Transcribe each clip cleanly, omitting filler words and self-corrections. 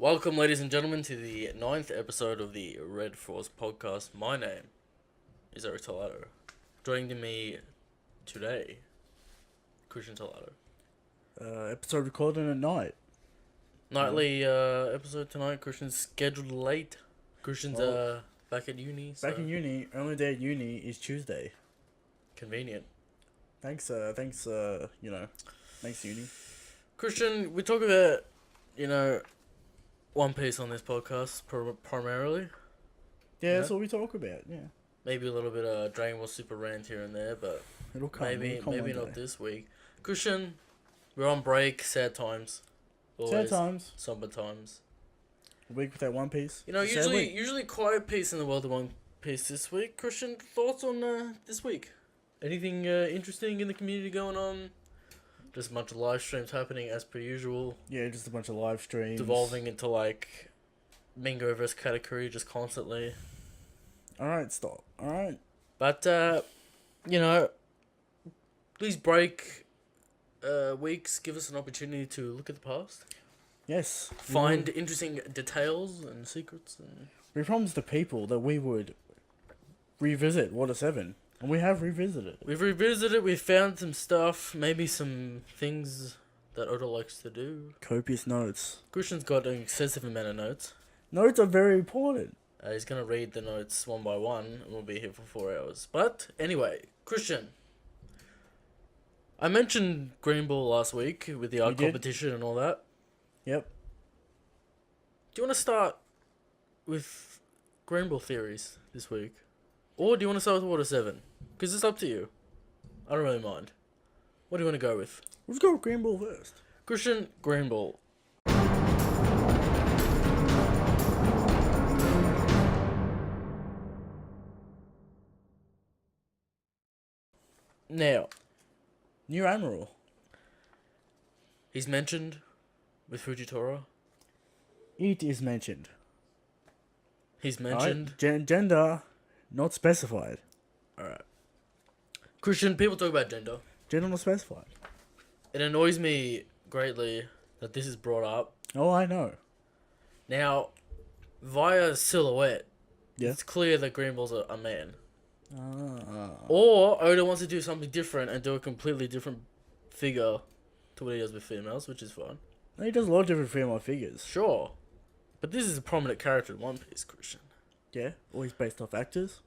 Welcome, ladies and gentlemen, to the 9th episode of the Red Force podcast. My name is Eric Talato. Joining me today, Christian Talato. Episode recording at night. Nightly episode tonight. Christian's scheduled late. Christian's back at uni. Back in uni, only day at uni is Tuesday. Convenient. Thanks, uni. Christian, we talk about, One Piece on this podcast primarily. Yeah, that's what we talk about, yeah. Maybe a little bit of Dragon Ball Super rant here and there, but It'll come. maybe one not day. this week. Christian, we're on break. Sad times. Sad times. Somber times. A week without One Piece. Usually quiet peace in the world of One Piece this week. Christian, thoughts on this week? Anything interesting in the community going on? Just a bunch of live streams happening as per usual. Yeah, just a bunch of live streams. Devolving into like Mingo versus Katakuri just constantly. Alright, stop. Alright. But, these break weeks give us an opportunity to look at the past. Yes. Find interesting details and secrets. And We promised the people that we would revisit Water 7. And we have revisited it. we've revisited, we've found some stuff, maybe some things that Oda likes to do. Copious notes. Christian's got an excessive amount of notes. Notes are very important. He's going to read the notes one by one, and we'll be here for 4 hours. But, anyway, Christian. I mentioned Green Ball last week with the art competition and all that. Yep. Do you want to start with Green Ball theories this week? Or do you want to start with Water 7? Because it's up to you. I don't really mind. What do you want to go with? Let's go with Green Ball first. Christian, Green Ball. Now, New Admiral. he's mentioned with Fujitora. It is mentioned. He's mentioned. Alright, gender not specified. Alright. Christian, people talk about gender. Gender not specified. It annoys me greatly that this is brought up. Oh, I know. Now, via silhouette, Yeah. it's clear that Green Ball's a man. Ah. Or Oda wants to do something different and do a completely different figure to what he does with females, which is fine. He does a lot of different female figures. Sure. But this is a prominent character in One Piece, Christian. Yeah. Always based off actors.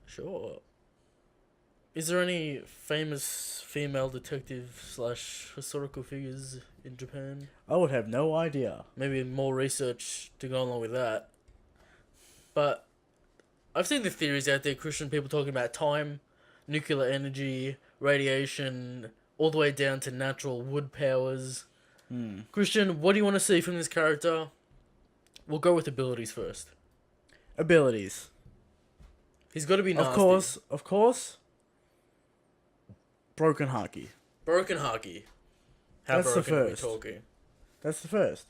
Sure. Is there any famous female detective / historical figures in Japan? I would have no idea. Maybe more research to go along with that. But I've seen the theories out there, Christian, people talking about time, nuclear energy, radiation, all the way down to natural wood powers. Christian, what do you want to see from this character? We'll go with abilities first. Abilities. He's got to be nasty. Of course. Broken Haki. Broken Haki. How That's the broken are we first. talking? That's the first.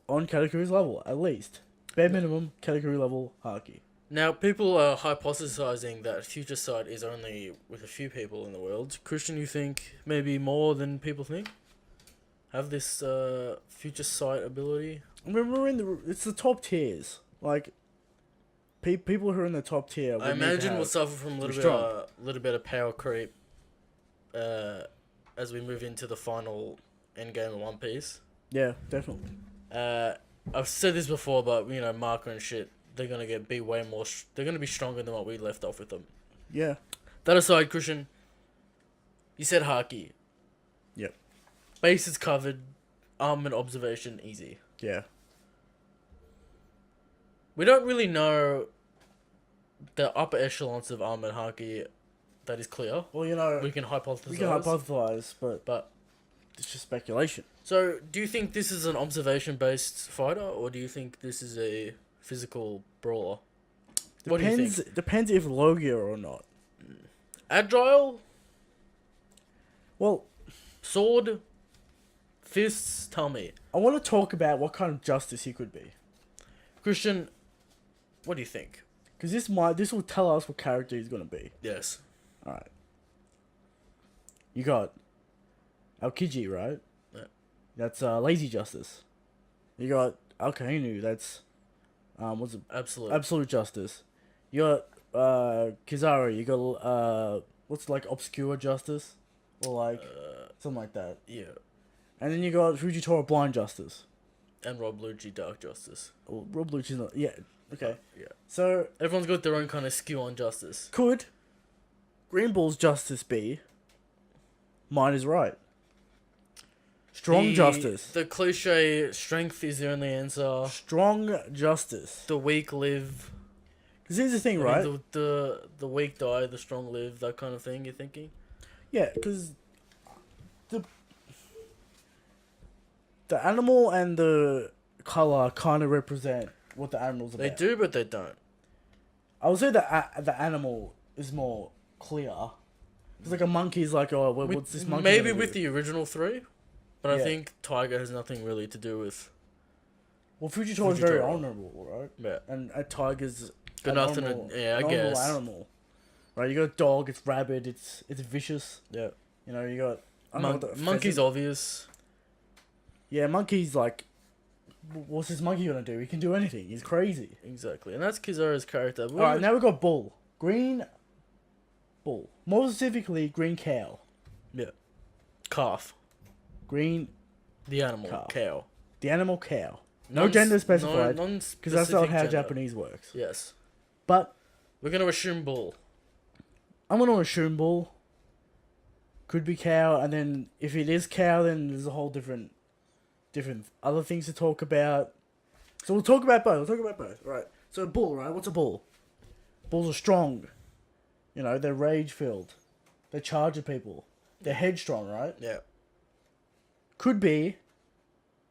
On Katakuri's level, at least. Bare minimum, Katakuri level Haki. Now, people are hypothesizing that Future Sight is only with a few people in the world. Christian, you think maybe more than people think? Have this Future Sight ability? I mean, it's the top tiers. Like, people who are in the top tier. I imagine we'll suffer from a little bit of power creep as we move into the final endgame of One Piece. Yeah, definitely. I've said this before, but Marco and shit, they're gonna be way more. They're gonna be stronger than what we left off with them. Yeah. That aside, Christian, you said Haki. Yep. Bases covered, armament observation easy. Yeah. We don't really know the upper echelons of armored Haki. That is clear. Well, We can hypothesize. we can hypothesize, but But it's just speculation. so, do you think this is an observation-based fighter, or do you think this is a physical brawler? What do you think? Depends if Logia or not. Agile, Well, sword, fists. Tell me, I want to talk about what kind of justice he could be, Christian. What do you think? because this will tell us what character he's gonna be. Yes. All right. You got Aokiji, right? Yeah. That's lazy justice. You got Akainu, that's what's it? Absolute. Absolute justice. You got Kizaru, you got what's like obscure justice? Or like something like that. Yeah. And then you got Fujitora blind justice. And Rob Lucci Dark Justice. Well, Rob Lucci's not okay. Yeah. So Everyone's got their own kind of skew on justice. could Green Bull's justice be mine is right? Strong justice. The cliche strength is the only answer. Strong justice. The weak live. Because here's the thing, I right? mean, the weak die, the strong live, that kind of thing, you're thinking? Yeah, because the animal and the color kind of represent what the animal's about. They do, but they don't. I would say that the animal is more clear. It's like a monkey's like, oh, what's this monkey? Maybe gonna with do? the original three, but I Yeah. think Tiger has nothing really to do with. Well, Fujitora's very Fujitora. honorable, right? Yeah. And a tiger's Got an nothing to- honorable- yeah, I an honorable guess. animal, right? You got a dog. It's rabid. It's vicious. Yeah. You know, you got I don't know what the Monkey's pheasant- obvious. Yeah, monkey's like, what's this monkey gonna do? He can do anything. He's crazy. Exactly. And that's Kizaru's character. All right, now we got bull, green bull. More specifically, green cow, Calf. green The animal. Calf. Cow. the animal cow. No gender specified, No, because that's not how gender. Japanese works. Yes. But We're going to assume bull. I'm gonna assume bull. Could be cow, and then if it is cow, then there's a whole different other things to talk about. So we'll talk about both. Right. So bull, right? What's a bull? Bulls are strong. You know, they're rage filled. They charge at people. They're headstrong, right? Yeah. Could be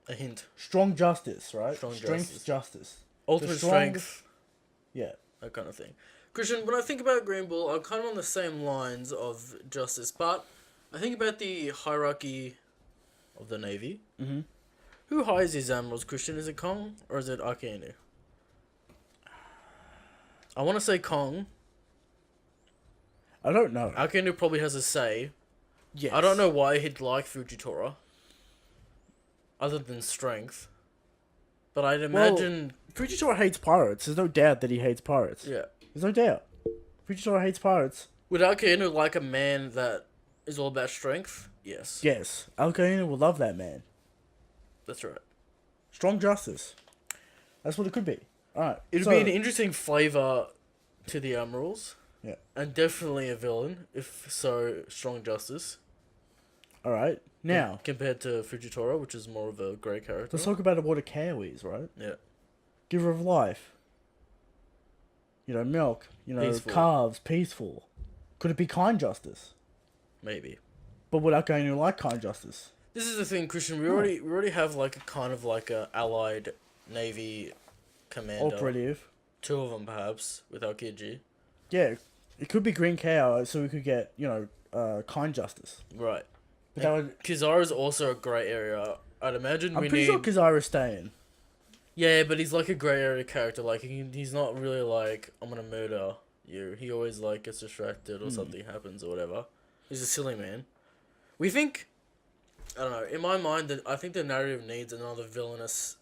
A hint. strong justice, right? Strong Strength justice. Ultimate strong- strength. Yeah. That kind of thing. Christian, when I think about Green Bull, I'm kind of on the same lines of justice, but I think about the hierarchy of the Navy. Mm-hmm. Who hires these admirals, Christian? Is it Kong or is it Akainu? I want to say Kong. I don't know. Akainu probably has a say. Yes. I don't know why he'd like Fujitora. Other than strength. But I'd imagine... Fujitora hates pirates. There's no doubt that he hates pirates. yeah. There's no doubt. Fujitora hates pirates. Would Akainu like a man that is all about strength? Yes. Yes. Alkaina will love that man. That's right. Strong justice. That's what it could be. Alright. It'd be an interesting flavour to the Admirals. Yeah. And definitely a villain, if so, strong justice. Alright. Now, Compared to Fujitora, which is more of a grey character. let's talk about what a cow is, right? Yeah. Giver of life. You know, milk. You know, Peaceful. calves. Peaceful. Could it be kind justice? Maybe. But would Alkaina like kind justice? This is the thing, Christian. We already have like a kind of like a allied Navy commander. Operative. Two of them, perhaps, with Aokiji. Yeah. It could be green cow, so we could get, you know, kind justice. Right. But that would... Kizaru's also a grey area. I'd imagine I'm we pretty need... sure Kizaru's staying. Yeah, but he's like a grey area character. Like, he's not really like, I'm gonna murder you. He always, like, gets distracted or something happens or whatever. He's a silly man. We think... I don't know. In my mind, I think the narrative needs another villainous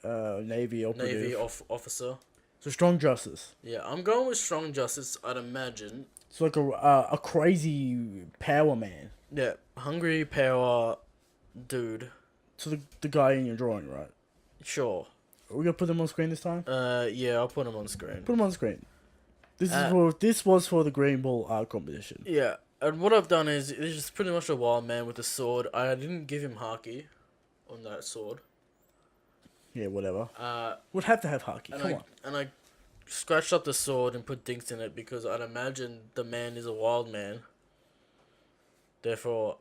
Navy operative. Navy officer. So strong justice. Yeah, I'm going with strong justice, I'd imagine. It's like a crazy power man. Yeah, hungry power dude. So the guy in your drawing, right? Sure. Are we gonna put them on screen this time? Yeah, I'll put him on screen. Put them on screen. This was for the Green Bull art competition. Yeah, and what I've done is it's just pretty much a wild man with a sword. I didn't give him haki on that sword. Yeah, whatever. Uh, Would have to have haki. and Come on. I scratched up the sword and put dinks in it because I'd imagine the man is a wild man. Therefore,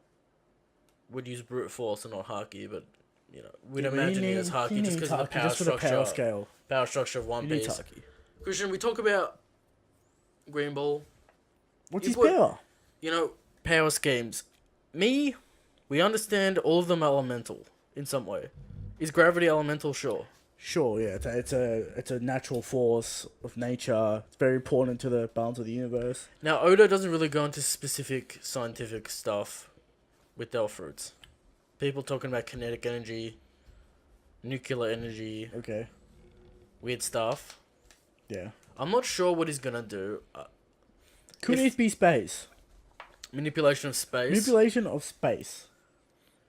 would use brute force and not haki, but you know, we'd imagine he has haki just because of the power just for the structure. power scale. Power structure of One You need Piece. haki. Christian, we talk about Green Bull. What's You his put- power? You know, power schemes. We understand all of them elemental in some way. Is gravity elemental? Sure. Sure, yeah, it's a natural force of nature. It's very important to the balance of the universe. Now, Oda doesn't really go into specific scientific stuff with Delph fruits. People talking about kinetic energy, nuclear energy, Okay. weird stuff. Yeah. I'm not sure what he's gonna do. Could If- it be space? Manipulation of space, Manipulation of space.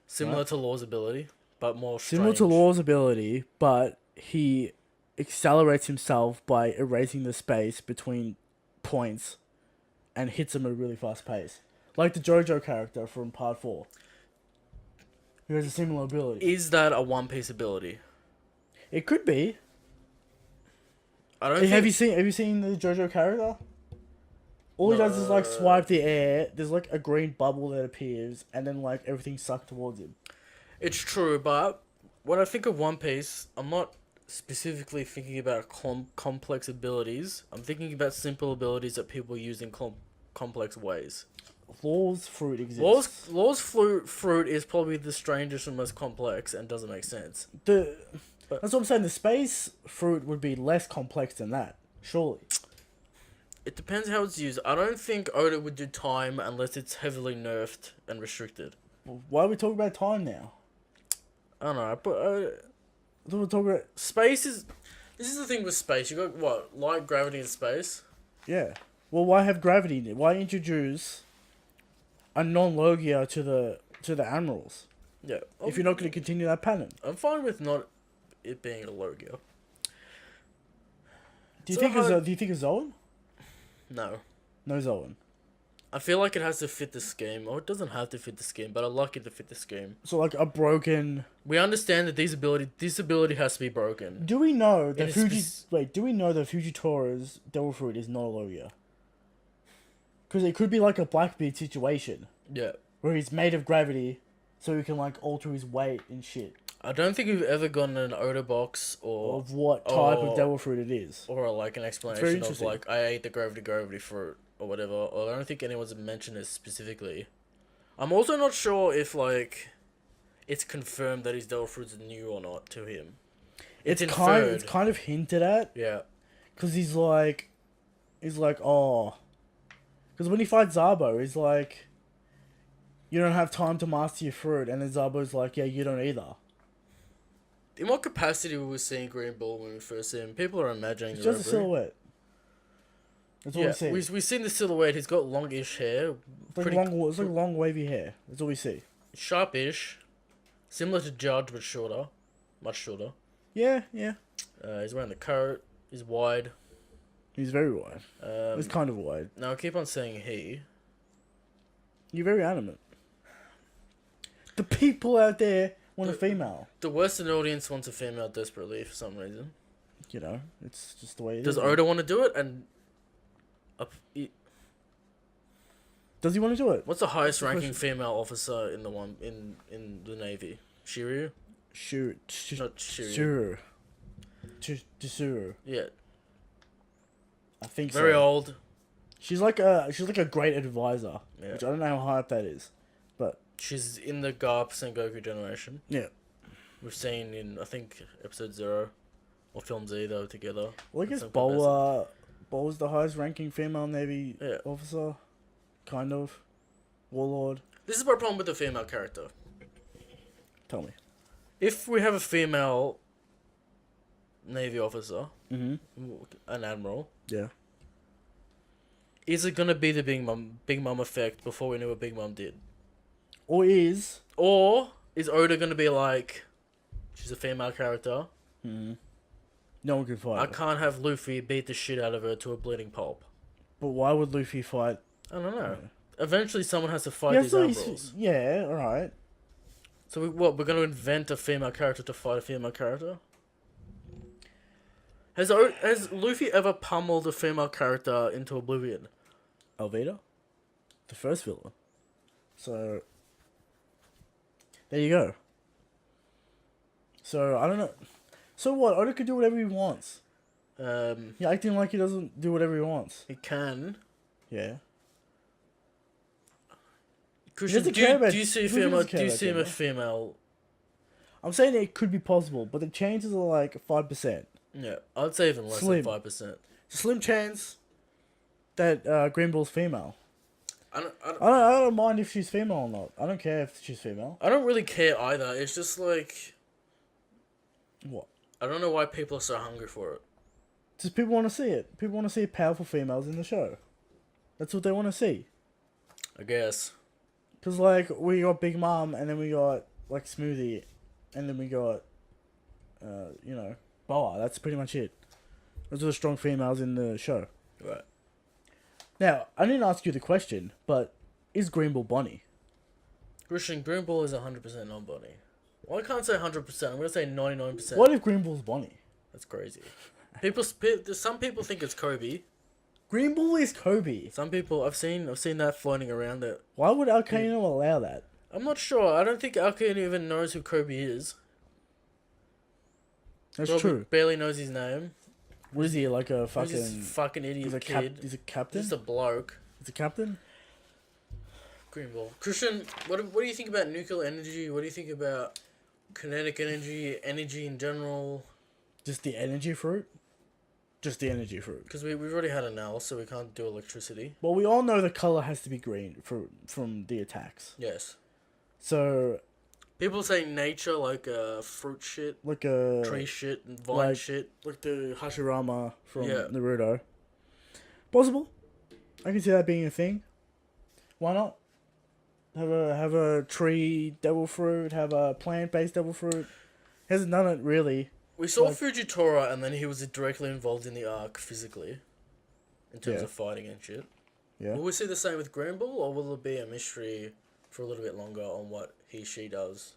similar right. to Law's ability, but more Similar strange. to Law's ability, but he accelerates himself by erasing the space between points and hits them at a really fast pace. Like the JoJo character from Part 4. Who has a similar ability. Is that a One Piece ability? It could be. I don't Have think. you seen the JoJo character? All he does is like swipe the air, there's like a green bubble that appears, and then like everything's sucked towards him. It's true, but when I think of One Piece, I'm not specifically thinking about complex abilities. I'm thinking about simple abilities that people use in complex ways. Law's fruit exists. Law's fruit is probably the strangest and most complex and doesn't make sense. That's But- what I'm saying. The space fruit would be less complex than that, surely. It depends how it's used. I don't think Oda would do time unless it's heavily nerfed and restricted. Why are we talking about time now? I don't know, but I thought we were talking about space is... This is the thing with space. You got, what, light, gravity, and space? yeah. Well, why have gravity in it? Why introduce a non-logia to the admirals Yeah. if you're not going to continue that pattern? I'm fine with not it being a logo. Do you So think how- do you think it's Zoan? No. No Zoan. I feel like it has to fit the scheme, or it doesn't have to fit the scheme, but I like it to fit the scheme. So like a broken. We understand that this ability has to be broken. Do we know In that a Fuji? spec- Wait, do we know that Fujitora's Devil Fruit is not a logia? Because it could be like a Blackbeard situation Yeah. where he's made of gravity, so he can like alter his weight and shit. I don't think we've ever gotten an Oda box Of what type Oh. of Devil Fruit it is. or like an very explanation of interesting. like I ate the gravity fruit or whatever. Or I don't think anyone's mentioned this specifically. I'm also not sure if like it's confirmed that his Devil Fruit's new or not to him. It's inferred. It's kind of hinted at Yeah. because he's like oh, because when he fights Zabo, he's like, you don't have time to master your fruit, and then Zabo's like, yeah, you don't either. In what capacity were we seeing Green Bull when we first see him? People are imagining It's the just a robbery. silhouette. That's all Yeah, we see. we've seen the silhouette. He's got longish hair, It's like pretty it's like long wavy hair. That's all we see. sharpish, similar to Judge but shorter, much shorter. Yeah, yeah. He's wearing the coat. He's wide. He's very wide. Um, It's kind of wide. now I keep on saying he. You're very adamant. The people out there want a female. The Western audience wants a female desperately for some reason. You know, it's just the way it Does is. Oda want to do it? And Does he want to do it? what's the highest the ranking question. female officer in the the Navy? Shiryu? Sure. Not Shiryu. Sure. Sure. Yeah, I think very so. old. She's like a great advisor, Yeah. which I don't know how high up that is, but She's in the Garp Sengoku generation. yeah. We've seen in I think episode 0 or film Z though together. Well, I in guess some Bow's the highest ranking female Navy Yeah. officer, kind of. Warlord. This is my problem with the female character. Tell me. If we have a female Navy officer, Mm-hmm. an admiral, Yeah. is it gonna be the Big Mom effect before we knew what Big Mom did? Or is Or is Oda gonna be like, she's a female character, no one can fight I her. can't have Luffy beat the shit out of her to a bleeding pulp? But why would Luffy fight? I don't know. Eventually someone has to fight Yeah, these so admirals. yeah, alright. So we're gonna invent a female character to fight a female character? Has Luffy ever pummeled a female character into oblivion? Alvida? The first villain. So there you go. So I don't know. So what? Oda could do whatever he wants. He acting like he doesn't do whatever he wants. He can. Yeah. Christian, doesn't do care you, about- do you see Luffy female? doesn't care Do you about see him a gender. female? I'm saying it could be possible, but the chances are like 5%. Yeah, I'd say even less Slim. than 5%. It's a slim chance that Green Bull's female. I don't, I don't mind if she's female or not. I don't care if she's female. I don't really care either. It's just like What? I don't know why people are so hungry for it. Just people want to see it. People want to see powerful females in the show. That's what they want to see. I guess. Because, like, we got Big Mom, and then we got, like, Smoothie, and then we got, Boa. That's pretty much it. Those are the strong females in the show. Right. Now, I didn't ask you the question, but is Green Bull Bonnie? Christian, Green Bull is 100% non-Bonnie. Well, I can't say 100%. I'm going to say 99%. What if Green Bull's Bonnie? That's crazy. Some people think it's Kobe. Green Bull is Kobe. Some people, I've seen that floating around there. Why would Alkaino allow that? I'm not sure. I don't think Alkain even knows who Kobe is. That's Probably true. barely knows his name. What is he, like a He's fucking... this fucking idiot He's a kid. he's a captain? Just a bloke. He's a captain? Green Bull. Christian, what do you think about nuclear energy? What do you think about kinetic energy, energy in general? Just the energy fruit? Just the energy fruit. Because we've already had an L, so we can't do electricity. Well, we all know the color has to be green from the attacks. Yes. So, People say nature like fruit shit, like a... tree shit, and vine like- shit. Like the Hashirama from Yeah. Naruto. Possible. I can see that being a thing. Why not? Have a tree devil fruit, have a plant-based devil fruit. Hasn't done it really. We saw Like- Fujitora, and then he was directly involved in the arc physically, in terms Yeah. of fighting and shit. Yeah. Will we see the same with Green Bull, or will it be a mystery for a little bit longer on what she does?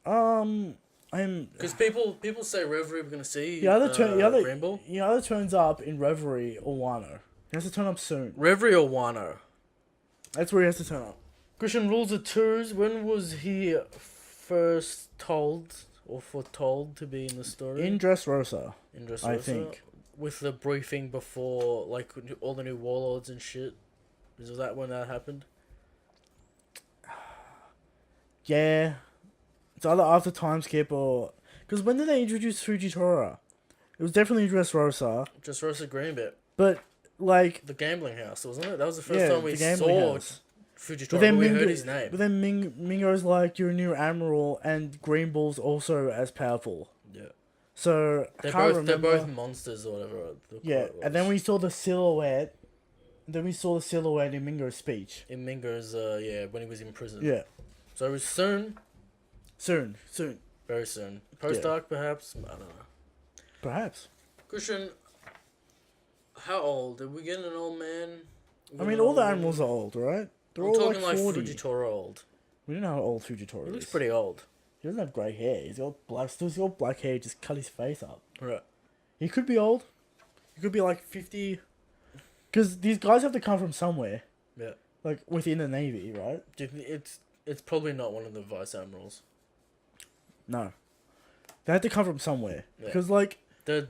I'm Because people say Reverie we're gonna see the other Green Bull. the other turns up in Reverie or Wano. He has to turn up soon. Reverie or Wano. That's where he has to turn up. Christian Rules of Tours. When was he first told or foretold to be in the story? In Dressrosa. In Dressrosa? I think. With the briefing before, like, all the new warlords and shit. Was that when that happened? Yeah. It's either after time skip or... Because when did they introduce Fujitora? It was definitely Dressrosa. Dressrosa Green Bit. But, like... The gambling house, wasn't it? That was the first Yeah, time we the gambling saw house. Fujitora, But then we Mingo, heard his name. But then Mingo's like, you're a new admiral, and Green Bull's also as powerful. Yeah. So, I They're can't both, remember. they're both monsters or whatever. the Yeah, quote and then was. we saw the silhouette. Then we saw the silhouette in Mingo's speech. In Mingo's, when he was in prison. Yeah. So it was soon, Soon. very soon. Post-arc, perhaps? I don't know. Perhaps. Christian, how old? Did we get an old man? I mean, all the animals are old, right? They're I'm all talking like like 40. Fujitora old. We don't know how old Fujitora He is. looks pretty old. He doesn't have grey hair. He's got black hair. Just cut his face up. Right. He could be old. He could be like 50. Because these guys have to come from somewhere. Yeah. Like within the Navy, right? Do you think it's probably not one of the vice admirals. No. They had to come from somewhere. Yeah. Because like There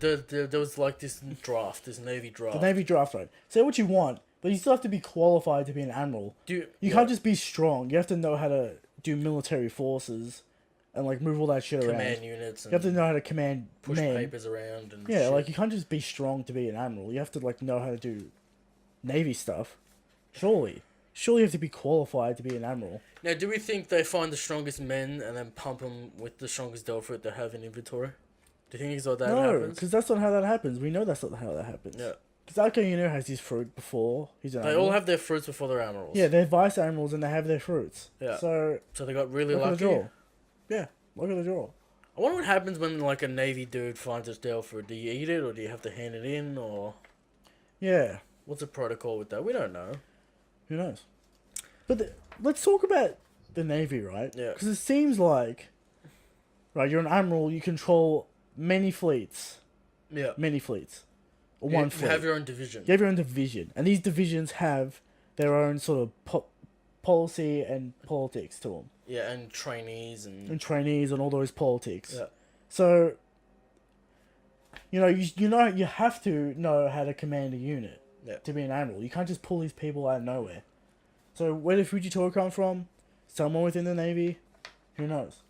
was like this draft, this Navy draft. the Navy draft, right? Say what you want, but you still have to be qualified to be an admiral. You yeah. can't just be strong. You have to know how to do military forces and like move all that shit around. command units You have to and know how to command push men. papers around and Yeah, shit. like you can't just be strong to be an admiral. You have to like know how to do Navy stuff. Surely you have to be qualified to be an admiral. Now, do we think they find the strongest men and then pump them with the strongest Delphoid they have in inventory? Do you think it's what that No, happens? because that's not how that happens. We know that's not how that happens. Yeah. Because Alkaino has his fruit before he's an They admiral. all have their fruits before they're admirals. Yeah, they're vice admirals and they have their fruits. Yeah. So So they got really look at the lucky. draw. Yeah, look at the draw. I wonder what happens when like a Navy dude finds a Delphoid. Do you eat it or do you have to hand it in or Yeah, what's the protocol with that? We don't know. who knows? But let's talk about the Navy, right? Yeah. Because it seems like, right, you're an admiral, you control many fleets. Yeah. Or You one fleet. have your own division. You have your own division, and these divisions have their own sort of policy and politics to them, Yeah, and trainees and and trainees and all those politics. yeah. So, you have to know how to command a unit Yeah. to be an admiral. You can't just pull these people out of nowhere. So where did Fujitora come from? Someone within the Navy? Who knows?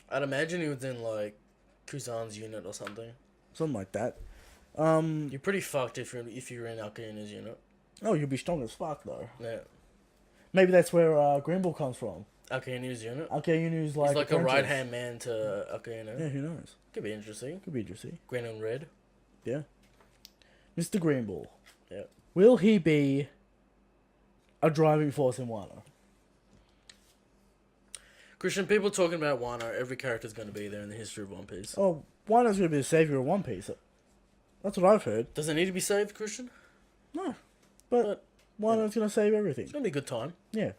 I'd imagine he was in like Kuzan's unit or something. Something like that. You're pretty fucked if you're in Alkaina's unit. Oh, you'll be strong as fuck though. Yeah. Maybe that's where Green Bull comes from. Akanu's unit. Akanu's He's like like a apprentice. right hand man to Akanu. Yeah, who knows? Could be interesting. Could be interesting. Green and red. Yeah. Mr. Green Bull. Yeah. Will he be a driving force in Wano? Christian, people talking about Wano, every character's going to be there in the history of One Piece. Oh, Wano's going to be the savior of One Piece. That's what I've heard. Does it need to be saved, Christian? No. But Wano's going to save everything. It's going to be a good time. Yeah.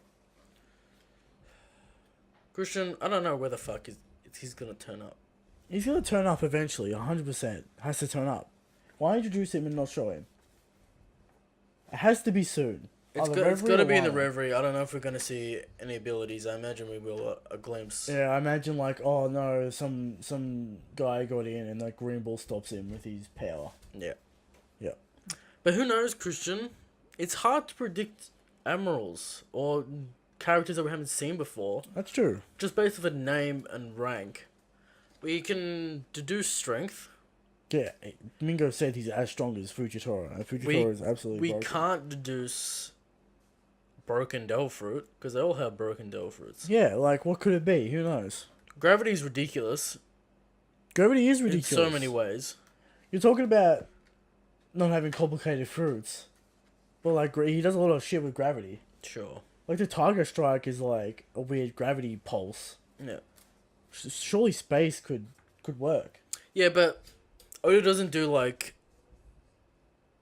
Christian, I don't know where the fuck he's going to turn up. He's going to turn up eventually, 100%. Has to turn up. Why introduce him and not show him? It has to be soon. It's Either got Reverie to or be in the Wano. Reverie. I don't know if we're going to see any abilities. I imagine we will a glimpse. Yeah, I imagine like, oh no, some guy got in and like Green Bull stops him with his power. Yeah. Yeah. But who knows, Christian? It's hard to predict admirals or characters that we haven't seen before, That's true. just based off a name and rank. We can deduce strength. Yeah, Mingo said he's as strong as Fujitora, and Fujitora is absolutely We broken. can't deduce broken Del Fruit, because they all have broken Del Fruits. Yeah, like what could it be? Who knows? Gravity's ridiculous Gravity is ridiculous. in so many ways. You're talking about not having complicated fruits, but like he does a lot of shit with gravity. Sure. Like the Tiger Strike is like a weird gravity pulse. Yeah. Surely space could work. Yeah, but Oda doesn't do like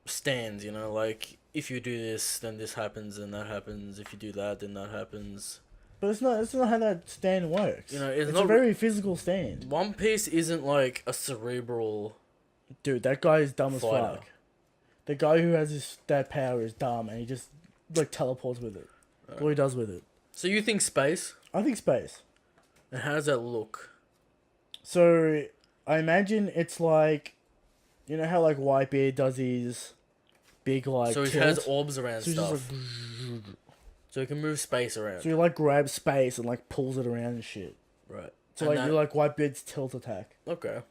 stands, you know, like if you do this, then this happens and that happens. If you do that, then that happens. But it's not how that stand works. You know, it's it's not a very physical stand. One Piece isn't like a cerebral. Dude, that guy is dumb as Fighter. fuck. The guy who has that power is dumb, and he just like teleports with it. That's all he does with it. So you think space? I think space. And how does that look? So I imagine it's like, you know how like Whitebeard does his big like. So he tilt? has orbs around So he stuff. just like, So he can move space around. so he like grabs space and like pulls it around and shit. Right. So And like you like Whitebeard's tilt attack. Okay.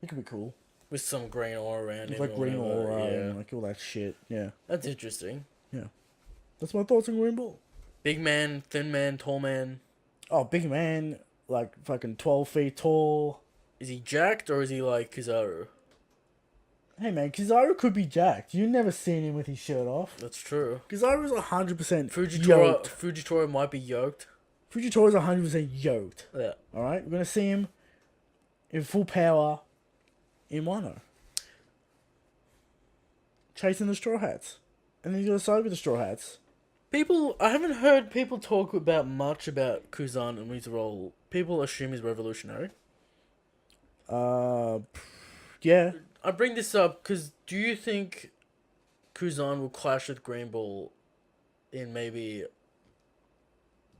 It could be cool. With some green aura around It's him. like or green whatever, aura Yeah. and like all that shit. Yeah, That's interesting. that's my thoughts on Green Bull. Big man, thin man, tall man. Oh, big man, like fucking 12 feet tall. Is he jacked or is he like Kizaru? Hey man, Kizaru could be jacked. You never seen him with his shirt off. That's true. Kizaru's 100% Fujitora yoked. Fujitora might be yoked. Fujitora's 100% yoked. Yeah. Alright? We're gonna see him in full power in Wano. Chasing the Straw Hats. And then he's gonna side with the Straw Hats. I haven't heard people talk about much about Kuzan and his role. People assume he's revolutionary. Yeah. I bring this up because do you think Kuzan will clash with Green Bull in maybe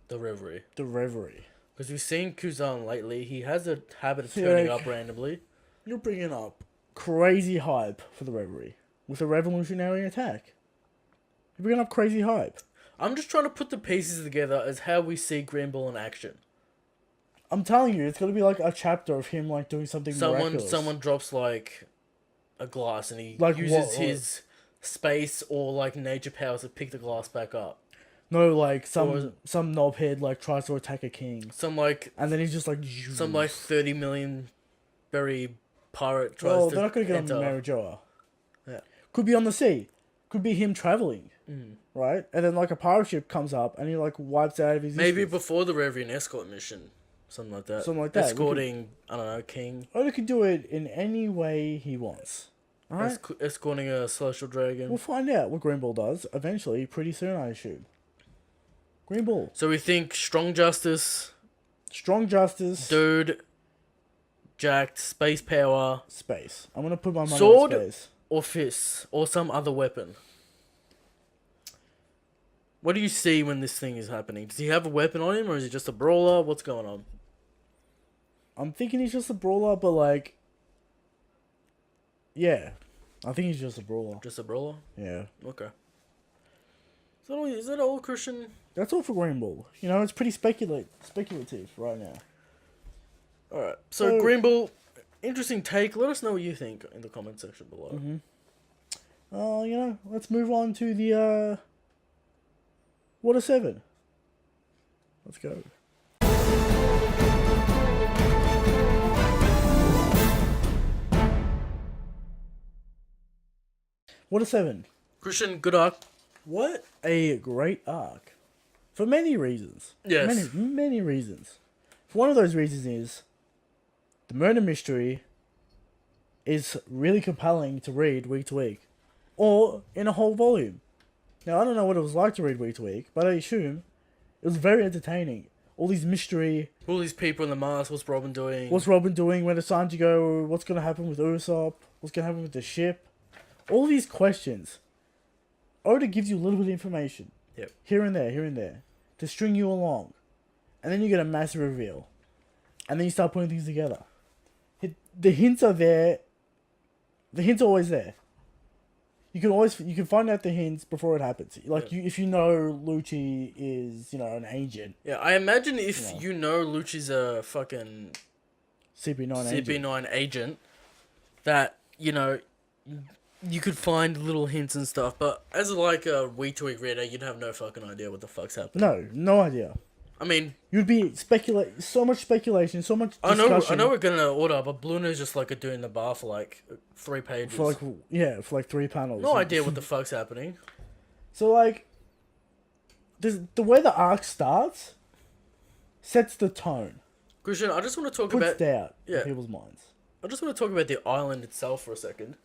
the Reverie? The Reverie. Because we've seen Kuzan lately. He has a habit of See, turning like- up randomly. You're bringing up crazy hype for the Reverie. With a revolutionary attack. You're bringing up crazy hype. I'm just trying to put the pieces together as how we see Green Bull in action. I'm telling you, it's gonna be like a chapter of him like doing something miraculous. Someone drops like a glass and he Like uses what? his space or like nature powers to pick the glass back up. No, like Or is some knobhead like tries to attack a king, Some like and then he's just like 30 million berry pirate tries Well, to they're not gonna get enter. on Marijoa. Yeah. Could be on the sea. Could be him traveling. Mm. Right, and then like a pirate ship comes up and he like wipes out of his. Maybe existence. before the Reverie escort mission. Something like that. Something like that. We Escorting, I don't know, King. Oda can do it in any way he wants. All right, Escorting a celestial dragon. we'll find out what Green Bull does eventually, pretty soon, I assume. Green Bull, So we think strong justice, strong justice, dude, jacked, space power, space. I'm gonna put my money Sword? on space. or fists, or some other weapon. What do you see when this thing is happening? Does he have a weapon on him, or is he just a brawler? What's going on? I'm thinking he's just a brawler, but like, yeah, I think he's just a brawler. Just a brawler? Yeah, Okay. Is that all, Christian? that's all for Green Bull. You know, it's pretty speculative right now. Alright. So, Green Bull, interesting take. Let us know what you think in the comment section below. You know, let's move on to the Water 7. Let's go. What a 7. Christian, good arc. What a great arc. For many reasons. Yes. Many reasons. One of those reasons is the murder mystery is really compelling to read week to week. Or in a whole volume. Now, I don't know what it was like to read week to week, but I assume it was very entertaining. All these mystery. All these people in the mask. What's Robin doing? What's Robin doing? When it's time to go? What's going to happen with Usopp? What's going to happen with the ship? All these questions. Oda gives you a little bit of information. Yep. Here and there. To string you along. And then you get a massive reveal. And then you start putting things together. The hints are there. The hints are always there. You can find out the hints before it happens. Like if you know Lucci is, an agent. Yeah, I imagine if you know Lucci's a fucking CP9 agent, that, you could find little hints and stuff, but as like a week to week reader, you'd have no fucking idea what the fuck's happening. No idea. I mean, you'd be so much speculation, so much discussion. I know we're gonna order, but Bluna's just like a dude in the bar for like 3 pages. For like 3 panels. No idea what the fuck's happening. So like, the way the arc starts sets the tone. Christian, I just want to talk Puts about doubt in people's minds. I just want to talk about the island itself for a second.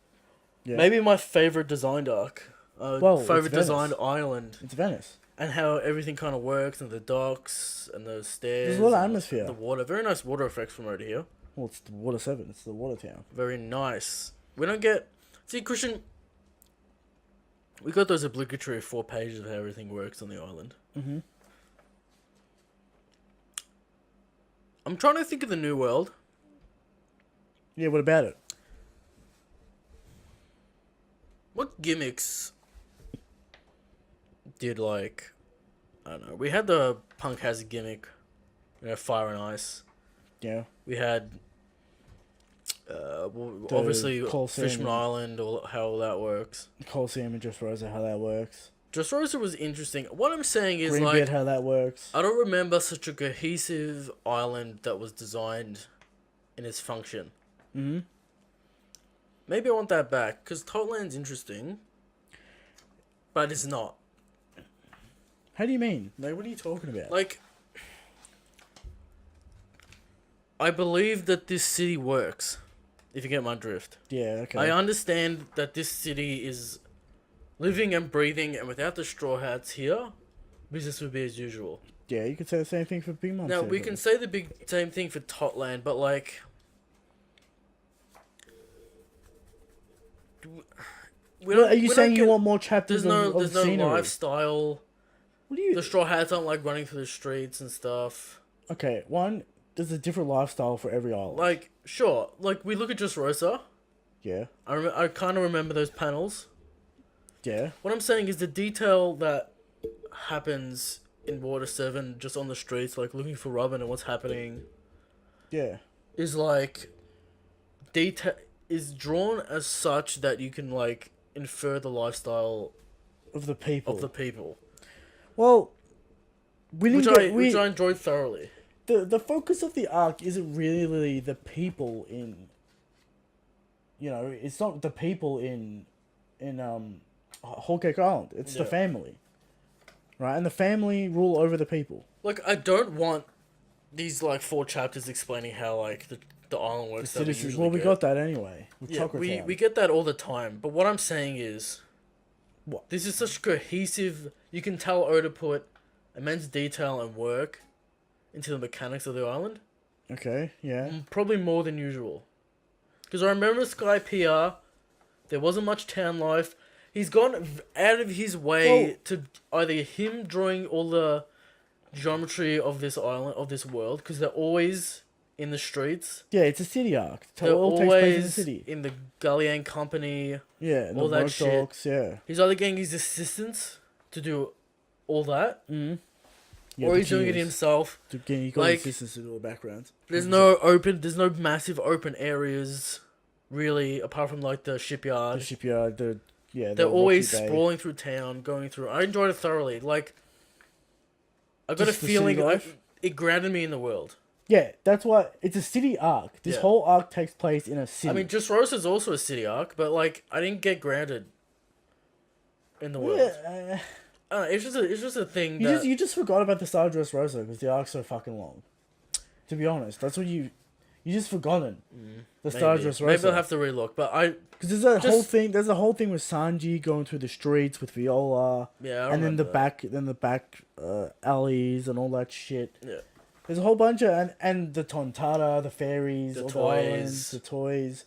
Yeah. Maybe my favorite designed arc. Favorite designed island. It's Venice. And how everything kind of works, and the docks, and the stairs. There's a lot of atmosphere. The water. Very nice water effects from over here. Well, it's the Water 7. It's the water town. Very nice. We don't get... See, Christian... We got those obligatory 4 pages of how everything works on the island. Mm-hmm. I'm trying to think of the New World. Yeah, what about it? What gimmicks did, like... I don't know. We had the Punk has a gimmick. Fire and Ice. Yeah. We had... obviously, Colosseum Fishman Island, or how all that works. Colosseum and Dressrosa, how that works. Dressrosa was interesting. What I'm saying is, Greenbeard, how that works. I don't remember such a cohesive island that was designed in its function. Mm-hmm. Maybe I want that back, because Totland's interesting, but it's not. How do you mean? Like, what are you talking about? Like, I believe that this city works, if you get my drift. Yeah, okay. I understand that this city is living and breathing, and without the Straw Hats here, business would be as usual. Yeah, you could say the same thing for Big Mom. Now, we can say the same thing for Totland, but like... Are you saying you want more chapters There's no scenery? lifestyle. What do you... The Straw Hats aren't like running through the streets and stuff. Okay, one, there's a different lifestyle for every island. Like, sure. Like, we look at just Rosa. Yeah. I kind of remember those panels. Yeah. What I'm saying is the detail that happens in Water 7 just on the streets, like looking for Robin and what's happening. Yeah. Is like... is drawn as such that you can, like, infer the lifestyle of the people. Well, we didn't which I enjoyed thoroughly. The focus of the arc isn't really the people in... it's not the people in Whole Cake Island. It's the family. Right? And the family rule over the people. Like, I don't want these, like, 4 chapters explaining how, like, the island works. The citizens, we got that anyway. We get that all the time. But what I'm saying is... What? This is such cohesive... You can tell Oda put immense detail and work into the mechanics of the island. Okay, yeah. Probably more than usual. Because I remember Sky PR, there wasn't much town life. He's gone out of his way to either him drawing all the geometry of this island, of this world, because they're always in the streets. Yeah, it's a city arc. They're always in the Galleon Company. Yeah, all that shit. Dogs, yeah. He's either getting his assistants to do all that, Yeah, or he's doing it himself. He got assistants to do all the backgrounds. There's no massive open areas, really, apart from like the shipyard. They're always sprawling through town, going through. I enjoyed it thoroughly. Like, I got a Just the city feeling life? it grounded me in the world. Yeah, that's why it's a city arc. This Yeah. whole arc takes place in a city. I mean, Just is also a city arc, but like I didn't get grounded in the world. yeah, It's just a thing you that just forgot about the Star Dressrosa because the arc's so fucking long. To be honest, that's what you just forgotten the Star maybe Dressrosa. I'll have to relook. But I Because there's a Just- whole thing. There's a whole thing with Sanji going through the streets with Viola, yeah, I and then the remember that. back alleys and all that shit. Yeah. There's a whole bunch of and the Tontara, the fairies, The all the toys. islands, the toys.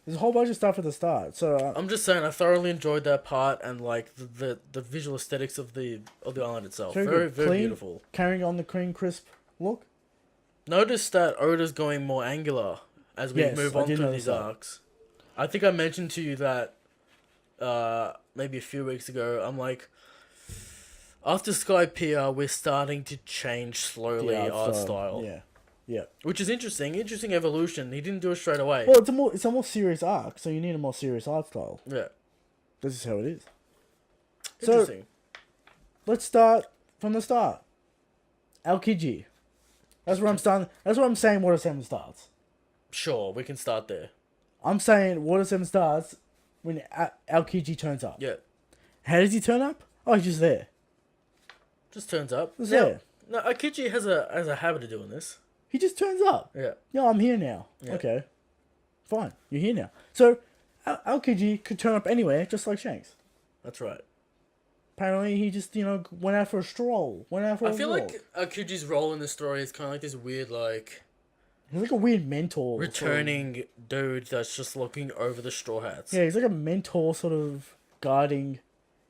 There's a whole bunch of stuff at the start. So I'm just saying I thoroughly enjoyed that part and like the visual aesthetics of the island itself. Very Very good. very Clean. beautiful. carrying on the cream crisp look. Notice that Oda's going more angular as we Yes, move I on did through notice these that. arcs. I think I mentioned to you that maybe a few weeks ago. I'm like, after Skypiea, we're starting to change slowly The art style, Yeah, yeah. which is interesting. Interesting evolution. He didn't do it straight away. Well, it's a more serious arc, so you need a more serious art style. Yeah, This is how it is. So interesting. let's start from the start. Aokiji. That's where I'm starting. That's what I'm saying. Water 7 starts. Sure, we can start there. I'm saying Water 7 starts when Aokiji turns up. Yeah, How does he turn up? Oh, he's just there. just turns up. He's Now, there. no, Akichi has a habit of doing this. He just turns up. Yeah, Yeah, I'm here now. Yeah. Okay. Fine. You're here now. So, Aokiji could turn up anywhere, just like Shanks. that's right. Apparently, he just, went out for a stroll. Went out for I a feel walk. like Akichi's role in the story is kind of like this weird, like, He's like a weird mentor. sort of- returning dude that's just looking over the Straw Hats. Yeah, he's like a mentor, sort of guiding.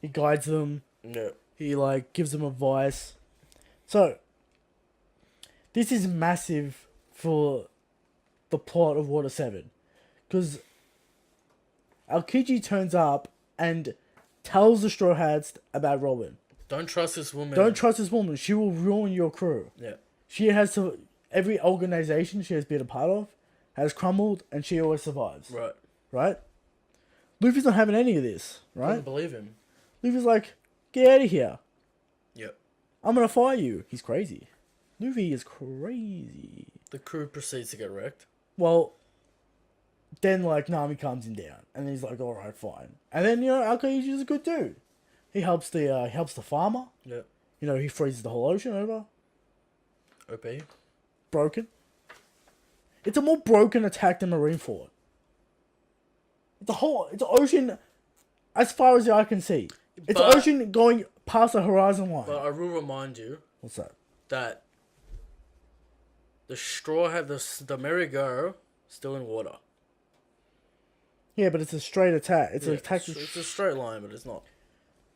He guides them. Yeah. He, like, gives them advice. So, this is massive for the plot of Water 7. Because Aokiji turns up and tells the Straw Hats about Robin. Don't trust this woman. Don't trust this woman. She will ruin your crew. Yeah. She has to... Every organization she has been a part of has crumbled, and she always survives. Right. Right? Luffy's not having any of this, Couldn't right? believe him. Luffy's like, get out of here. Yep. I'm gonna fire you. He's crazy. Luffy is crazy. The crew proceeds to get wrecked. Well, then, like, Nami calms him down, and he's like, alright, fine. And then, Aokiji is a good dude. He helps the farmer. Yeah. He freezes the whole ocean over. OP. Broken. It's a more broken attack than Marineford. It's ocean as far as the eye can see. It's But- ocean going past the horizon line. But I will remind you What's that? that the straw had the merry-go still in water. Yeah, but it's a straight attack. It's an Yeah, attack. it's a straight line, but it's not.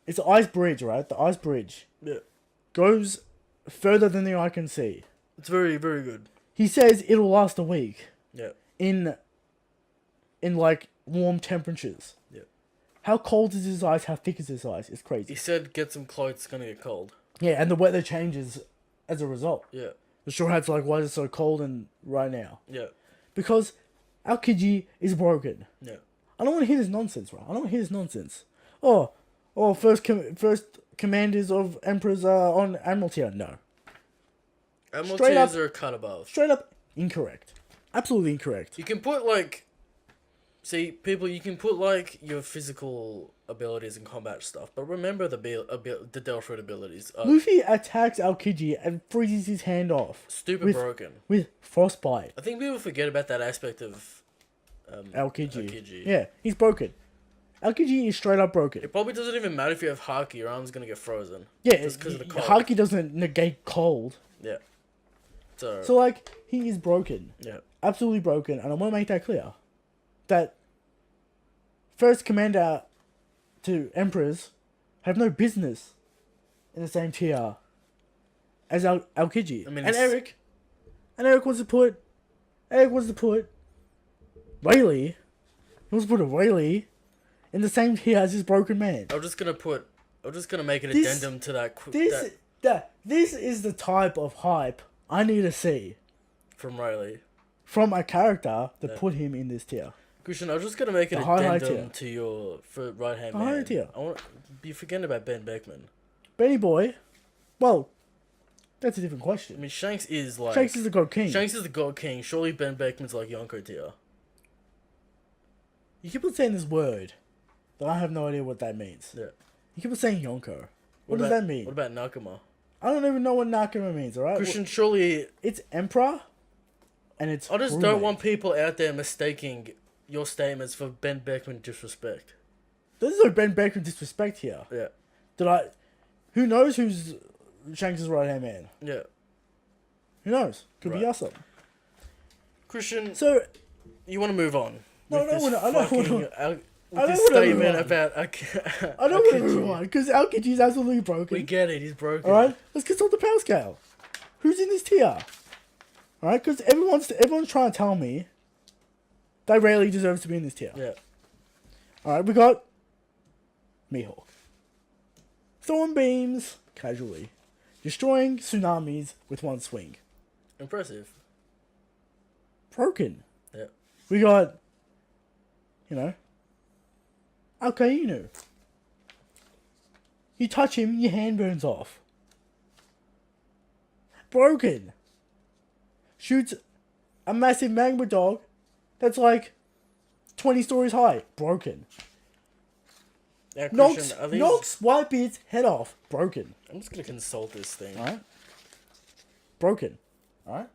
It's the ice bridge, right? The ice bridge Yeah. goes further than the eye can see. It's very, very good. He says it'll last a week Yeah. in like warm temperatures. Yeah. How cold is his ice? How thick is his ice? It's He crazy. said get some clothes, it's gonna get cold. Yeah, and the weather changes as a result. Yeah. The Straw Hat's like, why is it so cold and right now? Yeah. Because Aokiji is broken. Yeah. I don't want to hear this nonsense, right? I don't want to hear this nonsense. Oh, first commanders of emperors are on Admiralty. No. Straight up- Admiralties are cut above. Straight up incorrect. Absolutely incorrect. You can put like, see, people. You can put like your physical abilities and combat stuff, but remember the Delphoid abilities. Are Luffy attacks Aokiji and freezes his hand off stupid with- broken. with frostbite. I think people forget about that aspect of Aokiji. Yeah, he's broken. Aokiji is straight up broken. It probably doesn't even matter if you have Haki. Your arm's gonna get frozen. Yeah, just 'cause of the cold. Haki doesn't negate cold. Yeah. So. So, like, he is broken. Yeah. Absolutely broken. And I want to make that clear. That first commander to emperors have no business in the same tier as Aokiji. I mean, and it's- Eric wants to put Rayleigh. He wants to put Rayleigh in the same tier as this broken man. I'm just gonna make an This- addendum to that. This is the type of hype I need to see From Riley. from a character that put him in this tier. Christian, I'm just gonna make an The high addendum tier. to your for right hand The man. high tier. I want be forgetting about Ben Beckman. Benny Boy, well, That's a different I question. mean, Shanks is like Shanks is the God King. Shanks is the God King. Surely Ben Beckman's like Yonko tier. You keep on saying this word, but I have no idea what that means. Yeah. You keep on saying Yonko. What does about- that mean? What about Nakama? I don't even know what Nakama means, alright? Christian, surely It's Emperor, and it's I just crewmate. don't want people out there mistaking your statements for Ben Beckman disrespect. There's no Ben Beckman disrespect here. Yeah. Who knows who's Shanks' right-hand man? Yeah. Who knows? Could be Right. Yasuo. Christian, So, you want to move on? No, with this I don't wanna- fucking- I with don't this wanna move statement on. about I don't want to move on, because Aokiji is absolutely broken. We get it. He's broken. Alright? Let's consult the power scale. Who's in this tier? Alright? Because everyone's trying to tell me that Rayleigh deserves to be in this tier. Yeah. Alright, we got Mihawk. Throwing beams casually. Destroying tsunamis with one swing. Impressive. Broken. Yeah. We got, Alkainu. You touch him, your hand burns off. Broken. Shoots a massive magma dog that's like 20 stories high. Broken. Yeah, Knocks Christian, are these... Whitebeard's head off. Broken. I'm just gonna consult this thing. Alright? Broken. Alright?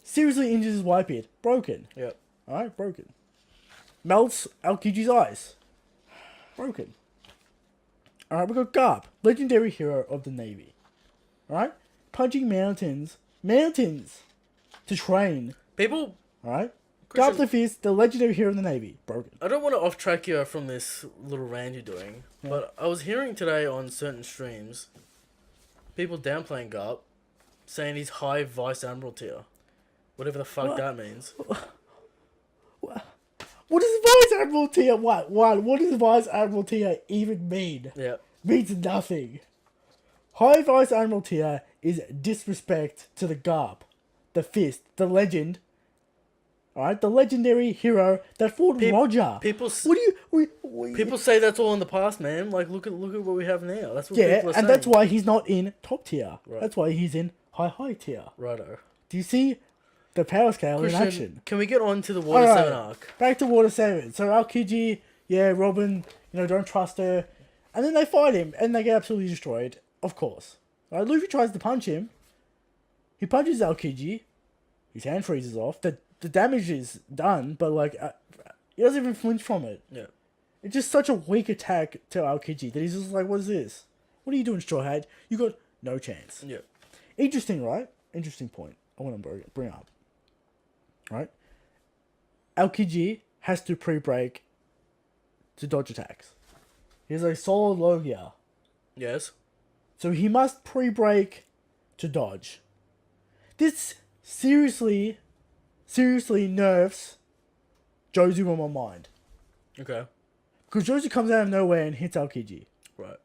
Seriously injures his Whitebeard. Broken. Yeah. Alright, broken. Melts Aokiji's eyes. Broken. Alright, we got Garp, legendary hero of the Navy. Alright? Punching mountains to train. People, Alright? Christian- Garp the Fist, the legendary hero of the Navy. Broken. I don't want to off track you from this little rant you're doing, but I was hearing today on certain streams, people downplaying Garp, saying he's high Vice Admiral tier. Whatever the fuck that means. What does Vice Admiral tier what does Vice Admiral tier even mean? Yeah. Means nothing. High Vice Admiral tier is disrespect to the Garp, the Fist, the legend. Alright, the legendary hero that fought Roger. People What do you? people say that's all in the past, man. Like, look at what we have now. That's what Yeah, people are and saying. that's why he's not in top tier. Right. That's why he's in high tier. Righto. Do you see the power scale in Christian, action? can we get on to the Water Alright, 7 arc? back to Water 7. So Aokiji, yeah, Robin, don't trust her. And then they fight him, and they get absolutely destroyed, of course. Right, Luffy tries to punch him. He punches Aokiji. His hand freezes off. The damage is done, but, he doesn't even flinch from it. Yeah. It's just such a weak attack to Aokiji that he's just like, what is this? What are you doing, Straw Hat? You got no chance. Yeah. Interesting, right? Interesting point I want to bring up. Right? Aokiji has to pre-break to dodge attacks. He has a solid Logia. Yes. So he must pre-break to dodge. This seriously nerfs Jozu on my mind. Okay. Because Jozu comes out of nowhere and hits Aokiji. Right.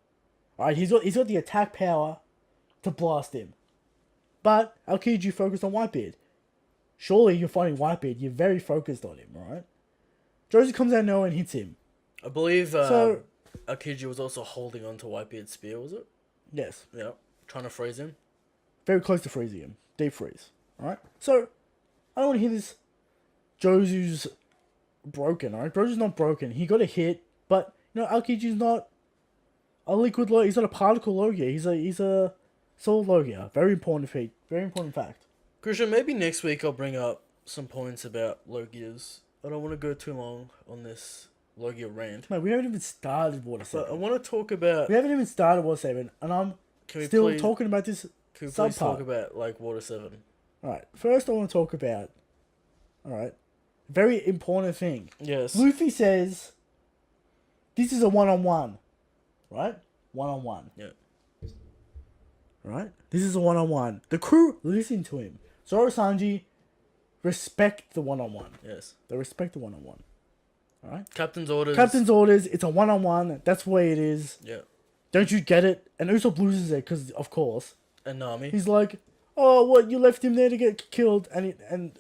Alright, he's got the attack power to blast him. But Aokiji focused on Whitebeard. Surely you're fighting Whitebeard, you're very focused on him, right? Jozu comes out of nowhere and hits him. I believe So- Aokiji was also holding on to Whitebeard's spear, was it? Yes. Yeah. Trying to freeze him. Very close to freezing him. Deep freeze. Alright? So, I don't want to hear this Jozu's broken, alright? Jozu's not broken. He got a hit, but, Aokiji's not a liquid Logia. He's not a particle Logia. He's a solid Logia. Very important feat. Very important fact. Christian, maybe next week I'll bring up some points about Logias. I don't want to go too long on this Logia rant. Mate, we haven't even started Water But I 7. want to talk about... We haven't even started Water 7, and I'm Can we still please, talking about this. can we please talk subpart. about, Water 7? Alright, first I want to talk about, alright, very important thing. Yes. Luffy says, this is a one-on-one, right? One-on-one. Yeah. Right? This is a one-on-one. The crew listen to him. Zoro Sanji respect the one-on-one. Yes. They respect the one-on-one. Alright? Captain's orders. Captain's orders, it's a one-on-one. That's the way it is. Yeah. Don't you get it? And Usopp loses it, because, of course. And Nami. He's like, oh, what, you left him there to get killed? And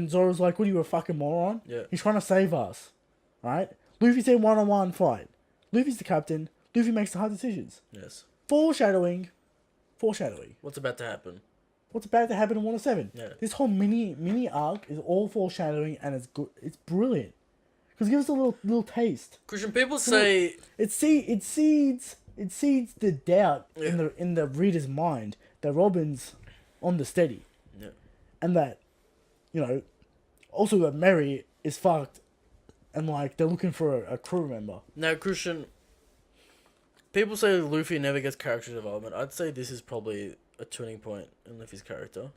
Zoro's like, what are you, a fucking moron? Yeah. He's trying to save us. Right? Luffy said one-on-one fight. Luffy's the captain. Luffy makes the hard decisions. Yes. Foreshadowing. What's about to happen? What's about to happen in Water 7? Yeah. This whole mini arc is all foreshadowing, and it's good. It's brilliant. Because give us a little taste. Christian, people say It seeds the doubt in the reader's mind that Robin's on the steady. Yeah. And that, also that Mary is fucked, and like they're looking for a crew member. Now, Christian, people say Luffy never gets character development. I'd say this is probably a turning point in Luffy's character.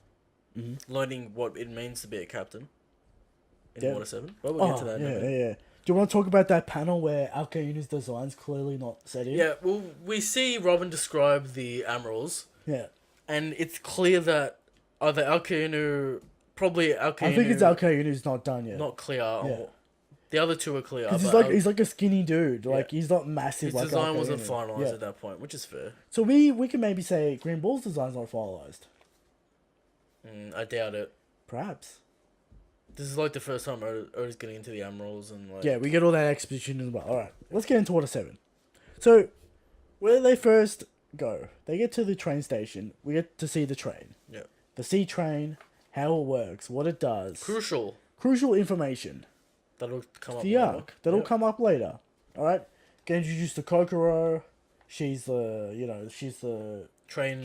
Mm-hmm. Learning what it means to be a captain in Yeah. Water 7. But we'll get to that in a minute. Yeah. Do you want to talk about that panel where Alkainu's design's clearly not set in? Yeah, well, we see Robin describe the Amirals, Yeah. and it's clear that either probably Alkainu... I think it's Alkainu's not done yet. Not clear. Or the other two are clear. Because but he's like a skinny dude. Like, he's not massive his like design wasn't Alkainu. finalised at that point, which is fair. So we can maybe say Green Bull's design's not finalised. I doubt it. Perhaps. This is like the first time Oda's getting into the Amirals and like... Yeah, we get all that exposition as well. Alright, let's get into Water 7. So, where they first go, they get to the train station. We get to see the train. Yeah. The sea train, how it works, what it does. Crucial information. That'll come up The later. arc. That'll come up later. Alright? Get introduced to Kokoro. She's the, Train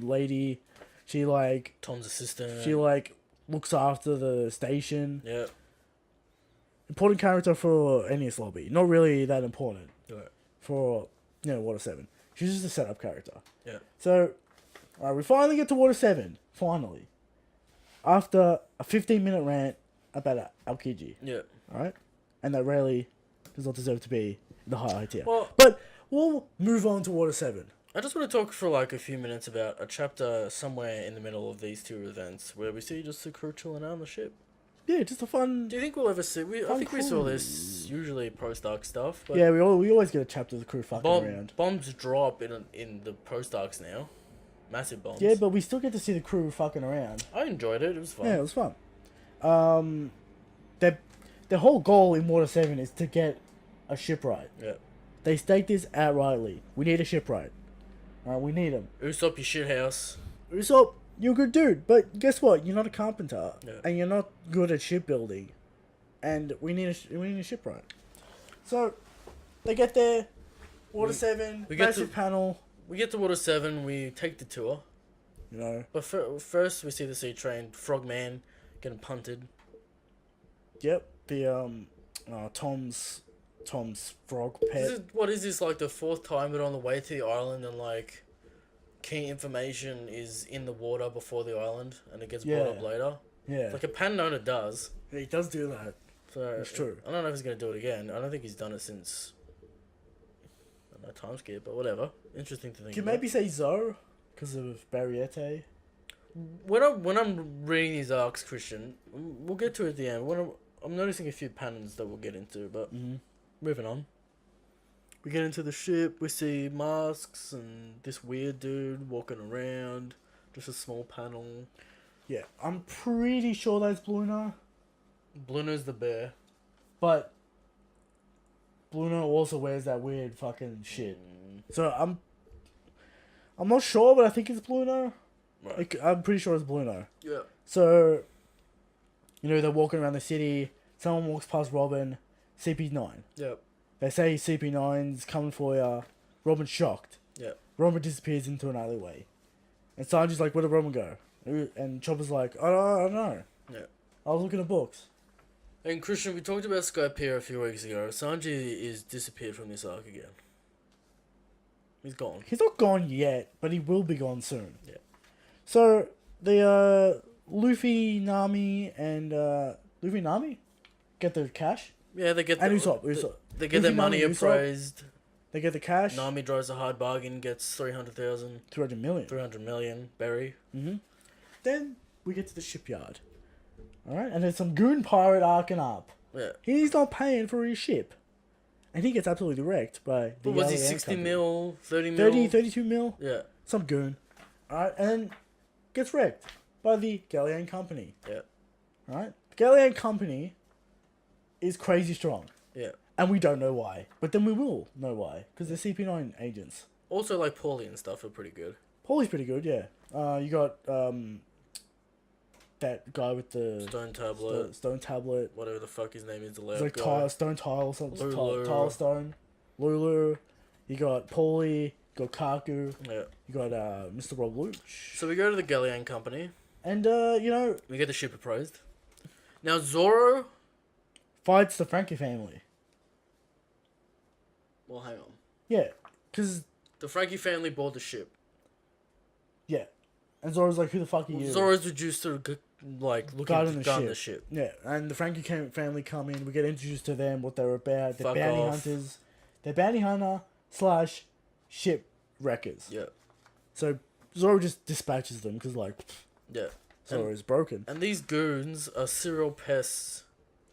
lady. She, like... Tom's assistant. She, like, looks after the station. Yeah. Important character for Enies Lobby. Not really that important Right. for, Water 7. She's just a setup character. Yeah. So, alright, we finally get to Water 7. Finally. After a 15-minute rant about Aokiji. Yeah. Alright? And that really does not deserve to be in the high tier. Well, But we'll move on to Water 7. I just want to talk for like a few minutes about a chapter somewhere in the middle of these two events where we see just the crew chilling out on the ship. Yeah, just a fun... Do you think we'll ever see... I think we saw crew. this usually post-arc stuff. But Yeah, we always get a chapter of the crew fucking around. bombs drop in the post-arcs now. Massive bombs. Yeah, but we still get to see the crew fucking around. I enjoyed it. It was fun. Yeah, it was fun. Their whole goal in Water 7 is to get a shipwright. Yeah. They state this outrightly. We need a shipwright. Alright, we need him. Usopp, your shithouse. Usopp, you're a good dude, but guess what? You're not a carpenter. Yeah. And you're not good at shipbuilding. And we need a shipwright. So, they get there. Water 7, we get massive to- panel. We get to Water 7, we take the tour. But first we see the sea train, Frogman getting punted. Yep. The, Tom's frog pet. What is this, like the fourth time but on the way to the island and like key information is in the water before the island and it gets brought up later? Yeah. Like a Panona does. Yeah, he does do that. So It's true. I don't know if he's going to do it again. I don't think he's done it since... I don't know, time skip, but whatever. Interesting to think Can about. maybe say Zo because of Barriete. When I'm reading these arcs, Christian, we'll get to it at the end. I'm noticing a few patterns that we'll get into, but moving on. We get into the ship, we see masks and this weird dude walking around. Just a small panel. Yeah, I'm pretty sure that's Bluno. Bluno's the bear. But Bluno also wears that weird fucking shit. So I'm not sure, but I think it's Bluno. Right. Like, I'm pretty sure it's Bluno. Yeah. So, they're walking around the city. Someone walks past Robin. CP9. Yep. They say CP9's coming for ya. Robin's shocked. Yep. Robin disappears into an alleyway. And Sanji's like, where did Robin go? And Chopper's like, I don't know. Yeah. I was looking at books. And Christian, we talked about Skypiea a few weeks ago. Sanji is disappeared from this arc again. He's gone. He's not gone yet, but he will be gone soon. Yeah. So, the Luffy, Nami, and Luffy, Nami get the cash. Yeah, they get And the, Usopp. They get Luffy, their money Nami, Usopp. appraised. They get the cash. Nami drives a hard bargain, gets 300,000, 200 million. 300 million. Berry. Then we get to the shipyard. Alright, and there's some goon pirate arcing up. Yeah. He's not paying for his ship. And he gets absolutely wrecked by the What was he, Yellow Ant 60 Company. mil, 30 mil? 32 mil? Yeah. Some goon. Alright, and then gets wrecked by the Galleon Company. Yeah. Alright? The Galleon Company is crazy strong. Yeah. And we don't know why. But then we will know why. Because they're CP9 agents. Also, like, Paulie and stuff are pretty good. Paulie's pretty good, yeah. You got that guy with the Stone Tablet, stone tablet. whatever the fuck his name is, the It's loud like guy. Stone Tile or something. Lulu. Tile Stone. Lulu. You got Paulie. You got Kaku. Yeah. You got Mr. Rob Luch. So we go to the Galleon Company. And, you know, We get the ship appraised. Now, Zoro... fights the Frankie family. Well, hang on. Yeah. Because, The Frankie family board the ship. yeah. And Zoro's like, who the fuck are you? Zoro's reduced to, looking Guarding to the gun ship. the ship. Yeah, and the Frankie family come in. We get introduced to them, what they're about. They're Fuck bounty off. hunters. They're bounty hunter / ship wreckers. Yeah. So Zoro just dispatches them because, like, Yeah. Zoro's broken. And these goons are serial pests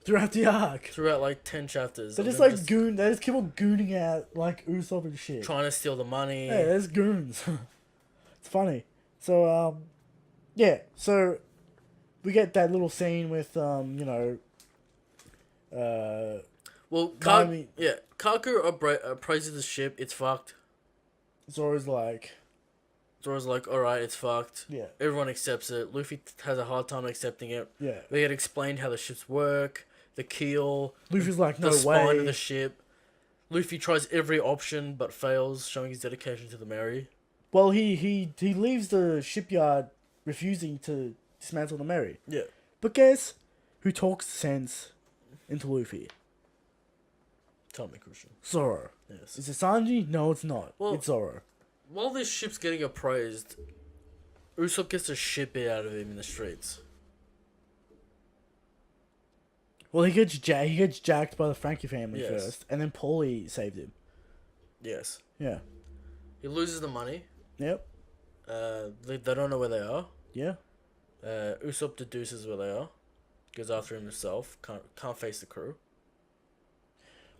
Throughout the arc. throughout, like, 10 chapters. They're of just them like goon. They just keep on gooning out, like, Usopp and shit. trying to steal the money. Yeah, there's goons. It's funny. So, yeah. So, we get that little scene with, you know, Well, Nami- Kaku appraises the ship. It's fucked. Zoro's like, Zoro's like, alright, it's fucked. yeah, Everyone accepts it. Luffy has a hard time accepting it. yeah. They get explained how the ships work, the keel, Luffy's like, the no spine way. of the ship. Luffy tries every option but fails, showing his dedication to the Mary. Well, he leaves the shipyard refusing to dismantle the Mary. Yeah. But guess who talks sense into Luffy? Tell me, Christian. Zoro. Yes. Is it Sanji? No, it's not. Well- It's Zoro. While this ship's getting appraised, Usopp gets the shit beat out of him in the streets. Well, he gets jacked by the Frankie family Yes. first, and then Paulie saved him. Yes. Yeah. He loses the money. Yep. They don't know where they are. Yeah. Usopp deduces where they are. Goes after him himself. Can't face the crew.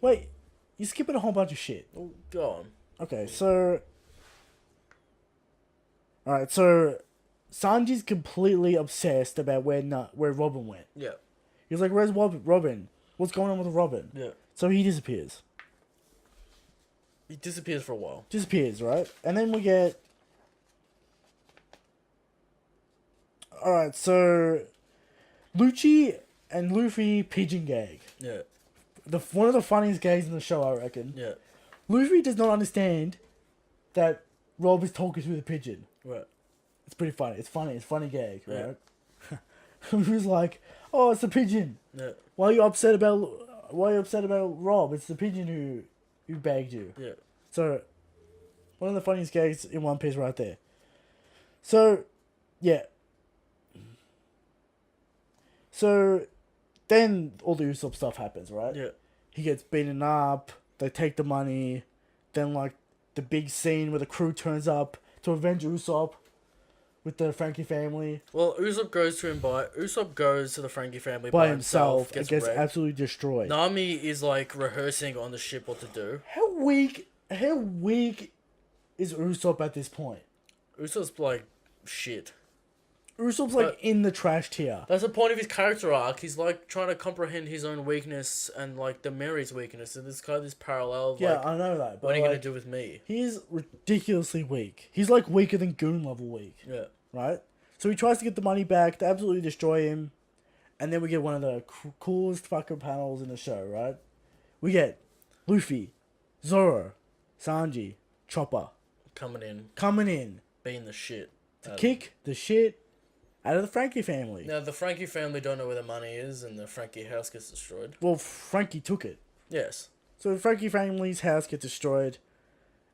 Wait, you're skipping a whole bunch of shit. Oh, go on. Okay, so. Alright, so. Sanji's completely obsessed about where Robin went. Yeah. He's like, where's Robin? What's going on with Robin? Yeah. So he disappears. He disappears for a while. Disappears, right? And then we get. Alright, so. Lucci and Luffy pigeon gag. Yeah. One of the funniest gags in the show, I reckon. Yeah. Luffy does not understand that Rob is talking to the pigeon. Right. It's pretty funny. It's funny. It's a funny gag, Yeah. right? Luffy's like, "Oh, it's the pigeon. Yeah. Why are you upset about Rob? It's the pigeon who bagged you." Yeah. So, one of the funniest gags in One Piece right there. So, yeah. So, then all the Usopp stuff happens, right? Yeah. He gets beaten up. They take the money. Then, like, the big scene where the crew turns up to avenge Usopp with the Frankie family Well, Usopp goes to the Frankie family by himself and gets wrecked. absolutely destroyed. Nami is like rehearsing on the ship what to do. How weak is Usopp at this point? Usopp's like shit. Usopp's But- like in the trash tier. That's the point of his character arc. He's like trying to comprehend his own weakness and like the Mary's weakness. And this kind of this parallel. Of, Yeah, like, I know that. But what are you like, gonna do with me? He is ridiculously weak. He's like weaker than Goon level weak, Yeah. right? So he tries to get the money back. They absolutely destroy him. And then we get one of the coolest fucking panels in the show, right? We get Luffy, Zoro, Sanji, Chopper Coming in, coming in being the shit. to kick the shit out of the Frankie family. Now the Frankie family don't know where the money is, and the Frankie house gets destroyed. Well, Frankie took it. Yes. So the Frankie family's house gets destroyed.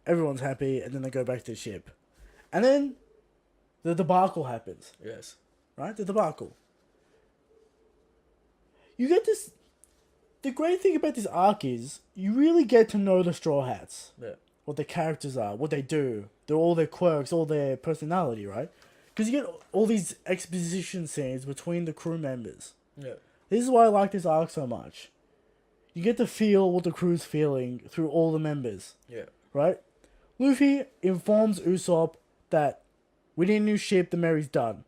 Everyone's happy, and then they go back to the ship. And then the debacle happens, Yes. right? The debacle. You get this. The great thing about this arc is you really get to know the Straw Hats. Yeah. What their characters are, what they do, all their quirks, all their personality, right? Because you get all these exposition scenes between the crew members. Yeah. This is why I like this arc so much. You get to feel what the crew's feeling through all the members, Yeah. right? Luffy informs Usopp that we need a new ship, the Mary's done.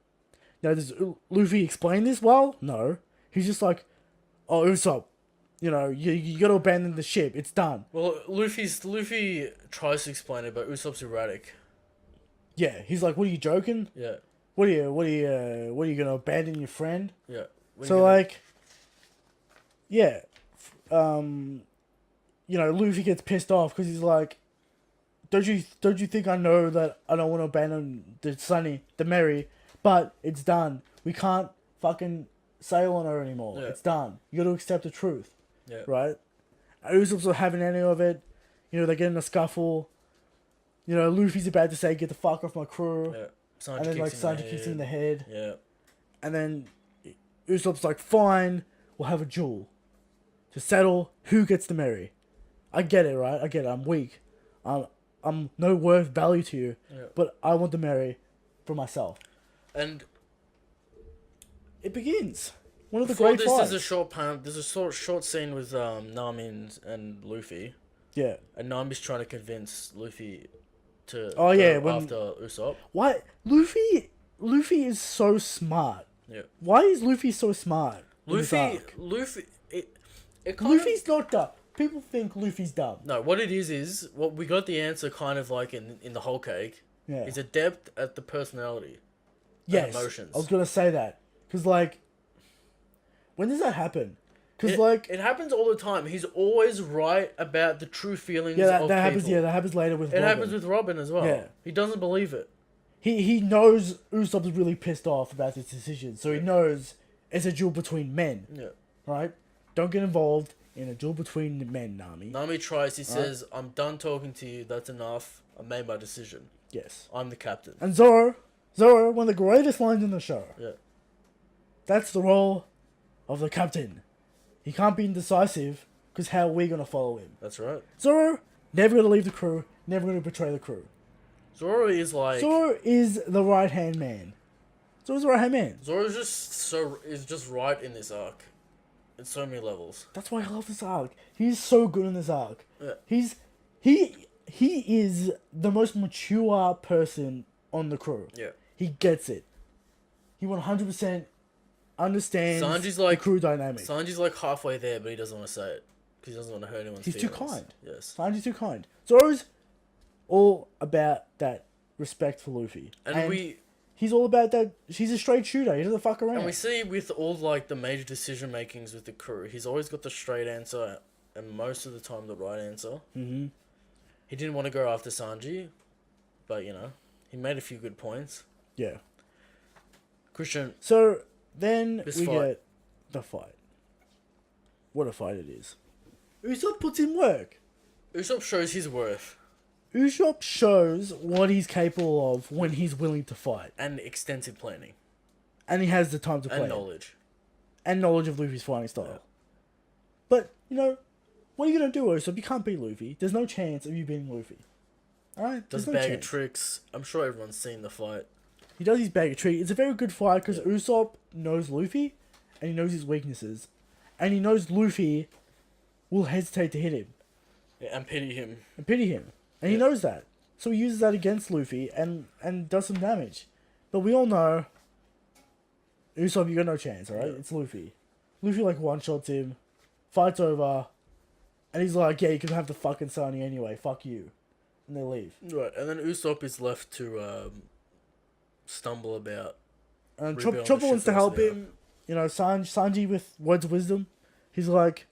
Now, does Luffy explain this well? No. He's just like, oh, Usopp, You know, you got to abandon the ship. It's done. Well, Luffy tries to explain it, but Usopp's erratic. Yeah, he's like, "What are you joking? Yeah, What are you gonna abandon your friend?" yeah. When So you gonna- like, yeah, you know, Luffy gets pissed off because he's like, don't you think I know that I don't want to abandon the Mary, but it's done. We can't fucking sail on her anymore. Yeah. It's done. You got to accept the truth, yeah, right? And Usopp's not having any of it. You know, they get in a scuffle. You know, Luffy's about to say, "Get the fuck off my crew," yeah. Sanji and then like kicks him in Sanji kicks him in the head, Yeah, and then Usopp's like, "Fine, we'll have a duel to settle who gets the Mary." I get it, right? I get it. I'm weak. I'm no worth value to you, yeah. but I want the Mary for myself. And It begins. One of the before great this, fights. there's a short there's a short scene with Nami and Luffy, Yeah. and Nami's trying to convince Luffy to Oh, go yeah, when- after Usopp. Why Luffy is so smart. Yeah, Why is Luffy so smart? in this arc? Luffy. It kind of, Luffy's not dumb. People think Luffy's dumb. no, what it is what we got the answer kind of like in the whole cake. Yeah. He's adept at the personality. Yes. emotions. I was gonna say that because like, when does that happen? Because It, like, it happens all the time. He's always right about the true feelings yeah, of that happens. people. Yeah, that happens later with. It Robin. happens with Robin as well. Yeah. He doesn't believe it. He knows Usopp's really pissed off about this decision, so he knows it's a duel between men, Yeah. right? Don't get involved in a duel between men, Nami. Nami tries. He says, "I'm done talking to you. That's enough. I made my decision. Yes. I'm the captain." And Zoro, one of the greatest lines in the show. Yeah. That's the role of the captain. He can't be indecisive, because how are we gonna follow him? That's right. Zoro, never gonna leave the crew, never gonna betray the crew. Zoro is like Zoro is the right hand man. Zoro's the right hand man. Zoro's just right in this arc, in so many levels. That's why I love this arc. He's so good in this arc. Yeah. He is the most mature person on the crew. Yeah. He gets it. He 100% understands Sanji's like the crew dynamic. Sanji's like halfway there, but he doesn't want to say it because he doesn't want to hurt anyone's He's too feelings. kind. Yes. Sanji's too kind. Zoro's all about that respect for Luffy. And he's all about that. He's a straight shooter. He doesn't fuck around. we see with all like the major decision makings with the crew, he's always got the straight answer and most of the time the right answer. Mm-hmm. He didn't want to go after Sanji, but you know, he made a few good points. Yeah. Christian, So then This we fight. get the fight. What a fight it is. Usopp puts in work. Usopp shows his worth Usopp shows what he's capable of when he's willing to fight. and extensive planning And he has the time to and play. knowledge. And knowledge of Luffy's fighting style. Yeah. But, you know, what are you going to do, Usopp? You can't beat Luffy. There's no chance of you beating Luffy. Alright? Does There's a no bag chance. of tricks. I'm sure everyone's seen the fight. He does his bag of tricks. It's a very good fight because Usopp knows Luffy and he knows his weaknesses. And he knows Luffy will hesitate to hit him Yeah, and pity him. and pity him. And he Yeah. knows that. So he uses that against Luffy and does some damage. But we all know Usopp, you got no chance, alright? Yeah. It's Luffy. Luffy like one-shots him, fight's over, and he's like, yeah, you can have the fucking Sunny anyway, fuck you. And they leave. Right, and then Usopp is left to stumble about. And Rebuild the Chopper ship wants to help first, yeah. him. You know, Sanji with words of wisdom. He's like,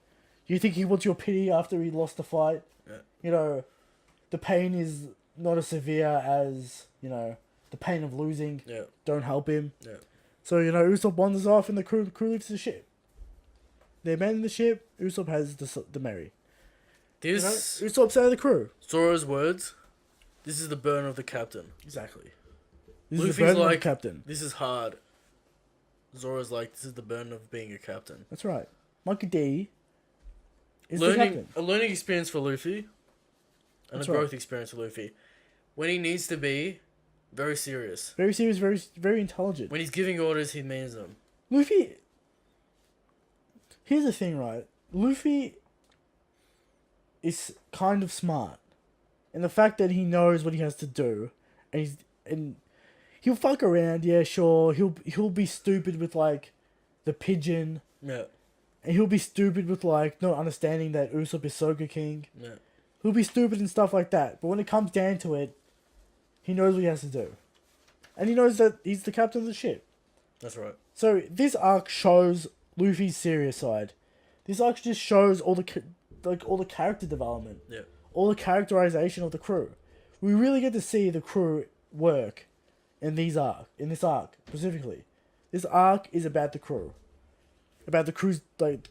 you think he wants your pity after he lost the fight? Yeah. You know, the pain is not as severe as, you know, the pain of losing. Yeah, Don't help him. yeah. So, you know, Usopp wanders off and the crew leaves the ship. They abandon the ship. Usopp has the Mary. You know, This Usopp's out of the crew. Zoro's words. This is the burn of the captain. Exactly. This Luffy's is the burden of the like- captain. This is hard. Zoro's like, this is the burden of being a captain. That's right. Monkey D is the Learning captain. a learning experience for Luffy, and That's a right. growth experience for Luffy. When he needs to be very serious. Very serious, very, very intelligent. When he's giving orders, he means them. Luffy. Here's the thing, right? Luffy is kind of smart, and the fact that he knows what he has to do, and he'll fuck around. Yeah, sure. He'll be stupid with like the pigeon Yeah. And he'll be stupid with, like, not understanding that Usopp is Soga King. Yeah. He'll be stupid and stuff like that. But when it comes down to it, he knows what he has to do. And he knows that he's the captain of the ship. That's right. So this arc shows Luffy's serious side. This arc just shows all the character development. Yeah. All the characterization of the crew. We really get to see the crew work in this arc specifically. This arc is about the crew. About the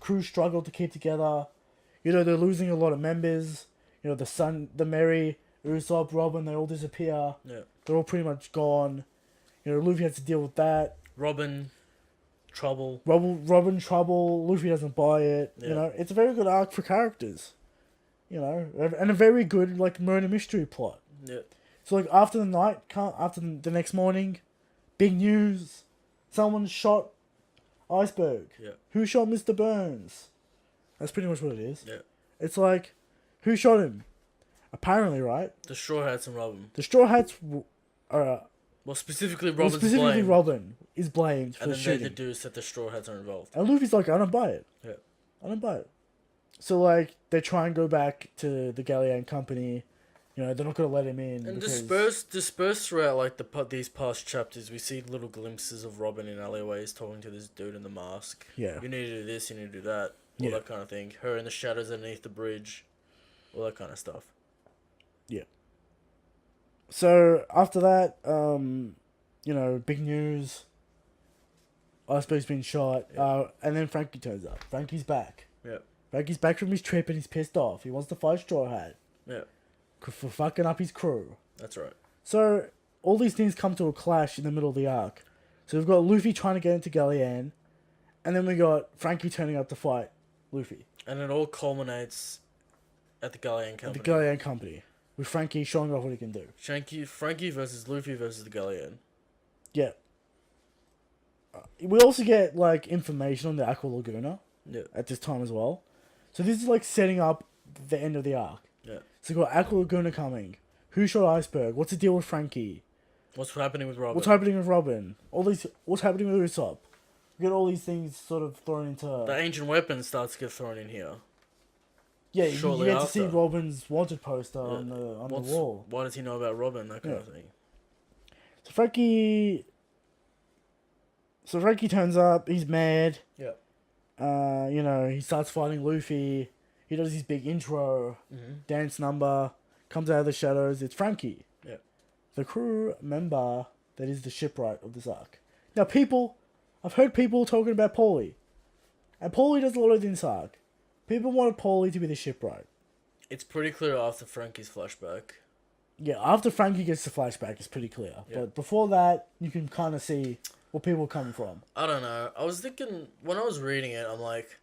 crew's struggle to keep together. You know, they're losing a lot of members. You know, the Merry, Usopp, Robin, they all disappear. Yeah. They're all pretty much gone. You know, Luffy has to deal with that. Robin trouble. Robin trouble. Luffy doesn't buy it. Yeah. You know, it's a very good arc for characters. You know, and a very good like murder mystery plot. Yeah. So like after the next morning, big news. Someone shot Iceberg. Yeah. Who shot Mr. Burns? That's pretty much what it is. Yeah. It's like, who shot him? Apparently, right? The Straw Hats and Robin. The Straw Hats. Well, specifically Robin's specifically blamed. Robin is blamed for And the then they shooting. deduce that the Straw Hats are involved. And Luffy's like, I don't buy it. Yeah. I don't buy it. So like, they try and go back to the Galleon Company. You know, they're not gonna let him in. And because- dispersed throughout like these past chapters, we see little glimpses of Robin in alleyways talking to this dude in the mask. Yeah. You need to do this, you need to do that, all Yeah. that kind of thing. Her in the shadows underneath the bridge, all that kind of stuff. So after that, you know, big news. Iceberg's been shot. Yeah. And then Frankie turns up. Frankie's back. Yeah. Frankie's back from his trip and he's pissed off. He wants to fight Straw Hat Yeah, for fucking up his crew. that's right. So all these things come to a clash in the middle of the arc. So we've got Luffy trying to get into Galleon, and then we got Frankie turning up to fight Luffy And it all culminates at the Galleon at Company. the Galleon Company, with Frankie showing off what he can do. Frankie versus Luffy versus the Galleon. Yeah. We also get like information on the Aqua Laguna Yeah, at this time as well. So this is like setting up the end of the arc. yeah. So we've got Aqua Laguna coming. Who shot Iceberg? What's the deal with Frankie? What's happening with Robin? What's happening with Robin? What's happening with Usopp? We get all these things sort of thrown into. The ancient weapon starts to get thrown in here. Yeah, you shortly get to see after. Robin's wanted poster Yeah. on the wall. Why does he know about Robin? That kind of thing. So Frankie turns up. He's mad. Yeah. You know, he starts fighting Luffy. He does his big intro dance number. Comes out of the shadows. It's Frankie. Yeah. The crew member that is the shipwright of this arc. Now, I've heard people talking about Paulie, and Paulie does a lot of this arc. People wanted Paulie to be the shipwright. It's pretty clear after Frankie's flashback. Yeah, after Frankie gets the flashback, it's pretty clear. Yeah. But before that, you can kind of see where people are coming from. I don't know. I was thinking when I was reading it, I'm like,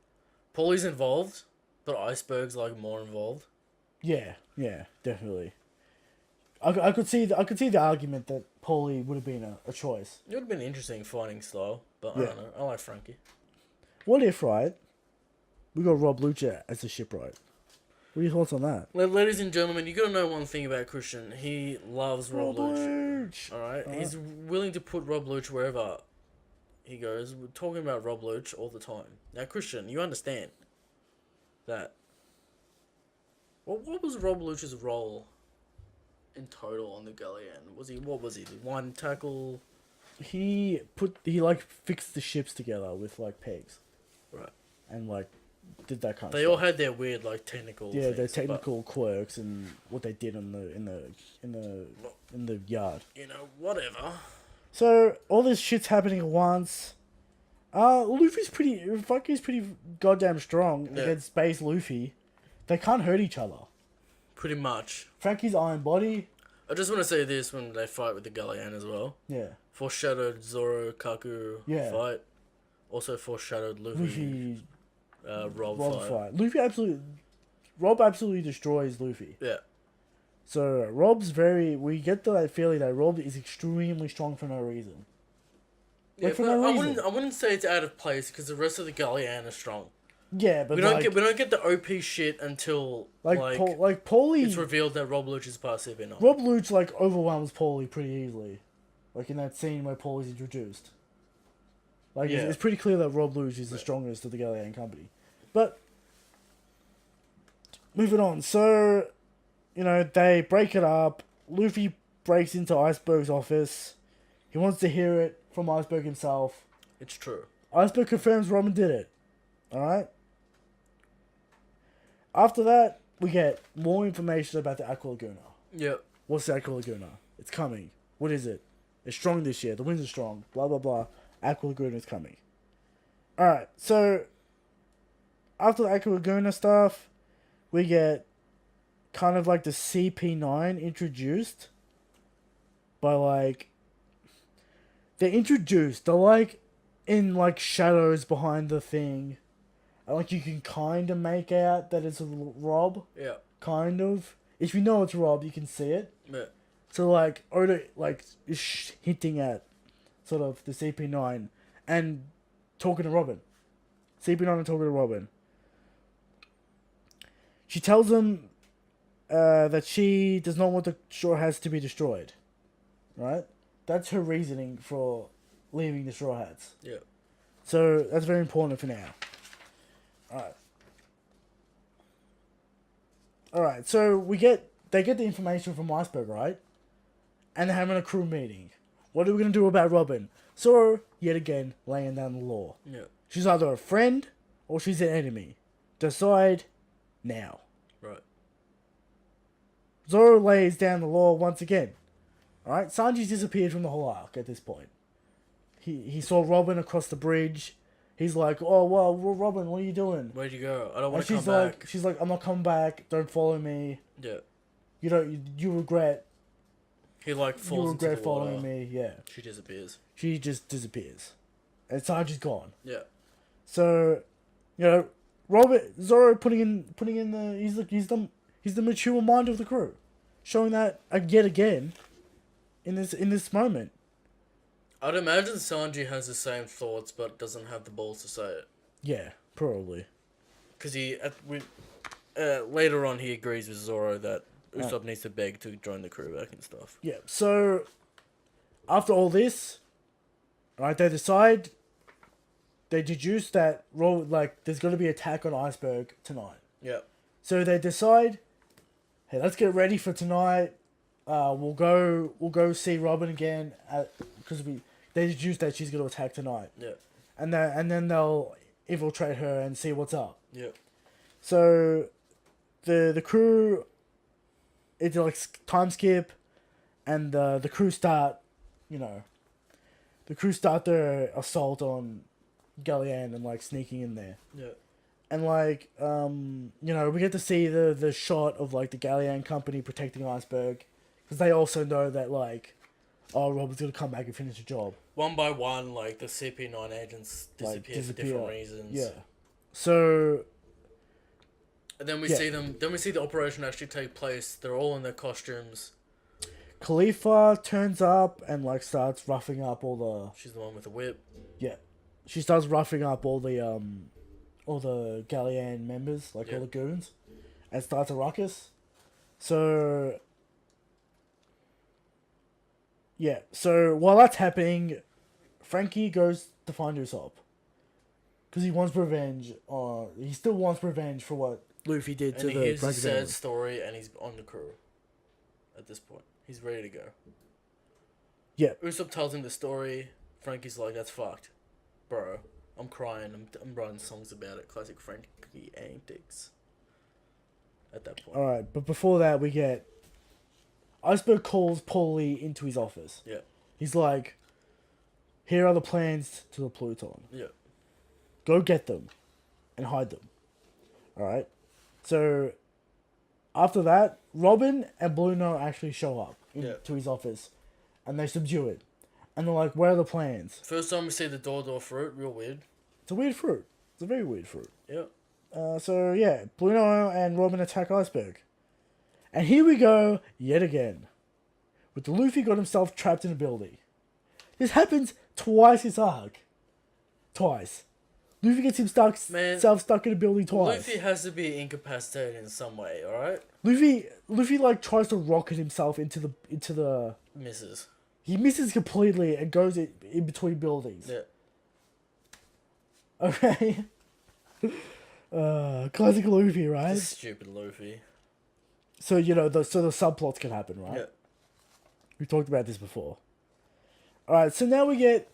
Paulie's involved, but Iceberg's like more involved. Yeah, definitely. I could see the argument that Paulie would have been a choice. It would have been interesting fighting style, but Yeah. I don't know. I like Frankie. What if, right? We got Rob Lucha as the shipwright. What are your thoughts on that? Ladies and gentlemen, you gotta know one thing about Christian. He loves Rob Luch. Luch. Alright? He's willing to put Rob Luch wherever he goes. We're talking about Rob Luch all the time. Now, Christian, you understand that. What was Rob Luch's role in total on the Galleon? What was he? The one tackle? He like fixed the ships together with like pegs. Right. And like did that kind They of all stuff. had their weird, like, technical Yeah, their things, technical quirks and what they did in the yard. but, you know, whatever. So all this shit's happening at once. Luffy's pretty goddamn strong Yeah. against Space Luffy. They can't hurt each other. Pretty much. Frankie's iron body. I just want to say this when they fight with the Galleon as well. Yeah. Foreshadowed Zoro Kaku Yeah. fight. Also foreshadowed Luffy, Luffy Rob Rob fight. fight. Rob absolutely destroys Luffy. Yeah. So we get that feeling that Rob is extremely strong for no reason. Yeah, for but no I reason. wouldn't say it's out of place because the rest of the Galleon are strong. Yeah, but We don't get the OP shit until Paulie. it's revealed that Rob Luch is passive enough. Rob Luch like overwhelms Paulie pretty easily, like in that scene where Paulie's introduced. Like Yeah. it's pretty clear that Rob Luch is the strongest of the Galleon Company. But moving on. So, they break it up. Luffy breaks into Iceberg's office. He wants to hear it from Iceberg himself. It's true. Iceberg confirms Robin did it. Alright? After that, we get more information about the Aqua Laguna. Yep. What's the Aqua Laguna? It's coming. What is it? It's strong this year. The winds are strong. Blah, blah, blah. Aqua Laguna is coming. Alright, so after the Aqua Laguna stuff, we get kind of like the CP9 introduced by like... They're introduced. They're like in like shadows behind the thing. And like you can kind of make out that it's Rob. Yeah. Kind of. If you know it's Rob, you can see it. Yeah. So like Oda like is hinting at sort of the CP9 and talking to Robin. CP9 and talking to Robin. She tells him that she does not want the Straw Hats to be destroyed. Right? That's her reasoning for leaving the Straw Hats. Yeah. So that's very important for now. Alright, so they get the information from Iceberg, right? And they're having a crew meeting. What are we going to do about Robin? So, yet again, laying down the law. Yeah. She's either a friend or she's an enemy. Decide now. Right. Zoro lays down the law once again. Alright, Sanji's disappeared from the whole arc at this point. He saw Robin across the bridge. He's like, oh, well, Robin, what are you doing? Where'd you go? I don't want And to come back. she's like, I'm not coming back. Don't follow me. Yeah. You regret. He like You falls into regret the water. following me. Yeah. She disappears. She just disappears, and Sanji's gone. Yeah. So, Zoro putting in the he's the mature mind of the crew, showing that yet again. In this moment. I'd imagine Sanji has the same thoughts, but doesn't have the balls to say it. Yeah, probably. Because later on he agrees with Zoro that Usopp needs to beg to join the crew back and stuff. Yeah. So, after all this, right, they deduce that there's going to be an attack on Iceberg tonight. Yeah. So they decide, hey, let's get ready for tonight. We'll go see Robin again because they deduce that she's going to attack tonight. Yeah. And then they'll infiltrate her and see what's up. Yeah. So, the crew, it's like time skip, and the crew start, their assault on Galleon and like sneaking in there. Yeah. And like, we get to see the shot of like the Galleon company protecting Iceberg, because they also know that like, oh, Robin's gonna come back and finish the job. One by one, like the CP9 agents disappear for different reasons. Yeah. So. And then we see them. Then we see the operation actually take place. They're all in their costumes. Khalifa turns up and like starts roughing up all the. She's the one with the whip. Yeah, she starts roughing up all the Galleon members, like all the goons, and starts a ruckus. So. Yeah, so while that's happening, Frankie goes to find Usopp. Because he wants revenge. He still wants revenge for what Luffy did to and the he hears the president. sad story, and he's on the crew. At this point, he's ready to go. Yeah. Usopp tells him the story. Frankie's like, "That's fucked, bro. I'm crying. I'm writing songs about it. Classic Frankie antics." At that point. Alright, but before that, we get Iceberg calls Paulie into his office. Yeah. He's like, here are the plans to the Pluton. Yeah. Go get them and hide them. Alright? So, after that, Robin and Blue Note actually show up to his office and they subdue it. And they're like, where are the plans? First time we see the door fruit, real weird. It's a weird fruit. It's a very weird fruit. Yeah. So, yeah, Blue Note and Robin attack Iceberg. And here we go, yet again. With the Luffy got himself trapped in a building. This happens twice this arc. Twice. Luffy gets himself stuck in a building twice. Luffy has to be incapacitated in some way, alright? Luffy like tries to rocket himself into the Misses. He misses completely and goes in between buildings. Yeah. Okay. Classic Luffy, right? Just stupid Luffy. So you know, the subplots can happen, right? Yeah. We talked about this before. All right, so now we get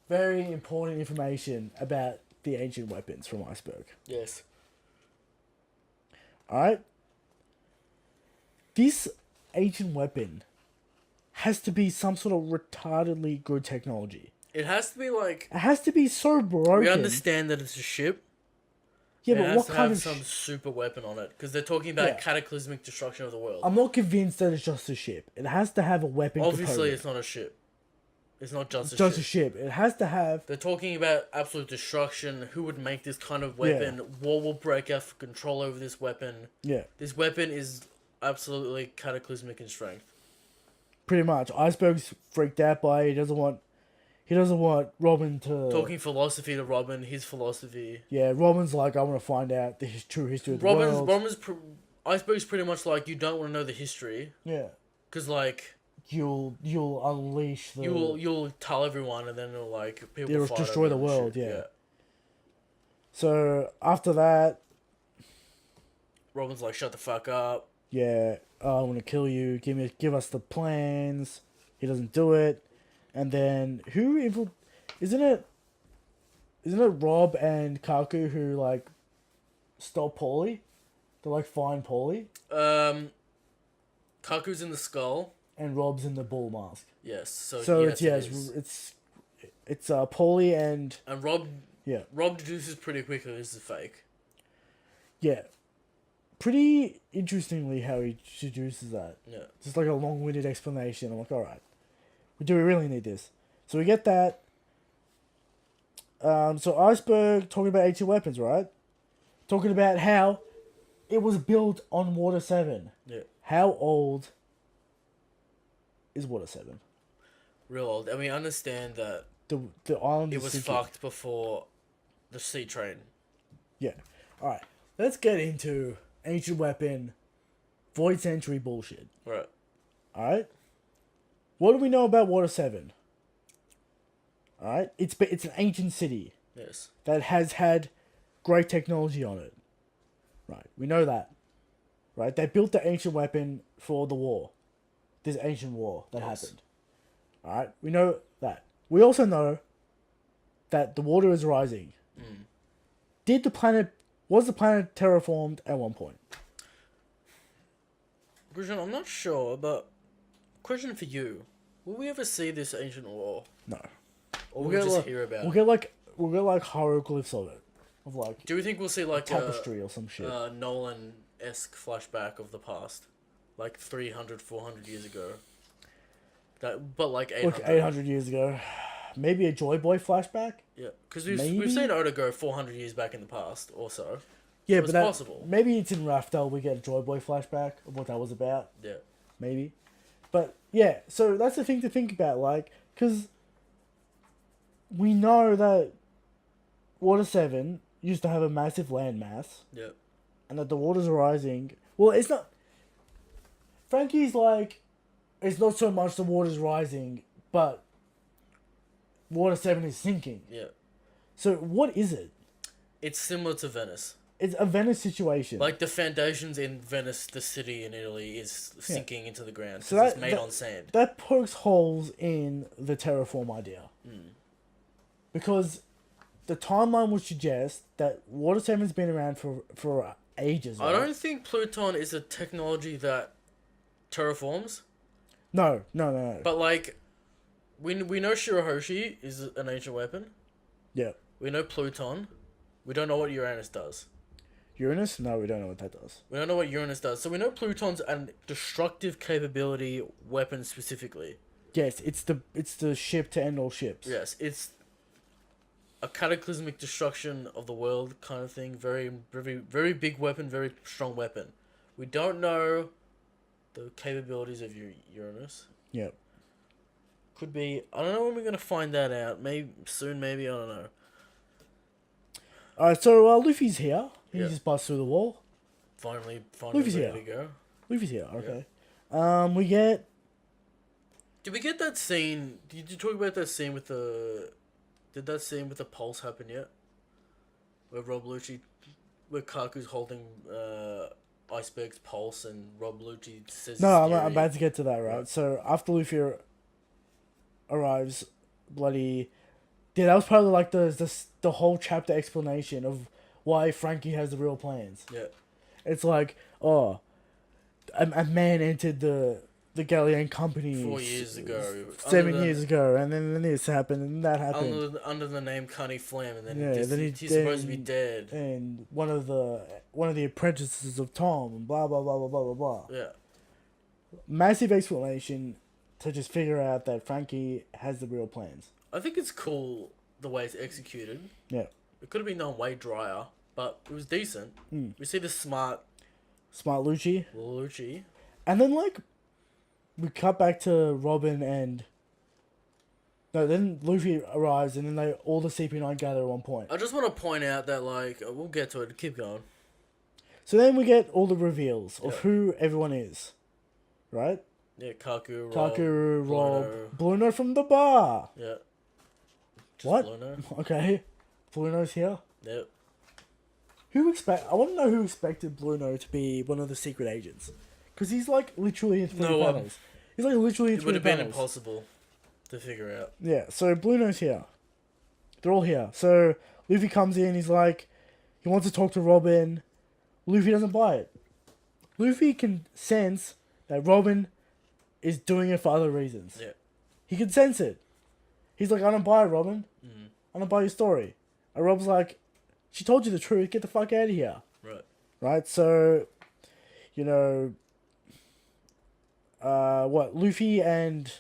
very important information about the ancient weapons from Iceberg. Yes. All right, this ancient weapon has to be some sort of retardedly good technology. It has to be like It has to be so broken. we understand that it's a ship. Yeah, And but it has what to kind have of? some super weapon on it because they're talking about Yeah. cataclysmic destruction of the world. I'm not convinced that it's just a ship. It has to have a weapon. Obviously, component. it's not a ship. It's not just a just ship. a ship. It has to have. They're talking about absolute destruction. Who would make this kind of weapon? War will break out for control over this weapon. Yeah, This weapon is absolutely cataclysmic in strength. pretty much. Iceberg's freaked out by it. He doesn't want. He doesn't want Robin to. Talking philosophy to Robin, his philosophy. Yeah, Robin's like, I want to find out the true history of the world. Iceberg's pretty much like, you don't want to know the history Yeah, because like you'll unleash the. you'll tell everyone and then it'll like people It'll fight destroy over the it and world, shit. yeah. So after that, Robin's like, shut the fuck up. yeah, I want to kill you. Give us the plans. He doesn't do it, and then isn't it Rob and Kaku who like stop Paulie? They like find Paulie, Kaku's in the skull. and Rob's in the bull mask. Yes. So So yes, it's Paulie and and Rob yeah deduces pretty quickly this is fake. yeah. Pretty interestingly how he deduces that. Yeah. Just like a long-winded explanation. I'm like, all right, do we really need this? So we get that. So Iceberg talking about ancient weapons, right? Talking about how it was built on Water 7. Yeah. How old is Water 7? Real old. And we understand that The island it is was sinking. fucked before the sea train. Yeah. All right. Let's get into ancient weapon, void century bullshit. Right. All right. What do we know about Water 7? All right. It's an ancient city Yes. that has had great technology on it. Right. We know that. Right. They built the ancient weapon for the war. This ancient war that Yes. happened. All right. We know that. We also know that the water is rising. Was the planet terraformed at one point? Christian, I'm not sure, but question for you: will we ever see this ancient war, No. or will we just hear about We'll it? get like hieroglyphs of it. Of like Do we think we'll see like tapestry or some shit. a Nolan-esque flashback of the past, like 300, 400 years ago? But like 800. Look, 800 years ago. Maybe a Joy Boy flashback? Yeah, because we've Maybe? seen Oda go 400 years back in the past, also. Yeah, So but it's that, possible. maybe it's in Raftel we get a Joy Boy flashback of what that was about. Yeah. Maybe. But yeah, so that's the thing to think about, like, because we know that Water 7 used to have a massive landmass, Yeah. and that the waters are rising. Well, it's not. Frankie's like, it's not so much the water's rising, but Water 7 is sinking. Yeah. So what is it? It's similar to Venice. It's a Venice situation. Like the foundations in Venice, the city in Italy, is sinking into the ground because So it's made on sand. that pokes holes in the terraform idea. Because the timeline would suggest that Water 7's been around for ages. I right? don't think Pluton is a technology that terraforms, No. but like, we know Shirahoshi is an ancient weapon. Yeah. We know Pluton. We don't know what Uranus does. Uranus? No, we don't know what that does. We don't know what Uranus does. So we know Pluton's a destructive capability weapon specifically. Yes, it's the ship to end all ships. Yes, it's a cataclysmic destruction of the world kind of thing. Very, very, very big weapon, very strong weapon. We don't know the capabilities of Uranus. Yep. Could be. I don't know when we're gonna find that out. Maybe soon. Maybe I don't know. Alright, so Luffy's here. He Yeah. just busts through the wall. Finally Luffy's ready here. to go. Luffy's here. Okay. We get Did we get that scene? Did you talk about that scene with the? Did that scene with the pulse happen yet? Where Rob Lucci where Kaku's holding Iceberg's pulse and Rob Lucci says No, his I'm theory. about to get to that, right? Right. So after Luffy arrives, bloody, yeah, that was probably like the whole chapter explanation of why Frankie has the real plans. Yeah. It's like, oh, a man entered the Galleon Company 4 years ago. 7 years ago, and then this happened and that happened. Under the name Cunny Flam, and then, Yeah, then he's supposed to be dead. And one of the apprentices of Tom, and blah blah blah blah blah blah blah. Yeah. Massive explanation to just figure out that Frankie has the real plans. I think it's cool the way it's executed. Yeah. It could have been done way drier, but it was decent. Mm. We see the smart Smart Lucci. Lucci. And then, like, we cut back to Robin and... No, then Luffy arrives and then all the CP9 gather at one point. I just want to point out that, like, we'll get to it. Keep going. So then we get all the reveals of Yeah. who everyone is. Right? Yeah, Kaku, Rob. Kaku, Rob, Bluno. Bluno from the bar. Yeah. Just What? Bluno. Okay. Bluno's here. Yep. I want to know who expected Bluno to be one of the secret agents. Because he's, like, literally in 3 No one. panels. He's, like, literally in It 3 would have been panels. impossible to figure out. Yeah, so Bluno's here. They're all here. So Luffy comes in, he's like, he wants to talk to Robin. Luffy doesn't buy it. Luffy can sense that Robin is doing it for other reasons. Yeah. He can sense it. He's like, I don't buy it, Robin. Mm. I don't buy your story. And Rob's like, she told you the truth, get the fuck out of here. Right. Right, so, you know, Luffy and...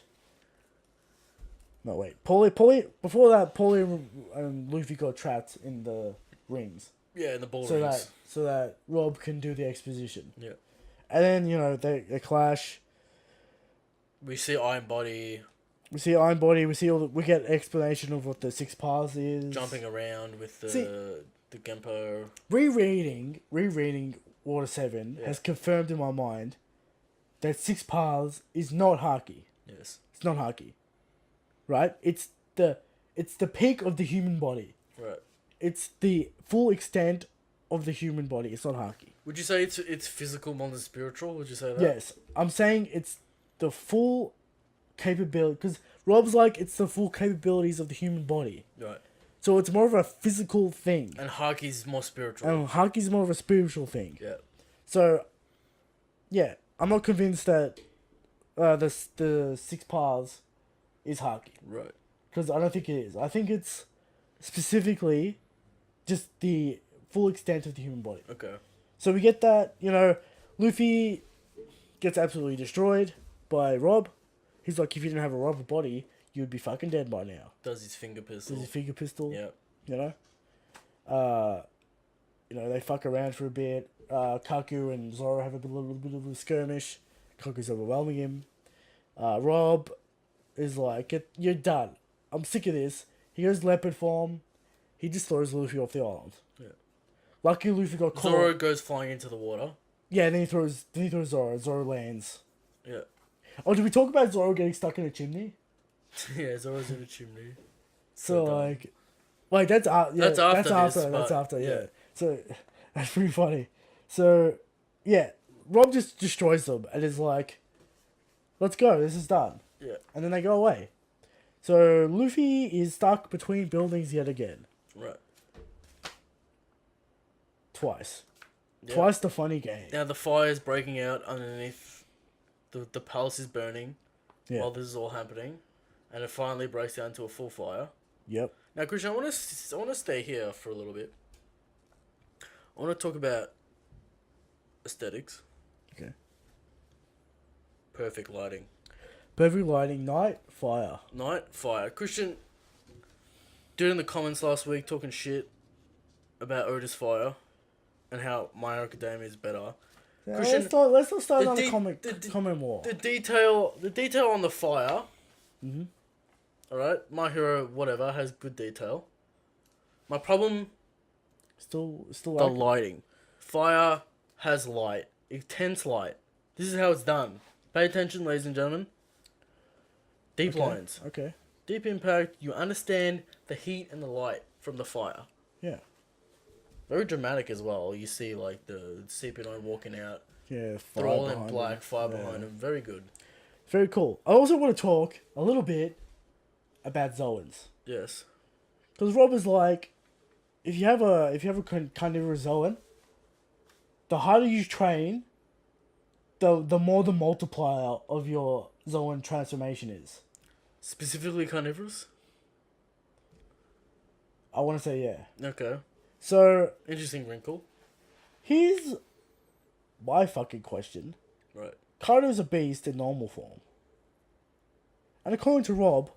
No, wait. Paulie, before that, Paulie and Luffy got trapped in the rings. Yeah, in the ball So rings. that Rob can do the exposition. Yeah. And then, you know, they clash. We see Iron Body We see Iron Body, we get explanation of what the 6 paths is. jumping around with See- the Genpo. Rereading Water 7 Yeah. has confirmed in my mind that 6 paths is not Haki. Yes. It's not Haki. Right? It's the peak of the human body. Right. It's the full extent of the human body. It's not Haki. Would you say it's physical more than spiritual? Would you say that? Yes. I'm saying it's the full capability. Because Rob's like, it's the full capabilities of the human body. Right. So it's more of a physical thing. And Haki's more spiritual. And Haki's more of a spiritual thing. Yeah. So, yeah. I'm not convinced that the 6 paths is Haki. Right. Because I don't think it is. I think it's specifically just the full extent of the human body. Okay. So we get that, you know, Luffy gets absolutely destroyed by Rob. He's like, if you didn't have a rubber body, you'd be fucking dead by now. Does his finger pistol. There's a finger pistol, Yeah. you know. You know, they fuck around for a bit. Kaku and Zoro have a little bit of a skirmish. Kaku's overwhelming him. Rob is like, you're done. I'm sick of this. He goes leopard form. He just throws Luffy off the island. Yeah. Lucky Luffy got caught. Zoro goes flying into the water. Yeah, then he throws Zoro. Zoro lands. Yeah. Oh, did we talk about Zoro getting stuck in a chimney? Yeah, Zoro's in a chimney. So dumb. like, wait, that's after. Yeah, That's after That's this, after. That's but- after. Yeah. yeah. So that's pretty funny. So yeah, Rob just destroys them and is like, "Let's go. This is done." Yeah. And then they go away. So Luffy is stuck between buildings yet again. Right. Twice. Yeah. Twice the funny game. Now the fire's breaking out underneath. The palace is burning Yeah. while this is all happening, and it finally breaks down to a full fire. Yep. Now, Christian, I want to stay here for a little bit. I want to talk about aesthetics. Okay. Perfect lighting. Perfect lighting. Night. Fire. Night, fire. Christian, dude in the comments last week talking shit about Otis Fire and how My Hero Academia is better. Yeah, Christian, let's not start the on a de- comment the- comment war. The detail on the fire. Mhm. Alright, My Hero, whatever, has good detail. My problem, Still the like lighting. Fire has light. Intense light. This is how it's done. Pay attention, ladies and gentlemen. Deep Okay. lines. Okay. Deep impact. You understand the heat and the light from the fire. Yeah. Very dramatic as well. You see like the CP9 walking out. Yeah, They're fire all in behind black, him. fire Yeah. behind them. Very good. Very cool. I also want to talk a little bit about Zoans. Yes. Because Rob is like, if you have a carnivorous Zoan, the harder you train, the more the multiplier of your Zoan transformation is. Specifically carnivorous? I want to say yeah. Okay. So Interesting wrinkle. here's my fucking question. Right. Kaido's a beast in normal form. And according to Rob,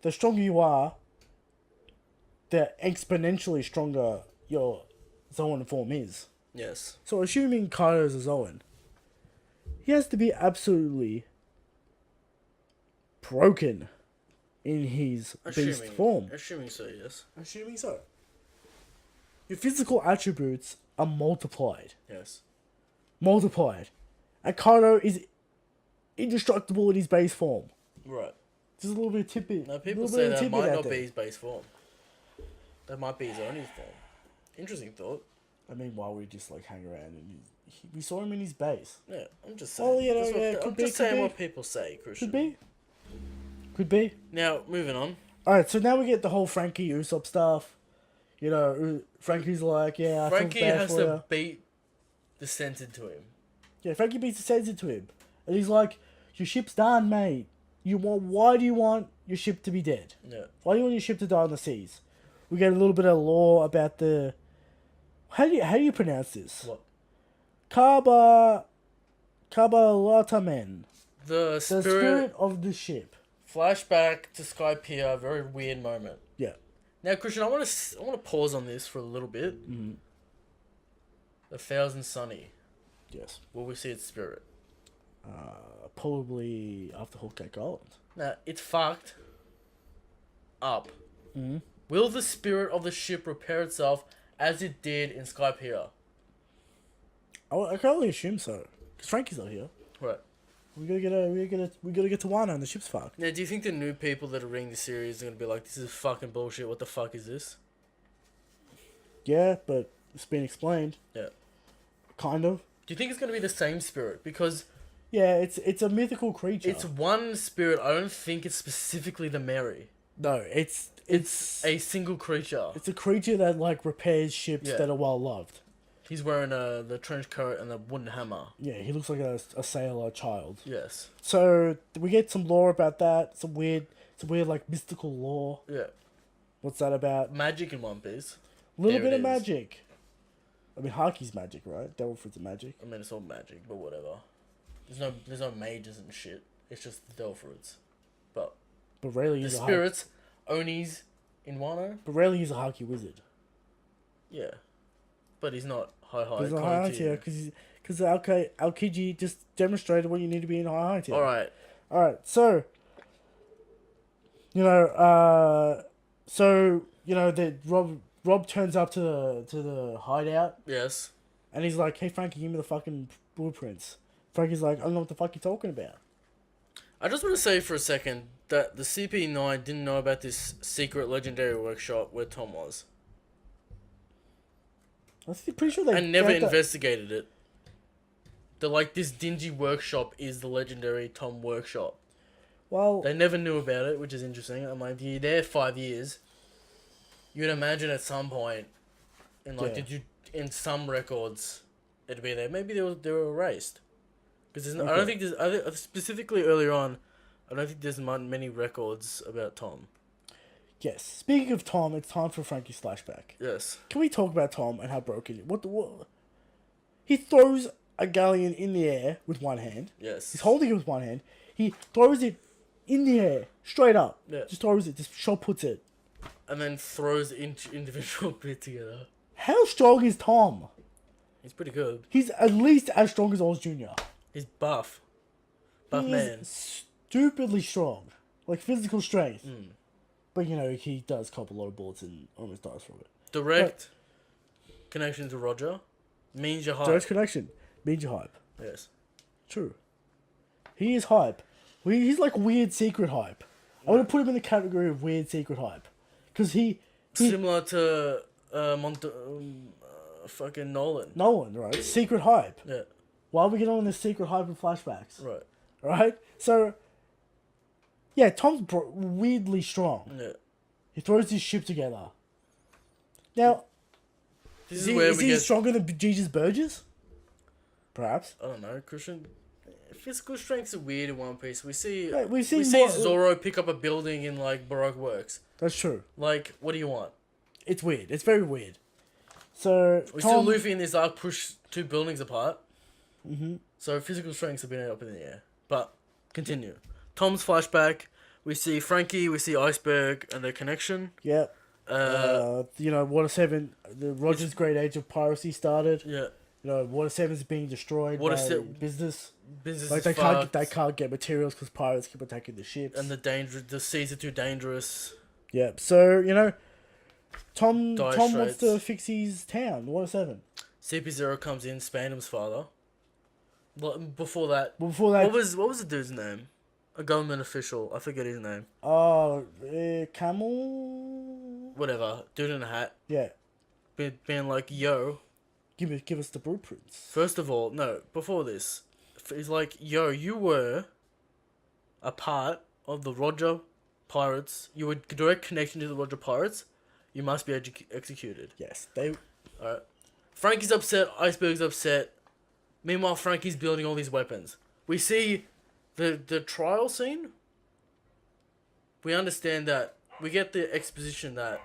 the stronger you are, the exponentially stronger your Zoan form is. Yes. So assuming Kaido's a Zoan, he has to be absolutely broken in his beast form. Assuming so, yes. Assuming so. Your physical attributes are multiplied. Yes. Multiplied. And Kaido is indestructible in his base form. Right. Just a little bit of tidbit. Now people little say bit of that tidbit might out not there. be his base form. That might be his only form. Interesting thought. I mean, why we just like hang around and we saw him in his base. Yeah, I'm just saying. Oh, you know, That's what- yeah, I'm could be, just could saying be. what people say, Christian. Could be. Could be. Now, moving on. Alright, so now we get the whole Frankie Usopp stuff. You know, Frankie's like, yeah, I Frankie feel bad has for to you. beat the sentence to him. Yeah, Frankie beats the sense into him. And he's like, your ship's done, mate. Why do you want your ship to be dead? Yeah. Why do you want your ship to die on the seas? We get a little bit of lore about the... How do you pronounce this? What? Kabalatamen. The The spirit, spirit of the ship. flashback to Skypiea, very weird moment. Yeah. Now, Christian, I want to pause on this for a little bit. Mm-hmm. The Thousand Sunny. Yes. Will we see its spirit? Probably after Whole Cake Island. Now, it's fucked up. Mm-hmm. Will the spirit of the ship repair itself as it did in Skypiea? I can only assume so. Because Frankie's not here. Right. We gotta get to Wano and the ship's fucked. Now, do you think the new people that are reading the series are gonna be like, "This is fucking bullshit. What the fuck is this?" Yeah, but it's been explained. Yeah. Kind of. Do you think it's gonna be the same spirit? Because Yeah, it's a mythical creature. it's one spirit. I don't think it's specifically the Mary. No, it's A single creature. it's a creature that like repairs ships Yeah. that are well loved. He's wearing the trench coat and the wooden hammer. Yeah, he looks like a sailor child. Yes. So we get some lore about that. Some weird like mystical lore. Yeah. What's that about? Magic in One Piece. A little There bit it of is. magic. I mean, Haki's magic, right? Devil Fruit's magic. I mean, it's all magic, but whatever. There's no mages and shit. It's just the Devil Fruits. But But rarely the use spirits, Onis in Wano, But rarely use a Haki wizard. yeah. But he's not high He's a according high to tier you. because Aokiji just demonstrated what you need to be in high tier. Alright. Alright, so that Rob turns up to the hideout Yes. and he's like, "Hey Frankie, give me the fucking blueprints." Frankie's like, "I don't know what the fuck you're talking about." I just want to say for a second that the CP9 didn't know about this secret legendary workshop where Tom was. I'm pretty sure they And never found that- investigated it. They're like, this dingy workshop is the legendary Tom workshop. Well, They never knew about it, which is interesting. I'm like, you're there 5 years. You'd imagine at some point, Yeah. in some records, it'd be there. Maybe they were erased. Because I don't Okay. think specifically earlier on, I don't think there's many records about Tom. yes. Speaking of Tom, it's time for Frankie's flashback. Yes. Can we talk about Tom and how broken? What? He throws a galleon in the air with one hand. Yes. He's holding it with one hand. He throws it in the air, straight up. Yeah. Just throws it. Just shot puts it. And then throws each individual bit together. How strong is Tom? He's pretty good. He's at least as strong as Oz Jr. He's buff. Buff He man. is stupidly strong. Like physical strength. Mm. But he does cop a lot of bullets and almost dies from it. Direct connection to Roger means you're hype. Direct connection. Means you're hype. Yes. True. He is hype. He's like weird secret hype. I want to put him in the category of weird secret hype. Because he Similar to Fucking Nolan. Nolan, right? Secret hype. Yeah. Why are we getting on this secret hype and flashbacks? Right. Right? So, yeah, Tom's weirdly strong. Yeah. He throws his ship together. Now, This is is where he we get. stronger than Jesus Burgess? Perhaps. I don't know, Christian. Physical strength's are weird in One Piece. We see. Right, we We see see more- Zoro pick up a building in like Baroque works. That's true. Like, what do you want? It's weird. It's very weird. So, We Tom... see Luffy in this arc push 2 buildings apart. Mm-hmm. So physical strengths have been up in the air. But continue. Tom's flashback. We see Frankie. We see Iceberg and their connection. Yeah. Uh, Water 7, the Roger's Great Age of Piracy started. yeah. Water 7's being destroyed Water by Se- business. Business Like, is they fucked, can't get materials because pirates keep attacking the ships. and the seas are too dangerous. Yeah, so, Tom Dire wants to Straits. fix his town, Water 7. CP0 comes in, Spandam's father. Well, before that, But before that, what was the dude's name? A government official. I forget his name. Camel? Whatever. Dude in a hat. Yeah, Being like, yo. give us the blueprints. First of all, no. Before this, he's like, yo, you were a part of the Roger Pirates. You were direct connection to the Roger Pirates. You must be executed. Yes, they... Alright. Frankie's upset. Iceberg's upset. Meanwhile, Frankie's building all these weapons. We see the trial scene. We understand that. We get the exposition that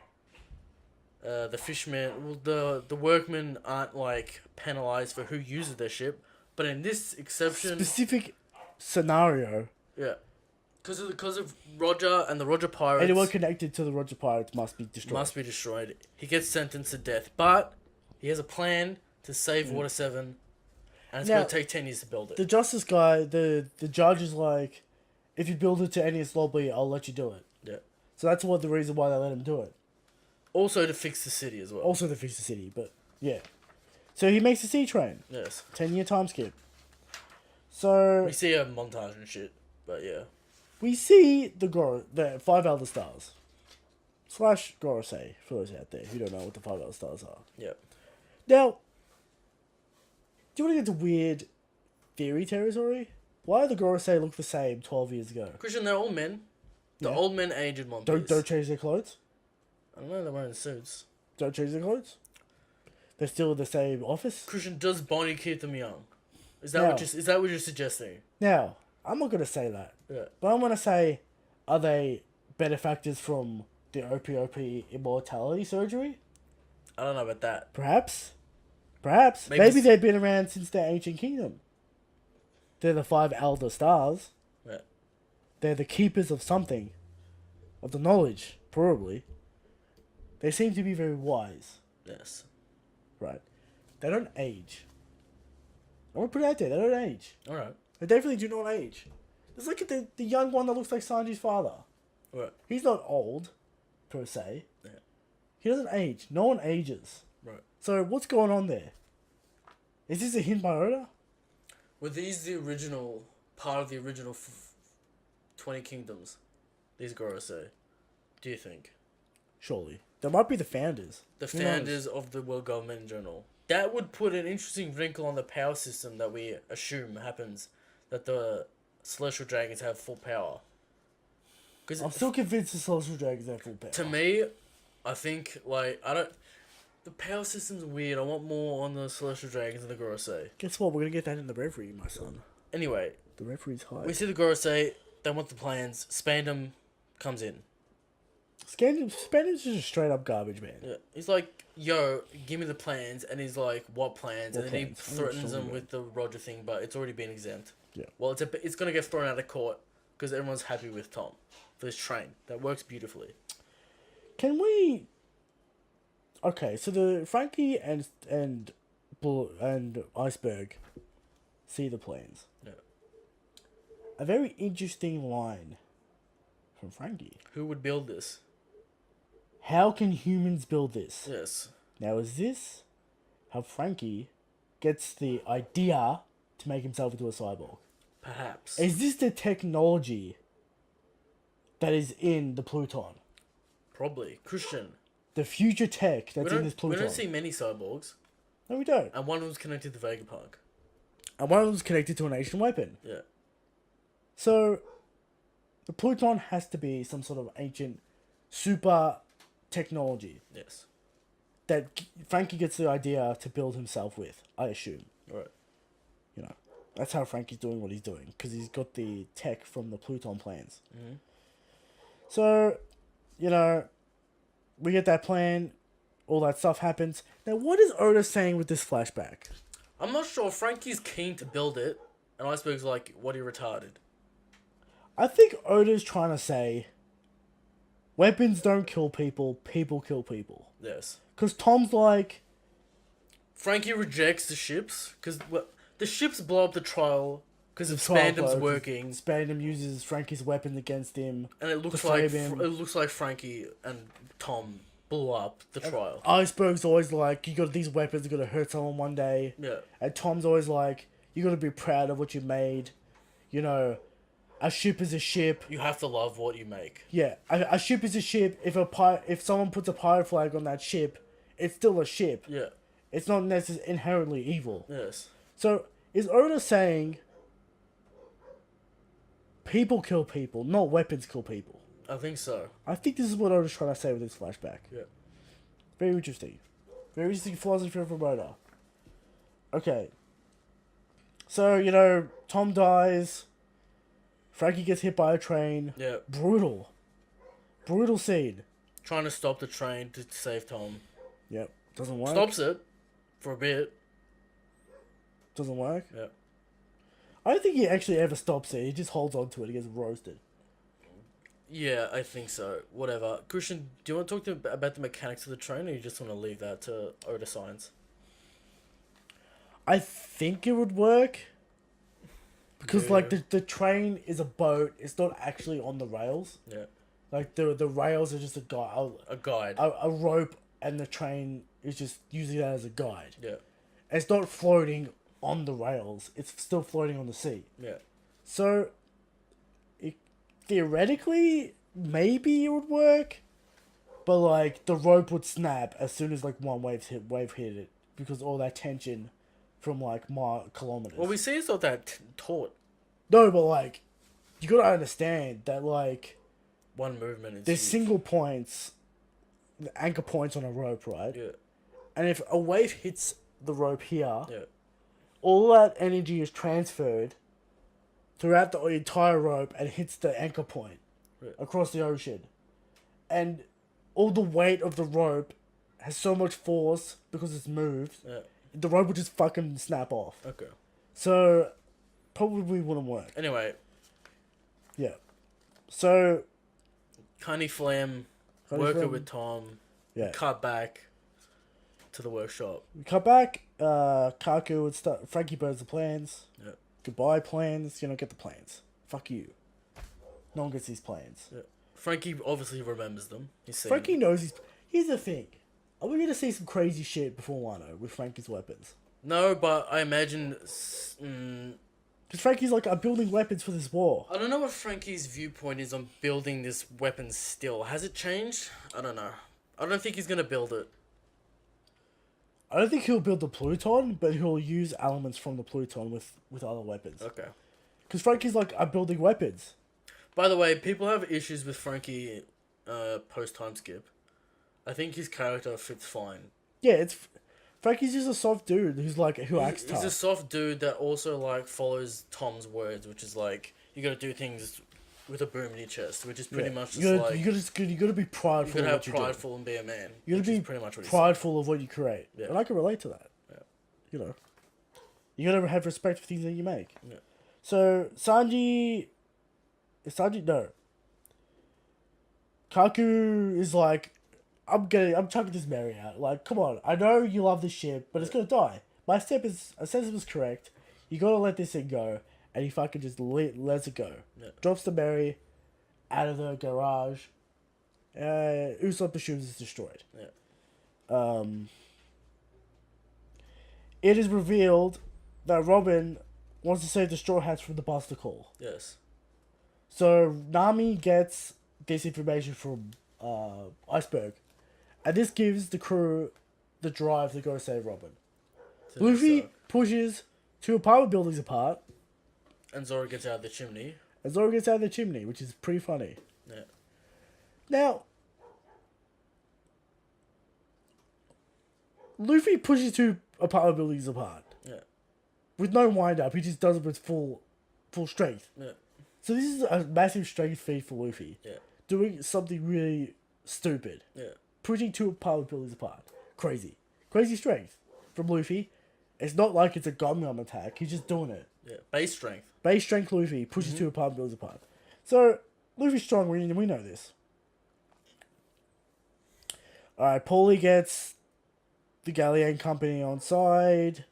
the fishermen, the workmen aren't like penalized for who uses their ship, but in this exception, Specific scenario, yeah, because of Roger and the Roger Pirates, anyone connected to the Roger Pirates must be destroyed. must be destroyed. He gets sentenced to death, but he has a plan to save Water 7, and it's Now, going to take 10 years to build it. The justice guy, the judge is like, if you build it to Enies Lobby, I'll let you do it. Yeah. So that's the reason why they let him do it. Also to fix the city as well. Also to fix the city, but yeah. So he makes a sea train. Yes. 10-year time skip. So We see a montage and shit, but yeah. we see the 5 Elder Stars. / Gorosei, for those out there who don't know what the 5 Elder Stars are. Yeah. Now, do you want to get to weird theory territory? Why do the Gorosei look the same 12 years ago? Christian, they're all men. The Yeah. old men age in One Piece. Don't change their clothes? I don't know, they're wearing suits. Don't change their clothes? They're still in the same office? Christian, does Bonnie keep them young? Is No. that what you're suggesting? Now, I'm not going to say that. Yeah. But I'm going to say, are they benefactors from the OPOP immortality surgery? I don't know about that. Perhaps. Perhaps. Maybe Maybe they've been around since the ancient kingdom. They're the 5 Elder Stars. Yeah. They're the keepers of something. Of the knowledge, probably. They seem to be very wise. Yes. Right. They don't age. I want to put it out there. They don't age. Alright. They definitely do not age. There's like the young one that looks like Sanji's father. Right. He's not old, per se. Yeah. He doesn't age. No one ages. Right. So what's going on there? Is this a hint by Oda? Were these the original, part of the original 20 Kingdoms? These Gorosei? Do you think? Surely. They might be the founders. The Who knows? founders of the world government in general. That would put an interesting wrinkle on the power system that we assume happens. That the Celestial Dragons have full power. Because I'm still convinced the Celestial Dragons have full power. to me, I think, like, I don't... The power system's weird. I want more on the Celestial Dragons and the Gorosei. Guess what? We're going to get that in the referee, my son. Anyway, The referee's high. we see the Gorosei. They want the plans. Spandam comes in. Spanish is just straight up garbage, man. Yeah, he's like, yo, give me the plans. And he's like, what plans? What and then plans? he I'm not threatens sure them about with the Roger thing, but it's already been exempt. Yeah. Well, it's going to get thrown out of court because everyone's happy with Tom for this train. That works beautifully. Can we... Okay, so the Frankie and Iceberg see the plans. Yeah. A very interesting line from Frankie. Who would build this? How can humans build this? Yes. Now, is this how Frankie gets the idea to make himself into a cyborg? Perhaps. Is this the technology that is in the Pluton? Probably. Christian. The future tech that's in this We Pluton? don't see many cyborgs. No, we don't. And one of them's connected to Vegapunk. And one of them's connected to an ancient weapon. Yeah. So, the Pluton has to be some sort of ancient super technology Yes. that Frankie gets the idea to build himself with, I assume. Right. You know, that's how Frankie's doing what he's doing, because he's got the tech from the Pluton plans. Mm-hmm. So, you know, we get that plan, all that stuff happens. Now, what is Oda saying with this flashback? I'm not sure. Frankie's keen to build it, and Iceberg's like, "What, are you retarded?" I think Oda's trying to say, weapons don't kill people, people kill people. Yes. Because Tom's like, Frankie rejects the ships because the ships blow up the trial because of trial Spandam's blows, working, Spandam uses Frankie's weapon against him. and it looks to like save him. it looks like Frankie and Tom blew up the trial. Iceberg's always like, you got these weapons, you gotta hurt someone one day. Yeah. And Tom's always like, you gotta be proud of what you made. You know, a ship is a ship. You have to love what you make. Yeah, a ship is a ship. If someone puts a pirate flag on that ship, it's still a ship. Yeah. It's not necessarily inherently evil. Yes. So, is Oda saying people kill people, not weapons kill people? I think so. I think this is what Oda's trying to say with this flashback. Yeah. Very interesting. Very interesting philosophy from Oda. Okay. So, you know, Tom dies. Frankie gets hit by a train. Yeah. Brutal. Brutal scene. Trying to stop the train to save Tom. Yep. Doesn't work. Stops it for a bit. Doesn't work. Yeah. I don't think he actually ever stops it. He just holds on to it and gets roasted. Yeah, I think so. Whatever. Christian, do you want to talk about the mechanics of the train, or you just want to leave that to Oda Science? I think it would work. Because, Yeah. like, the train is a boat. It's not actually on the rails. Yeah. Like, the rails are just a guide. A guide. A rope, and the train is just using that as a guide. Yeah. It's not floating on the rails. It's still floating on the sea. Yeah. So, theoretically, maybe it would work. But, like, the rope would snap as soon as, like, one wave hit it. Because all that tension from, like, kilometers. Well, we see it's not that taut. No, but, like, you gotta understand that, like, One movement is there's huge. single points, the anchor points on a rope, right? Yeah. And if a wave hits the rope here, Yeah. all that energy is transferred throughout the entire rope and hits the anchor point Right. across the ocean. And all the weight of the rope has so much force because it's moved. Yeah. The rope would just fucking snap off. Okay. So, probably wouldn't work. Anyway, Yeah. So, Connie Flam, Connie working Flam. with Tom, yeah. cut back to the workshop. We cut back, Kaku would start, Frankie burns the plans. Yeah. Goodbye plans, you don't get the plans. Fuck you. No one gets these plans. Yeah. Frankie obviously remembers them. He's seen Frankie them. knows he's... Here's the thing. Are we gonna see some crazy shit before Wano with Frankie's weapons? No, but I imagine... Because Frankie's like, I'm building weapons for this war. I don't know what Frankie's viewpoint is on building this weapon still. Has it changed? I don't know. I don't think he's going to build it. I don't think he'll build the Pluton, but he'll use elements from the Pluton with other weapons. Okay. Because Frankie's like, I'm building weapons. By the way, people have issues with Frankie post-time skip. I think his character fits fine. Yeah, it's... Frankie's just a soft dude who acts tough. He's a soft dude that also, like, follows Tom's words, which is, like, you gotta do things with a boom in your chest, which is pretty much just, like... You gotta be prideful You of gotta what have you do. prideful and be a man. You gotta which be is pretty much what he prideful of what you create. Yeah. And I can relate to that. Yeah. You know. You gotta have respect for things that you make. Yeah. So, Sanji... No. Kaku is like, I'm chucking this Mary out. Like, come on, I know you love this ship, but it's gonna die. My assessment was correct. You gotta let this thing go. And he fucking just lets it go. Yeah. Drops the Mary out of the garage. Usopp assumes it's destroyed. Yeah. It is revealed that Robin wants to save the Straw Hats from the Buster Call. Yes. So Nami gets this information from Iceberg. And this gives the crew the drive to go save Robin. to the next Luffy arc. pushes two apartment buildings apart, And Zoro gets out of the chimney. and Zoro gets out of the chimney, which is pretty funny. Yeah. Now, Luffy pushes two apartment buildings apart Yeah. with no wind up. He just does it with full strength. Yeah. So this is a massive strength feat for Luffy. Yeah. Doing something really stupid. Yeah. Pushing two apartment buildings apart. Crazy. Crazy strength from Luffy. It's not like it's a Gum attack. He's just doing it. Yeah. Base strength. Base strength Luffy pushes two apartment buildings apart. So, Luffy's strong, we know this. Alright, Paulie gets the Galleon Company on side.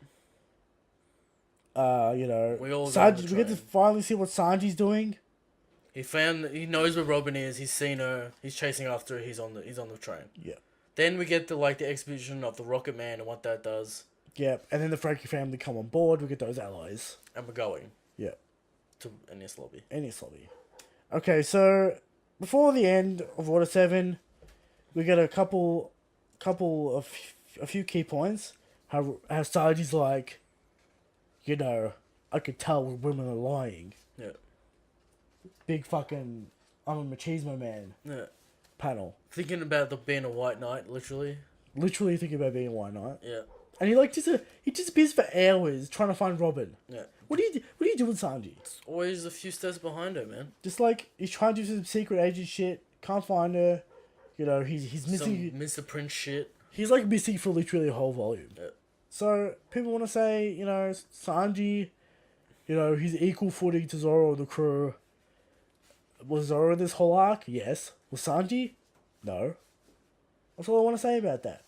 We all go on the Sanji, we get to train. finally see what Sanji's doing. He knows where Robin is. He's seen her. He's chasing after her. He's on the train. Yeah. Then we get the exhibition of the Rocket Man and what that does, Yeah, and then the Frankie family come on board. We get those allies. and we're going Yeah. to Enies Lobby. Any lobby. Okay, so before the end of Water 7, we get a few key points. How Sanji's like, I could tell when women are lying. Yeah. Big fucking I'm a machismo man Yeah. panel. Thinking about being a white knight, literally. Literally thinking about being a white knight. Yeah. And he disappears for hours trying to find Robin. Yeah. What are you doing, Sanji? Always a few steps behind her, man. Just like he's trying to do some secret agent shit, can't find her. He's missing. Some Mr. Prince shit. He's like missing for literally a whole volume. Yeah. So people want to say, Sanji, he's equal footing to Zoro and the crew. Was Zoro in this whole arc? Yes. Was Sanji? No. That's all I want to say about that.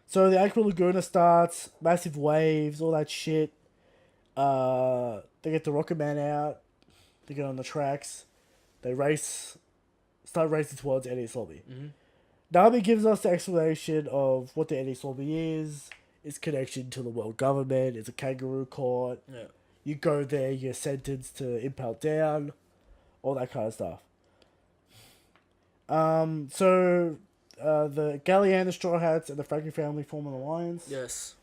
So the Aqua Laguna starts, massive waves, all that shit. They get the Rocket Man out. They get on the tracks. They start racing towards Enies Lobby. Mm-hmm. Nami gives us the explanation of what the Enies Lobby is. Its connection to the world government. It's a kangaroo court. Yeah. You go there, you're sentenced to impel down. All that kind of stuff. The Galleon, the Straw Hats, and the Frankie family form an alliance. Yes.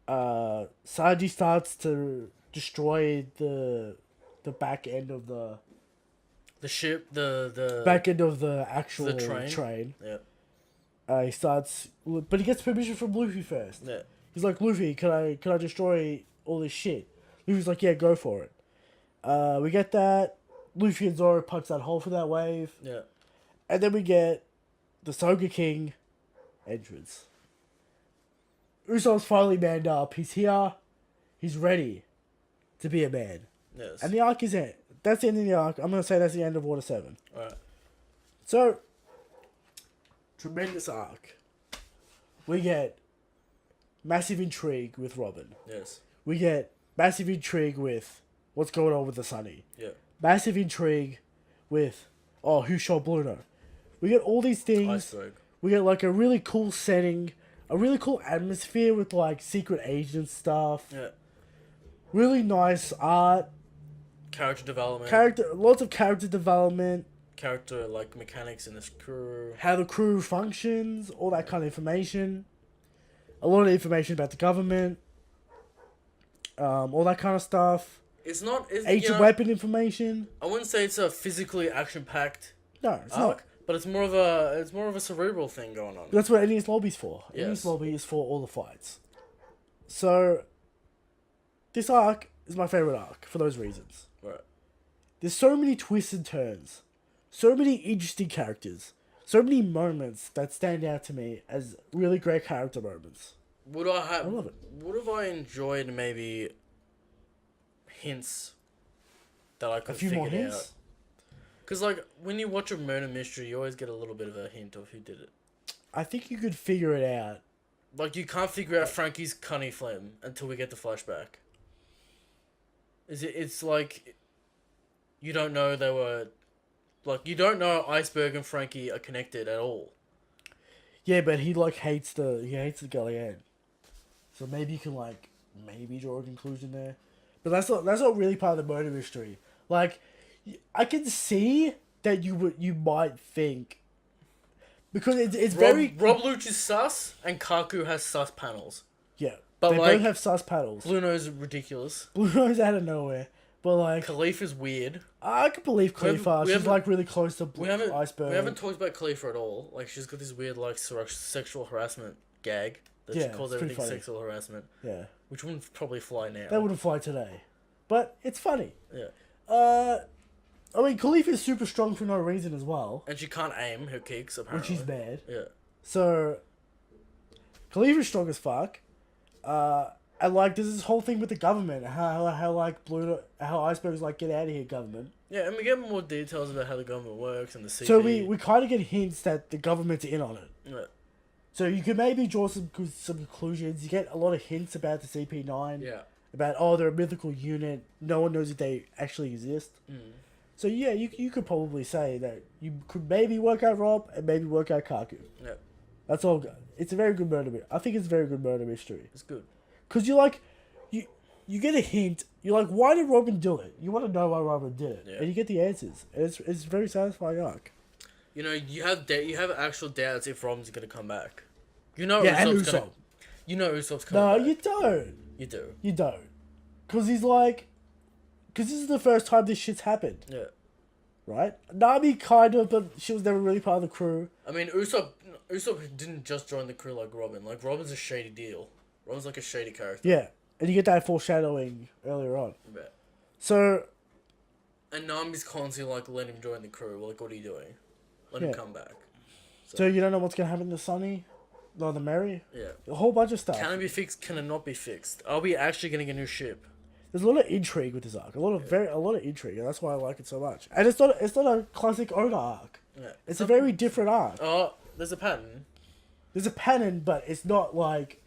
Sanji starts to destroy the back end of the ship, the back end of the actual the train. Yeah. He starts, but he gets permission from Luffy first. Yeah. He's like, Luffy, can I destroy all this shit? Luffy's like, yeah, go for it. We get that. Luffy and Zoro punch that hole for that wave. Yeah. And then we get the Soga King entrance. Usopp's finally manned up. He's here. He's ready to be a man. Yes. And the arc is it. That's the end of the arc. I'm going to say that's the end of Water 7. Alright. So, tremendous arc. We get massive intrigue with Robin. Yes. We get massive intrigue with what's going on with the Sunny. Yeah. Massive intrigue with, who shot Bruno. We get all these things. Iceberg. We get like a really cool setting, a really cool atmosphere with like secret agent stuff. Yeah. Really nice art. Character development. Lots of character development. Character mechanics in this crew. How the crew functions, all that kind of information. A lot of information about the government. All that kind of stuff. It's not. Ancient weapon information. I wouldn't say it's a physically action packed No, it's arc, not. but it's more of a cerebral thing going on. That's what Enies Lobby's for. Yes. Enies Lobby is for all the fights. So, this arc is my favorite arc for those reasons. Right. There's so many twists and turns, so many interesting characters, so many moments that stand out to me as really great character moments. Would I have? I love it. Would have I enjoyed maybe hints that I could A few figure more hints. out? Because when you watch a murder mystery, you always get a little bit of a hint of who did it. I think you could figure it out. You can't figure out Frankie's cunny flame until we get the flashback. It's like you don't know they were you don't know Iceberg and Frankie are connected at all. Yeah, but he hates the Galleon. So maybe you can maybe draw a conclusion there. But that's not really part of the murder mystery. I can see that you might think because it's Rob, very Rob Lucci is sus, and Kaku has sus panels. yeah. But They like both have sus paddles. Blue Nose is ridiculous. Blue Nose out of nowhere, but like Khalif is weird. I can believe Khalifa. we She's haven't- like really close to We haven't Iceberg. we haven't talked about Khalifa at all. Like she's got this weird like sexual harassment gag that Yeah, she calls it's pretty everything funny. sexual harassment, Yeah, which wouldn't probably fly now. that wouldn't fly today, but it's funny. Yeah, I mean, Khalifa is super strong for no reason as well, and she can't aim her kicks which apparently. is bad. Yeah, So, Khalifa's strong as fuck. And like, there's this whole thing with the government, how like how Iceberg's like, get out of here, government. yeah, and we get more details about how the government works and the CP. So we kind of get hints that the government's in on it. Yeah, So you can maybe draw some conclusions. You get a lot of hints about the CP9. yeah. About, oh, they're a mythical unit. No one knows if they actually exist. Mm. So yeah, you could probably say that you could maybe work out Rob and maybe work out Kaku. Yeah, That's all. It's a very good murder mystery. I think it's a very good murder mystery. it's good. Because you like, you get a hint. You're like, why did Robin do it? You want to know why Robin did it. Yeah. And you get the answers. And it's a very satisfying arc. You know, you have actual doubts if Robin's gonna come back. You know, Yeah, and Usopp's gonna. Usopp. You know, Usopp's coming No, back. you don't. You do. You don't. Because he's like, because this is the first time this shit's happened. Yeah. Right? Nami kind of, but she was never really part of the crew. I mean, Usopp didn't just join the crew like Robin. Like, Robin's a shady deal. Robin's like a shady character. Yeah. And you get that foreshadowing earlier on. Yeah. So, And Nami's constantly like, let him join the crew. Like, what are you doing? Let him Yeah. come back. so you don't know what's going to happen to Sunny? Or the Mary? Yeah. A whole bunch of stuff. Can it be fixed? Can it not be fixed? Are we actually getting a new ship? There's a lot of intrigue with this arc. A lot of intrigue, and that's why I like it so much. And it's not a classic Oda arc. Yeah. It's a very different arc. Oh, there's a pattern. There's a pattern, but it's not like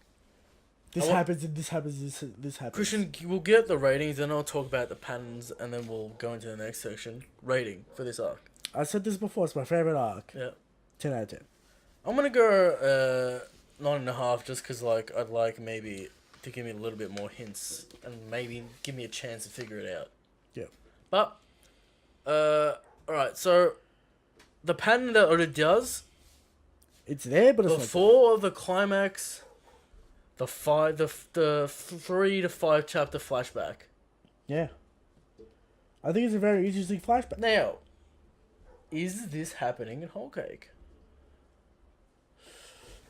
this I want- happens and this happens, this happens. Christian, we'll get the ratings, then I'll talk about the patterns, and then we'll go into the next section. Rating for this arc. I said this before. It's my favorite arc. Yeah. 10 out of 10. I'm gonna go 9.5 just because like I'd like maybe to give me a little bit more hints and maybe give me a chance to figure it out. Yeah. But alright, so the pattern that Oda does It's there, but it's not. before the climax, the 3 to 5 chapter flashback. Yeah. I think it's a very interesting flashback. Now, is this happening in Whole Cake?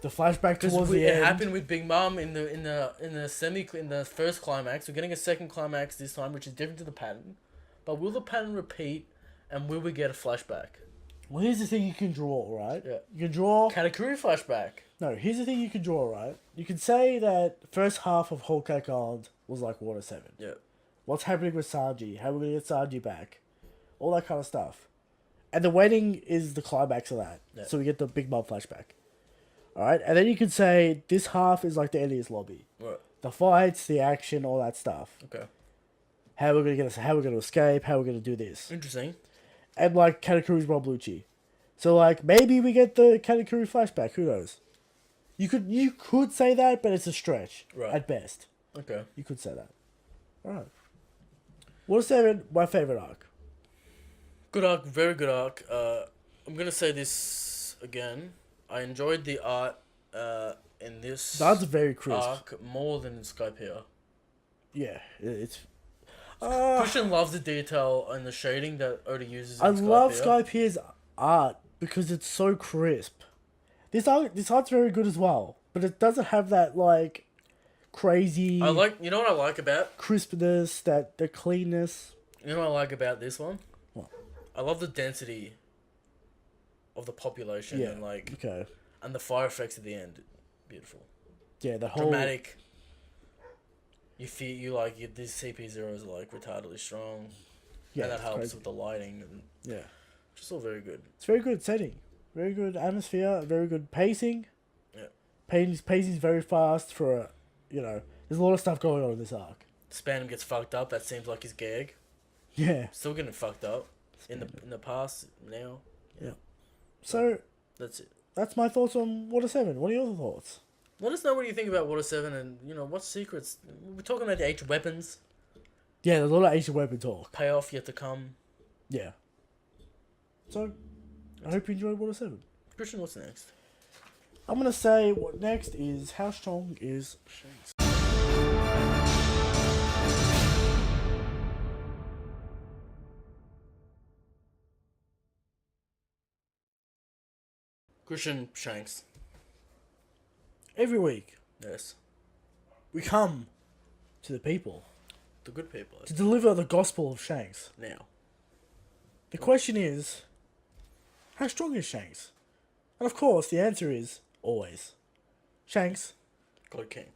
The flashback Because towards the it end. happened with Big Mom in the first climax. We're getting a second climax this time, which is different to the pattern. But will the pattern repeat, and will we get a flashback? Well, here's the thing you can draw, right? Yeah. You can draw. Katakuri flashback. No, here's the thing you can draw, right? You can say that the first half of Whole Cake Island was like Water 7. Yeah. What's happening with Sanji? How are we going to get Sanji back? All that kind of stuff. And the wedding is the climax of that. Yeah. So we get the Big Mom flashback. Alright? And then you can say this half is like the Enies lobby. Right. The fights, the action, all that stuff. Okay. How we're going to escape, how we're going to do this. Interesting. And like Katakuri's Rob Lucci. So like maybe we get the Katakuri flashback, who knows? You could say that, but it's a stretch. Right. At best. Okay. You could say that. Alright. Water 7, my favourite arc. Good arc. Very good arc. I'm gonna say this again. I enjoyed the art in this That's very crisp. arc more than in Skypiea. Yeah, it's. Christian loves the detail and the shading that Oda uses. In I love Skypiea. Skypier's art because it's so crisp. This art's very good as well, but it doesn't have that like crazy You know what I like about crispness, that the cleanness. You know what I like about this one? What? I love the density of the population Yeah. and like Okay. and the fire effects at the end. Beautiful. Yeah, the whole. Dramatic. You feel these CP0s are like retardedly strong. Yeah, and that it's helps crazy. with the lighting and Yeah, just all very good. it's very good setting, very good atmosphere, very good pacing. Yeah. Pacing's very fast for a, there's a lot of stuff going on in this arc. Spandam gets fucked up, that seems like his gag. Yeah. Still getting fucked up. In the past, now. So That's it. that's my thoughts on Water 7. What are your thoughts? Let us know what you think about Water 7 and, what secrets. We're talking about the H weapons. Yeah, there's a lot of Asian weapon talk. Payoff yet to come. Yeah. So, I hope you enjoyed Water 7. Christian, what's next? I'm gonna say what next is how strong is Shanks? Christian Shanks. Every week Yes. we come to the people The good people. to deliver the gospel of Shanks. Now. The question is, how strong is Shanks? And of course, the answer is always, Shanks God King.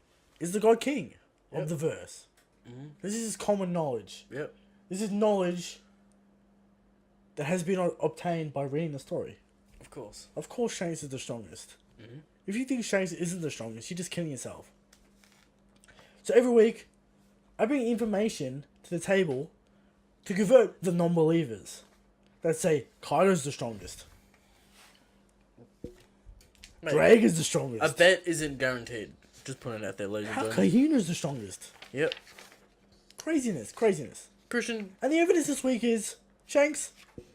is the God King Yep. of the verse. Mm-hmm. This is common knowledge. Yep. This is knowledge that has been obtained by reading the story. Of course. Of course, Shanks is the strongest. Mm-hmm. If you think Shanks isn't the strongest, you're just killing yourself. So every week, I bring information to the table to convert the non-believers that say Kaido's the strongest, Mate, Drake is the strongest, a bet isn't guaranteed. Just putting it out there, ladies and how gentlemen. Kahinu's the strongest. Yep. Craziness, craziness. Christian. And the evidence this week is Shanks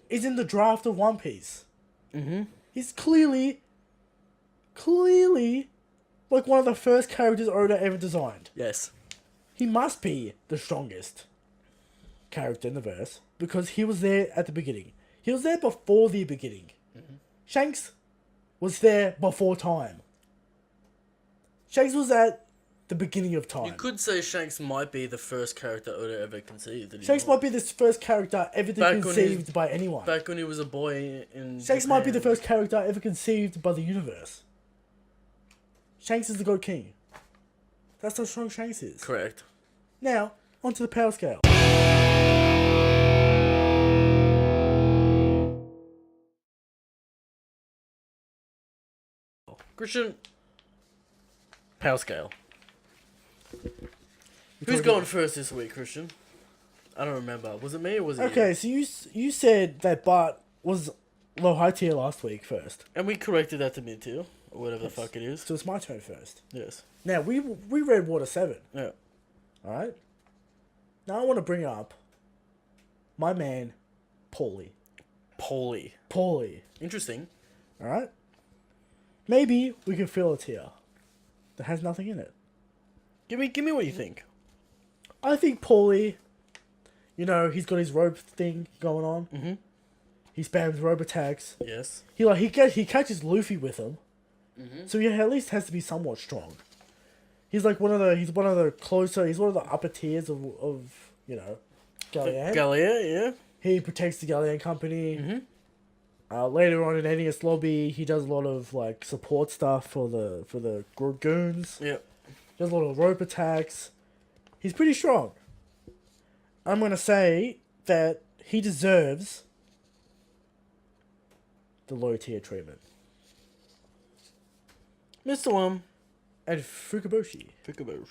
is in the draft of One Piece. Mm-hmm. He's clearly like one of the first characters Oda ever designed. Yes. He must be the strongest character in the verse because he was there at the beginning. He was there before the beginning. Mm-hmm. Shanks was there before time. Shanks was at the beginning of time. You could say Shanks might be the first character Oda ever conceived. Did he Shanks not? might be the first character ever Back when conceived by anyone. Back when he was a boy in Shanks might be the Japan. first character ever conceived by the universe. Shanks is the God King. That's how strong Shanks is. Correct. Now, onto the power scale. Christian. Power scale. We're Who's talking- going first this week, Christian? I don't remember. Was it me or was it Okay, you? so you said that Bart was low high tier last week first. And we corrected that to mid tier, or whatever the fuck it is. So it's my turn first. Yes. Now, we read Water 7, Yeah. alright? Now I want to bring up my man, Paulie. Paulie, Interesting. alright? Maybe we can fill a tier that has nothing in it. Give me what you think. I think Paulie, you know, he's got his rope thing going on. Mm-hmm. He spams rope attacks. Yes. He catches Luffy with him. Mm-hmm. So he at least has to be somewhat strong. He's one of the upper tiers of you know, Galleon. Gallia, yeah. He protects the Galleon company. Mm-hmm. Later on in Enies Lobby, he does a lot of like support stuff for the goons. Yep. Does a lot of rope attacks. He's pretty strong. I'm gonna say that he deserves the low tier treatment. Mr. One. And Fukaboshi. Fukabosh.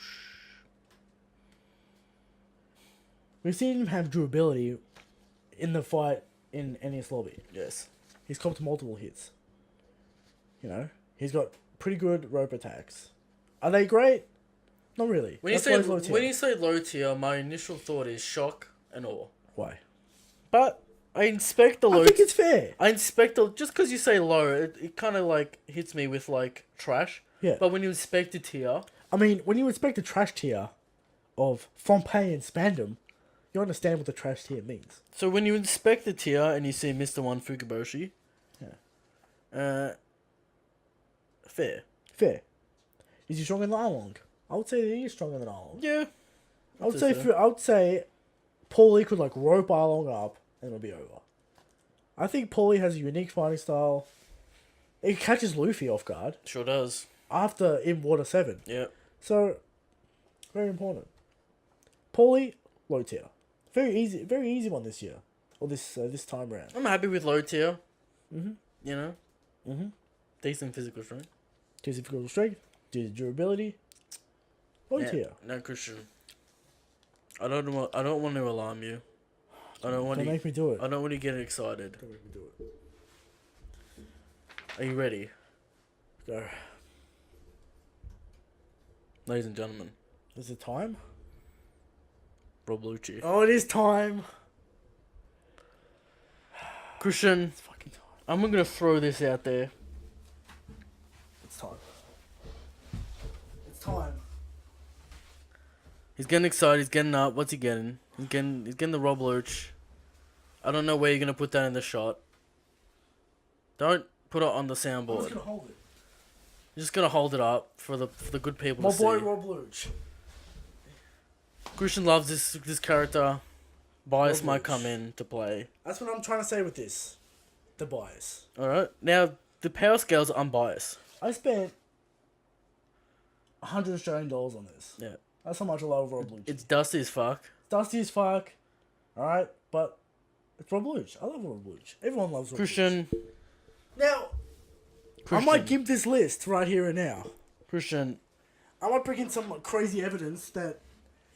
We've seen him have durability in the fight in Enies Lobby. Yes. He's copped multiple hits. You know, he's got pretty good rope attacks. Are they great? Not really. When That's why you he's low say tier. when you say low tier, my initial thought is shock and awe. Why? But I inspect the I low. think it's fair. I inspect the just because you say low, it kind of like hits me with like trash. Yeah. But when you inspect a tier, I mean, when you inspect the trash tier of Fompe and Spandam, you understand what the trash tier means. so when you inspect the tier and you see Mr. One Fukaboshi, fair. Fair. Is he stronger than Arlong? I would say that he is stronger than Arlong. Yeah. I would say say so. I would say Paulie could like rope Arlong up and it'll be over. I think Paulie has a unique fighting style. It catches Luffy off guard Sure does. after in Water 7. Yeah. So, very important. Paulie, low tier. Very easy one this year. Or this time round. I'm happy with low tier. Mm-hmm. You know. Mm-hmm. Decent physical strength. Does physical strength? Does durability? Low Yeah. tier. No, Christian. I don't want to alarm you. I don't want Don't to. make me do it. I don't want to get excited. Don't make me do it. Are you ready, Go. ladies and gentlemen? Is it time? Rob Lucci. Oh, it is time. Christian, It's fucking time. I'm gonna throw this out there. It's time. It's time. He's getting excited. He's getting up. What's he getting? He's getting the Rob Luch. I don't know where you're gonna put that in the shot. Don't put it on the I'm just soundboard. gonna hold it. You're just gonna hold it up for the good people My to boy see. Rob Luch. Christian loves this character. Bias Rob might Luch. come in to play. That's what I'm trying to say with this. The bias. All right. Now the power scales are unbiased. I spent 100 Australian dollars on this. Yeah. That's how much I love Rob Luch. It's dusty as fuck. Dusty as fuck. Alright, but it's Rob Luch. I love Rob Luch. Everyone loves Rob Christian. Luch. Now, Christian. I might give this list right here and now. Christian. I might bring in some crazy evidence that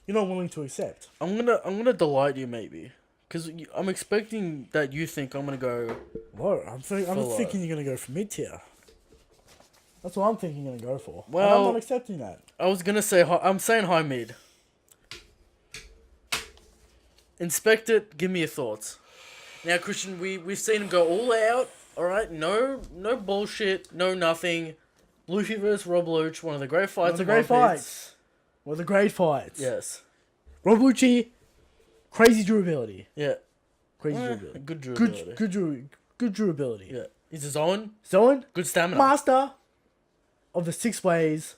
you're not willing to accept. I'm gonna delight you maybe, cause I'm expecting that you think I'm gonna go. Low. I'm Full thinking you're going to go for mid tier. That's what I'm thinking you're going to go for. And Well- I'm not accepting that. I was gonna say I'm saying high mid. Inspect it. Give me your thoughts. Now, Christian, we've seen him go all out. All right, no bullshit, no nothing. Luffy versus Rob Luch, one of the great One fights. of the of great One Piece. fights. One of the great fights. Yes. Rob Lucci, crazy durability. Yeah. Crazy durability. Good durability. Good durability. Yeah. He's his own. Zoan, Good stamina. master of the 6 ways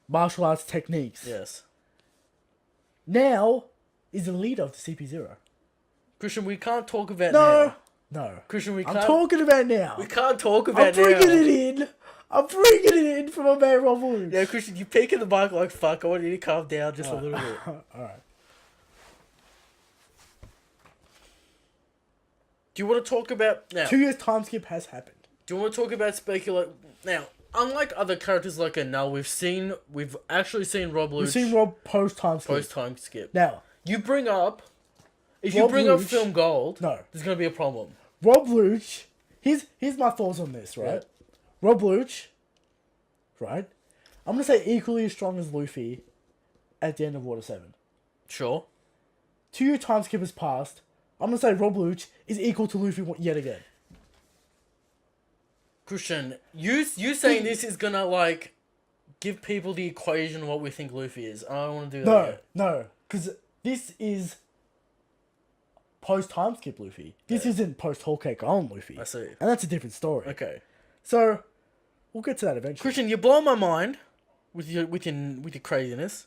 martial arts techniques. Yes. Now is the leader of the CP0. Christian, we can't talk about No. now. No. Christian, we I'm can't. talking about now. We can't talk I'm about bringing now. it in. I'm bringing it in from my man Rob Lucci. Yeah, Christian, you peek in the mic like fuck. I want you to calm down just a little bit. Alright. Do you want to talk about now? 2 years time skip has happened. Do you want to talk about speculate now? Unlike other characters like Enel, we've actually seen Rob Luch We've seen Rob post time skip. post time skip. Now, You bring up if you Rob bring up Luch- Film Gold, No. there's gonna be a problem. Rob Luch, here's my thoughts on this, right? Yeah. Rob Luch, right? I'm gonna say equally as strong as Luffy at the end of Water 7. Sure. 2 year time skip has passed. I'm gonna say Rob Luch is equal to Luffy yet again. Christian, you saying this is gonna like give people the equation of what we think Luffy is. I don't want to do that. No, yet. no, because this is post time skip Luffy. This isn't post Whole Cake Island Luffy. I see. And that's a different story. Okay. So, we'll get to that eventually. Christian, you're blowing my mind with your craziness.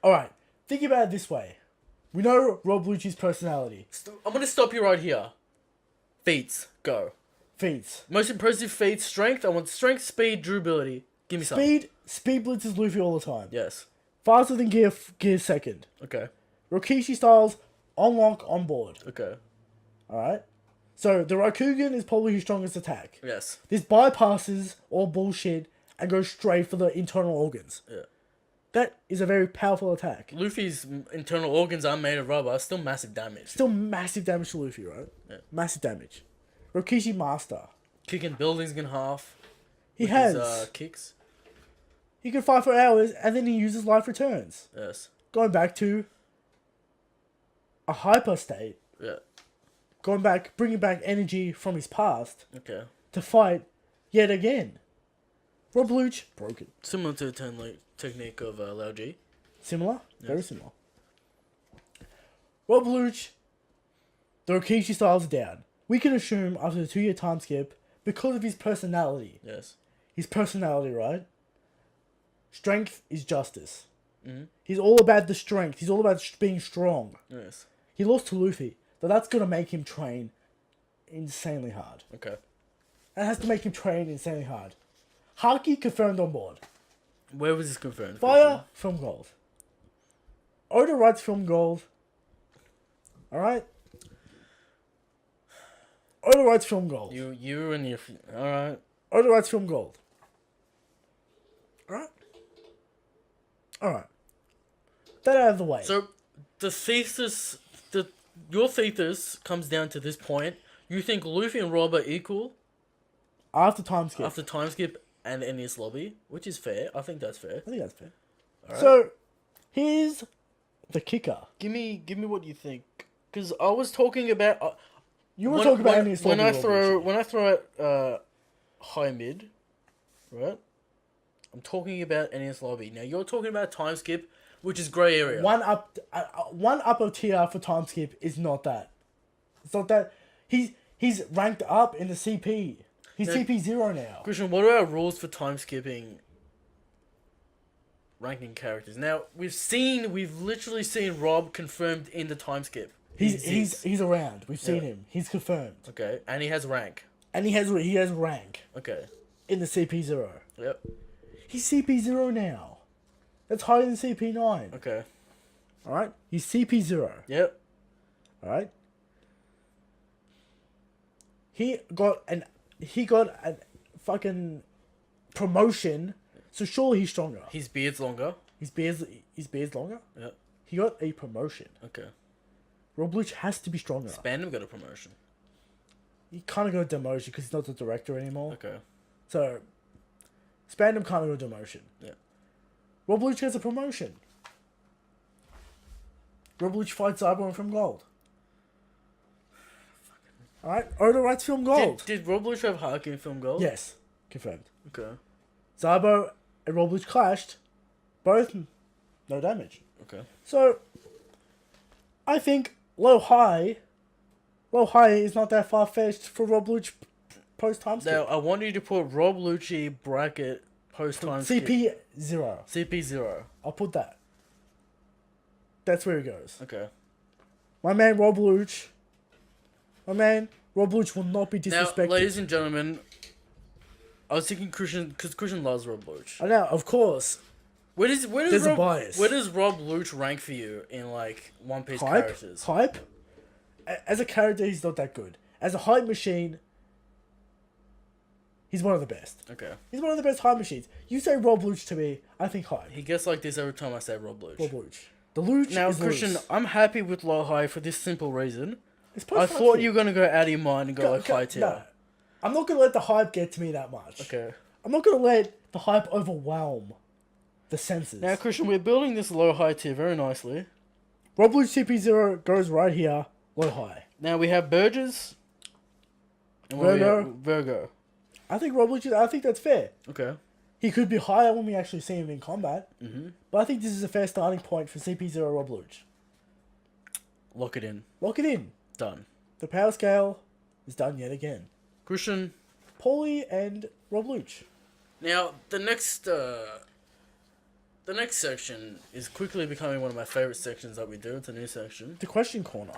Alright, think about it this way. We know Rob Lucci's personality. I'm gonna stop you right here. Feats, go. Feats. Most impressive feats, strength. I want strength, speed, durability. Give me some. Speed blitzes Luffy all the time. Yes. Faster than Gear second. Okay. Rokishi styles on lock on board. Okay. Alright? So the Rakugan is probably his strongest attack. Yes. This bypasses all bullshit and goes straight for the internal organs. Yeah. That is a very powerful attack. Luffy's internal organs are made of rubber. Still massive damage. Still massive damage to Luffy, right? Yeah. Massive damage. Rokishi master. Kicking buildings in half. He with has. his, kicks. He can fight for hours and then he uses life returns. Yes. Going back to a hyper state. Yeah. Bringing back energy from his past Okay. to fight yet again. Rob Luch, broken. Similar to the technique of Lao G. Similar? Very similar. Rob Luch, the Rokishi styles are down. We can assume after the 2 year time skip, because of his personality. Yes. His personality, right? Strength is justice. Mm-hmm. He's all about the strength. He's all about being strong. Yes. He lost to Luffy, but that's going to make him train insanely hard. Okay. That has to make him train insanely hard. Haki confirmed on board. Where was this confirmed? Fire, film gold. Oda writes film gold. Alright? Oda writes film gold. You and your all right. Oda writes film gold. Alright? Alright. That out of the way. So your thesis comes down to this point. You think Luffy and Rob are equal after time skip. after time skip and Enies lobby, which is fair. I think that's fair. I think that's fair. Alright. So, here's the kicker. Give me what you think, because I was talking about. You want to talk about Enies when lobby I throw out high mid, right? I'm talking about NES Lobby. Now you're talking about time skip, which is grey area. One upper tier for time skip is not that. It's not that. He's ranked up in the CP. He's Now- CP 0 now. Christian, what are our rules for time skipping ranking characters? Now we've literally seen Rob confirmed in the time skip. He's around. We've seen Yeah. him. He's confirmed, Okay, and he has rank. and he has rank Okay. in the CP 0. Yep. He's CP 0 now. That's higher than CP 9. Okay. All right. He's CP 0. Yep. All right. He got a fucking promotion, so surely he's stronger. His beard's longer. His beard's longer. Yep. He got a promotion. Okay. Rob Luch has to be stronger. Spandam got a promotion. He kind of got a demotion because he's not the director anymore. Okay. So, Spandam kind of got a demotion. Yeah. Rob Luch gets a promotion. Rob Luch fights Cyborg from Gold. Alright, Oda writes film Gold. Did Rob Luch have Haki in Film Gold? Yes, confirmed. Okay. Zabo and Rob Luch clashed. Both, no damage. Okay. So, I think low high is not that far-fetched for Rob Luch post-time skip. Now, I want you to put Rob Lucci bracket post-time skip. CP 0. CP 0. I'll put that. That's where he goes. Okay. My man Rob Luch will not be Now, disrespected. ladies and gentlemen, I was thinking Christian, because Christian loves Rob Luch. I know, of course. Where does There's a Rob, bias. Where does Rob Luch rank for you in, like, One Piece characters? Hype? As a character, he's not that good. As a hype machine, he's one of the best. Okay. He's one of the best hype machines. You say Rob Luch to me, I think hype. He gets like this every time I say Rob Luch. Rob Luch. The Luch Now, is Christian, loose. I'm happy with low high for this simple reason. It's I post-time thought skip. you were going to go out of your mind and go like high tier. No. I'm not going to let the hype get to me that much. Okay. I'm not going to let the hype overwhelm the senses. Now, Christian, we're building this low high tier very nicely. Rob Luch CP0 goes right here, low high. Now we have Burgess. And what do we Virgo. have? Virgo. I think Rob Luch, I think that's fair. Okay. He could be higher when we actually see him in combat. Mm-hmm. But I think this is a fair starting point for CP0 Rob Luch. Lock it in. Lock it in. Done. The power scale is done yet again. Christian. Paulie and Rob Luch. Now the next section is quickly becoming one of my favorite sections that we do. It's a new section. The question corner.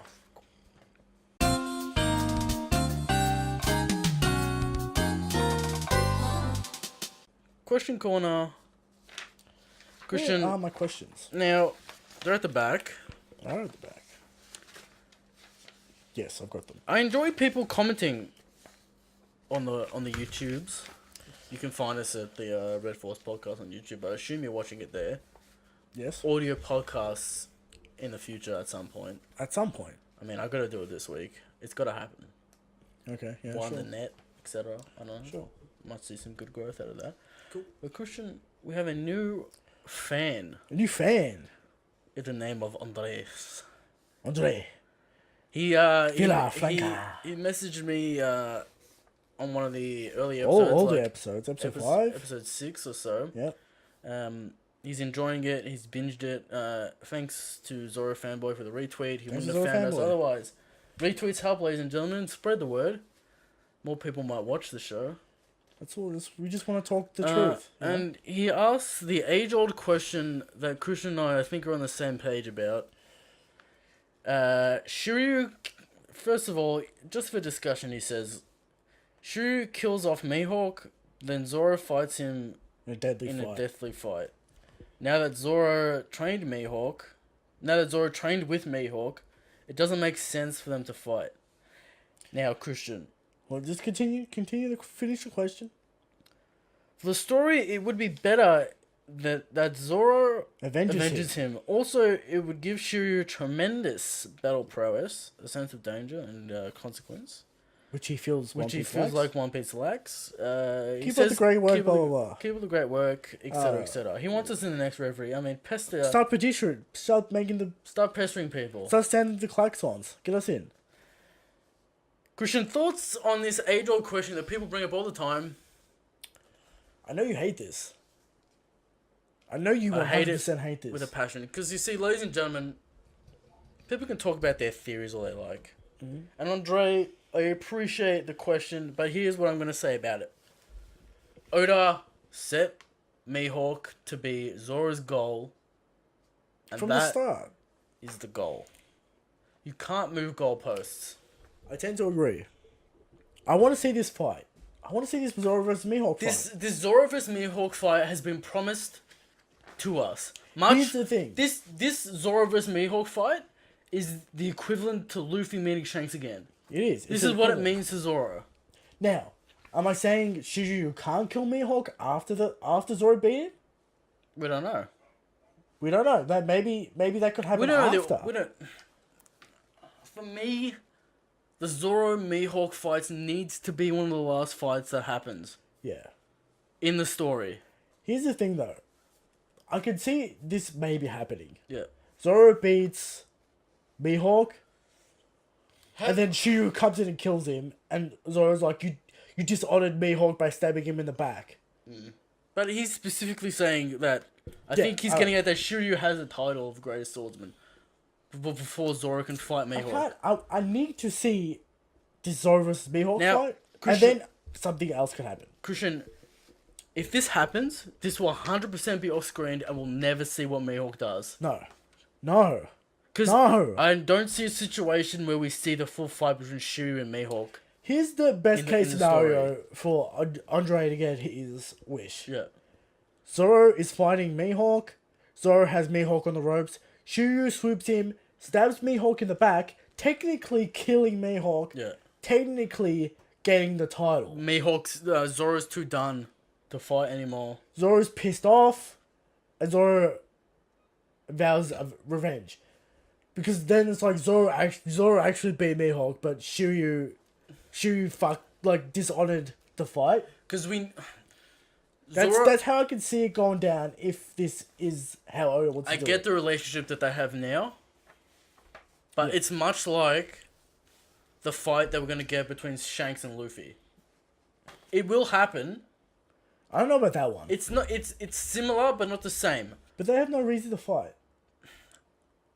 Question corner. Christian. Where are my questions? Now they're at the back. They're at the back. Yes, I've got them. I enjoy people commenting on the YouTubes. You can find us at the Red Force podcast on YouTube. I assume you're watching it there. Yes. Audio podcasts in the future at some point. At some point. I mean, I got to do it this week. It's got to happen. Okay, yeah, Wind sure. the net, etc. I don't know. Sure. Might see some good growth out of that. Cool. But Christian, we have a new fan A new fan. in the name of Andres. Andre. He Villa Franca. he messaged me on one of the early All episodes, the like episodes. Episode 5. episode 6 or so. Yep. He's enjoying it. He's binged it. Thanks to Zoro Fanboy for the retweet. He Thanks wouldn't to have Zoro found us Fanboy. otherwise. Retweets help, ladies and gentlemen. Spread the word. More people might watch the show. That's all. We just want to talk the truth. you know? And he asks the age-old question that Christian and I think are on the same page about. Shiryu, first of all, just for discussion, he says, Shiryu kills off Mihawk, then Zoro fights him In a deadly in fight. a deathly fight. Now that Zoro trained with Mihawk, it doesn't make sense for them to fight. Now, Christian, Well, just continue to finish the question. for the story, it would be better that Zoro Avenges him. him. Also, it would give Shiryu tremendous battle prowess, a sense of danger and consequence, Which he feels which he feels like One Piece lacks. Keep up the great work, blah, blah, blah. Keep up the great work, etc., etc. He wants us in the next referee. I mean, pester. Start petition. Start making the... Start pestering people. Start standing the klaxons. Get us in. Christian, thoughts on this age-old question that people bring up all the time? I know you hate this. I know you I hate 100% hate this. with a passion. Because you see, ladies and gentlemen, people can talk about their theories all they like. Mhm. And Andre, I appreciate the question, but here's what I'm going to say about it. Oda set Mihawk to be Zoro's goal. And From the that start. is the goal. You can't move goalposts. I tend to agree. I want to see this fight. I want to see this Zoro versus Mihawk This fight. this Zoro vs Mihawk fight has been promised to us. Here's the thing. This Zoro vs Mihawk fight is the equivalent to Luffy meeting Shanks again. It is. This is what it means to Zoro. Now, am I saying Shiryu can't kill Mihawk after Zoro beat him? We don't know. We don't know. That maybe that could happen We don't know. after. We don't. For me, the Zoro Mihawk fights needs to be one of the last fights that happens Yeah. in the story. Here's the thing though. I could see this maybe happening. Yeah. Zoro beats Mihawk, and then Shiryu comes in and kills him, and Zoro's like, you dishonored Mihawk by stabbing him in the back. But he's specifically saying that I Yeah, think he's getting at that Shiryu has the title of greatest swordsman before Zoro can fight Mihawk. I need to see this Zoro versus Mihawk Now, fight, and Christian- then something else could happen. Christian, if this happens, this will 100% be off screen and we'll never see what Mihawk does. No. Because No. I don't see a situation where we see the full fight between Shiryu and Mihawk. Here's the best case in the scenario for Andre to get his wish. Yeah. Zoro is fighting Mihawk. Zoro has Mihawk on the ropes. Shiryu swoops him, stabs Mihawk in the back, technically killing Mihawk. Yeah. Technically getting the title. Mihawk's, Zoro's too done to fight anymore. Zoro's pissed off, and Zoro vows of revenge. Because then it's like Zoro actually beat Mihawk, but Shiryu dishonored the fight. Because That's how I can see it going down if this is how Oda wants to I do get it. the relationship that they have now, but it's much like the fight that we're going to get between Shanks and Luffy. It will happen. I don't know about that one. It's not. It's similar, but not the same. But they have no reason to fight.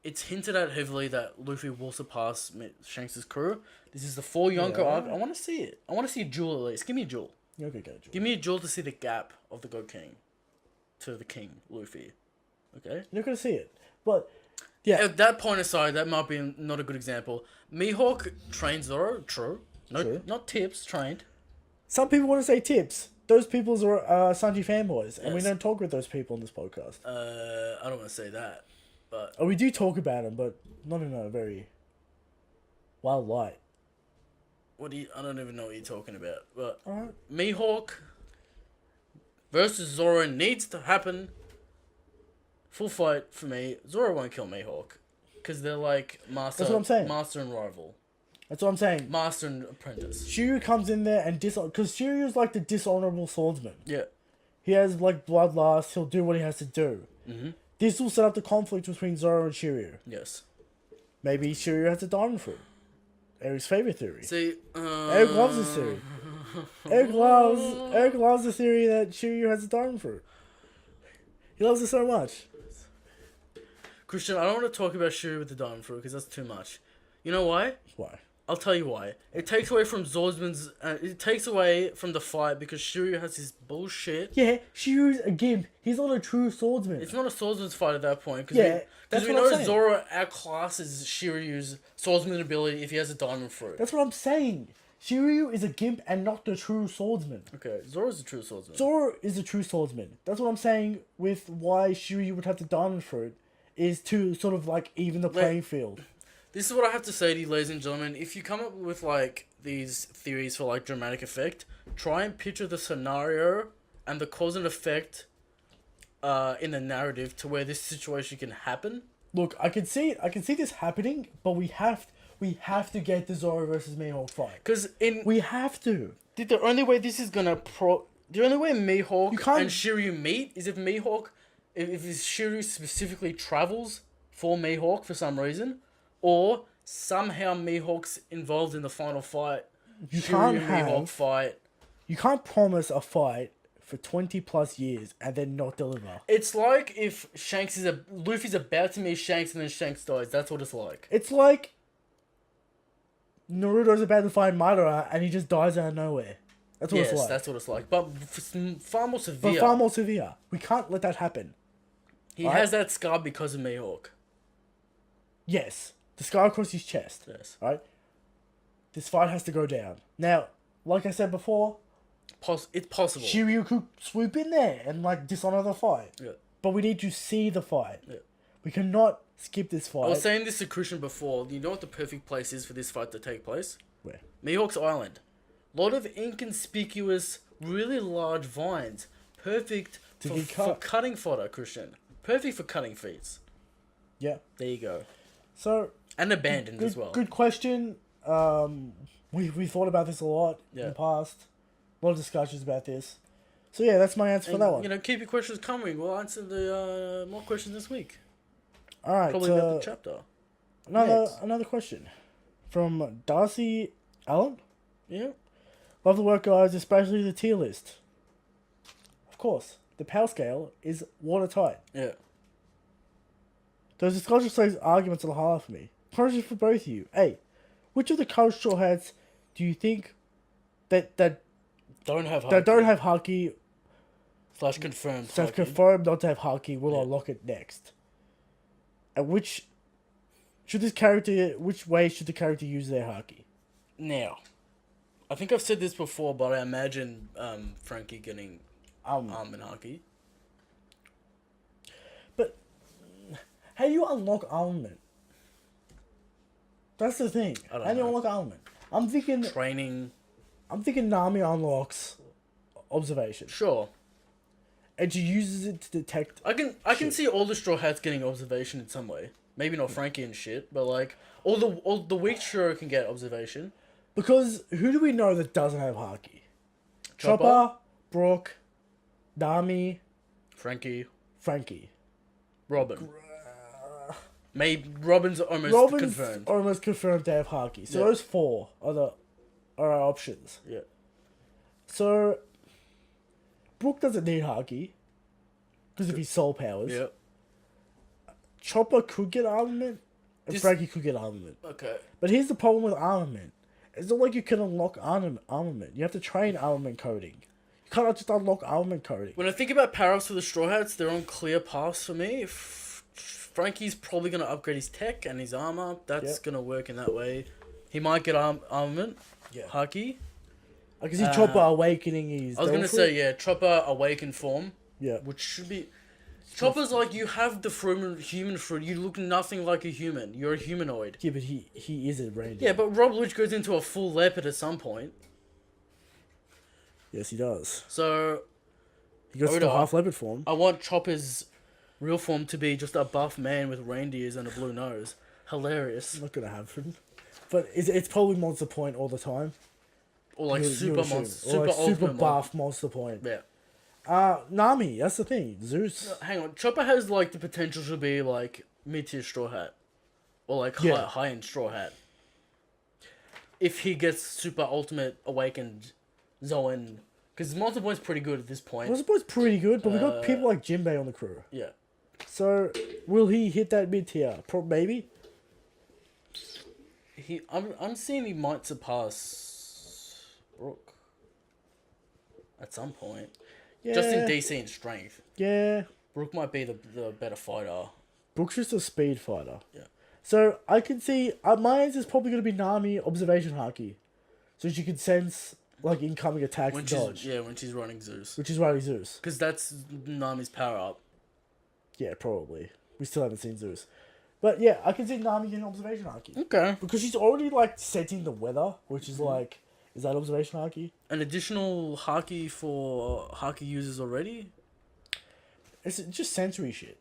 It's hinted at heavily that Luffy will surpass Shanks' crew. This is the 4 Yonko Yeah. arc. I want to see it. I want to see a duel at least. Give me a duel. Okay, go, Joel. Give me a duel to see the gap of the God King to the King, Luffy. Okay? You're not gonna see it. But yeah, At that point aside, that might be not a good example. Mihawk trained Zoro, true. No, True. not tips, trained. some people want to say tips. Those people are Sanji fanboys, and we Yes. don't talk with those people on this podcast. I don't want to say that, but Oh, we do talk about them, but not in a very wild light. I don't even know what you're talking about. But Alright. Mihawk versus Zoro needs to happen. Full fight for me. Zoro won't kill Mihawk. Because they're like master, That's what I'm saying. master and rival. That's what I'm saying. Master and apprentice. Shiryu comes in there and because Shiryu's like the dishonorable swordsman. Yeah. He has like bloodlust. He'll do what he has to do. Mm-hmm. This will set up the conflict between Zoro and Shiryu. Yes. Maybe Shiryu has a diamond fruit. Eric's favorite theory. See, Eric loves this theory. Eric loves the theory that Shiryu has a diamond fruit. He loves it so much. Christian, I don't want to talk about Shiryu with the diamond fruit because that's too much. You know why? Why? I'll tell you why. It takes away from Swordsman's. It takes away from the fight because Shiryu has his bullshit. Yeah, Shiryu's a gimp. He's not a true swordsman. It's not a swordsman's fight at that point. Cause Yeah, because that's we what I'm know saying. Zoro outclasses Shiryu's swordsman ability if he has a diamond fruit. That's what I'm saying. Shiryu is a gimp and not the true swordsman. Okay, Zoro's a true swordsman. Zoro is a true swordsman. That's what I'm saying with why Shiryu would have the diamond fruit, is to sort of like even the playing field. This is what I have to say to you, ladies and gentlemen. If you come up with like these theories for like dramatic effect, try and picture the scenario and the cause and effect in the narrative to where this situation can happen. Look, I can see this happening, but we have to get the Zoro versus Mihawk fight. Because We have to. the only way this is gonna the only way Mihawk You can't- and Shiryu meet is if Mihawk, if Shiryu specifically travels for Mihawk for some reason, or somehow Mihawk's involved in the final fight. You Shiryu can't and Mihawk have. fight. You can't promise a fight for 20 plus years and then not deliver. It's like if Luffy's about to meet Shanks and then Shanks dies. That's what it's like. It's like Naruto's about to find Madara and he just dies out of nowhere. That's what Yes, it's like. that's what it's like. But far more severe. But far more severe. We can't let that happen. He right? has that scar because of Mihawk. Yes. The scar across his chest. Yes. Right? This fight has to go down. Now, like I said before, It's possible. Shiryu could swoop in there and like dishonor the fight. Yeah. But we need to see the fight. Yeah. We cannot skip this fight. I was saying this to Christian before. You know what the perfect place is for this fight to take place? Where? Mihawk's Island. Lot of inconspicuous, really large vines. Perfect To for, be for cut. cutting fodder, Christian. Perfect for cutting feats. Yeah. There you go. So And abandoned good, as well. good question. We thought about this a lot in Yeah. the past. A lot of discussions about this. So yeah, that's my answer for And, that one. You know, keep your questions coming. We'll answer the more questions this week. All right. Probably about the chapter. Next. Another question from Darcy Allen. Yeah. Love the work, guys, especially the tier list. Of course, the power scale is watertight. Yeah. Those discussion arguments are the highlight for me. Question for both of you. A, which of the current straw hats do you think that Don't have that don't Haki. have Haki, Slash confirmed. so Haki. confirmed not to have Haki, will Yeah. unlock it next? And which way should the character use their Haki? Now, I think I've said this before, but I imagine Frankie getting arm and Haki. But how do you unlock armament? That's the thing. I don't How do you know. unlock armament? I'm thinking Nami unlocks observation, Sure. and she uses it to detect. I can see all the Straw Hats getting observation in some way. Maybe not Frankie and shit, but like all the weak Shiro can get observation. Because who do we know that doesn't have Haki? Chopper, Brook, Nami, Frankie, Frankie. Robin. Maybe Robin's almost Robin's confirmed. almost confirmed to have Haki. So Yeah. those four are our options. Yeah. So Brook doesn't need Haki because of his soul powers. Yeah. Chopper could get armament, and This- Frankie could get armament. Okay. But here's the problem with armament. It's not like you can unlock armament. You have to train armament coding. You can't just unlock armament coding. When I think about power-ups for the Straw Hats, they're on clear paths for me. Frankie's probably going to upgrade his tech and his armor. That's Yep. going to work in that way. He might get armament. Yeah. Haki. I can see Chopper awakening his. I was going to Devil say, Fruit. yeah, Chopper awakened form, Yeah. which should be... Chopper's like, you have the human fruit. You look nothing like a human. You're a humanoid. Yeah, but he is a reindeer. Yeah, but Rob Luch goes into a full leopard at some point. Yes, he does. So, He goes to Oda. half leopard form. I want Chopper's real form to be just a buff man with reindeers and a blue nose. Hilarious. Not gonna happen. But it's probably Monster Point all the time. Or like You would super assume. monster. Or Super like super ultimate buff Monster Point. Yeah. Nami, that's the thing. Zeus. Hang on. Chopper has like the potential to be like mid-tier Straw Hat. Or like Yeah. high-end Straw Hat. If he gets super ultimate awakened Zoan. Because Monster Point's pretty good at this point. Monster Point's pretty good, but we got people like Jinbei on the crew. Yeah. So will he hit that mid tier? Maybe. I'm seeing he might surpass Brook. At some point. Yeah. Just in DC and strength. Yeah. Brook might be the better fighter. Brook's just a speed fighter. Yeah. So I can see my answer's probably gonna be Nami observation Haki, so she can sense like incoming attacks When and she's dodge. when she's running Zeus. Which is why Zeus. Because that's Nami's power up. Yeah, probably. We still haven't seen Zeus. But yeah, I can see Nami getting observation Haki. Okay. Because she's already like setting the weather, which is like, is that observation Haki? An additional Haki for Haki users already? It's just sensory shit.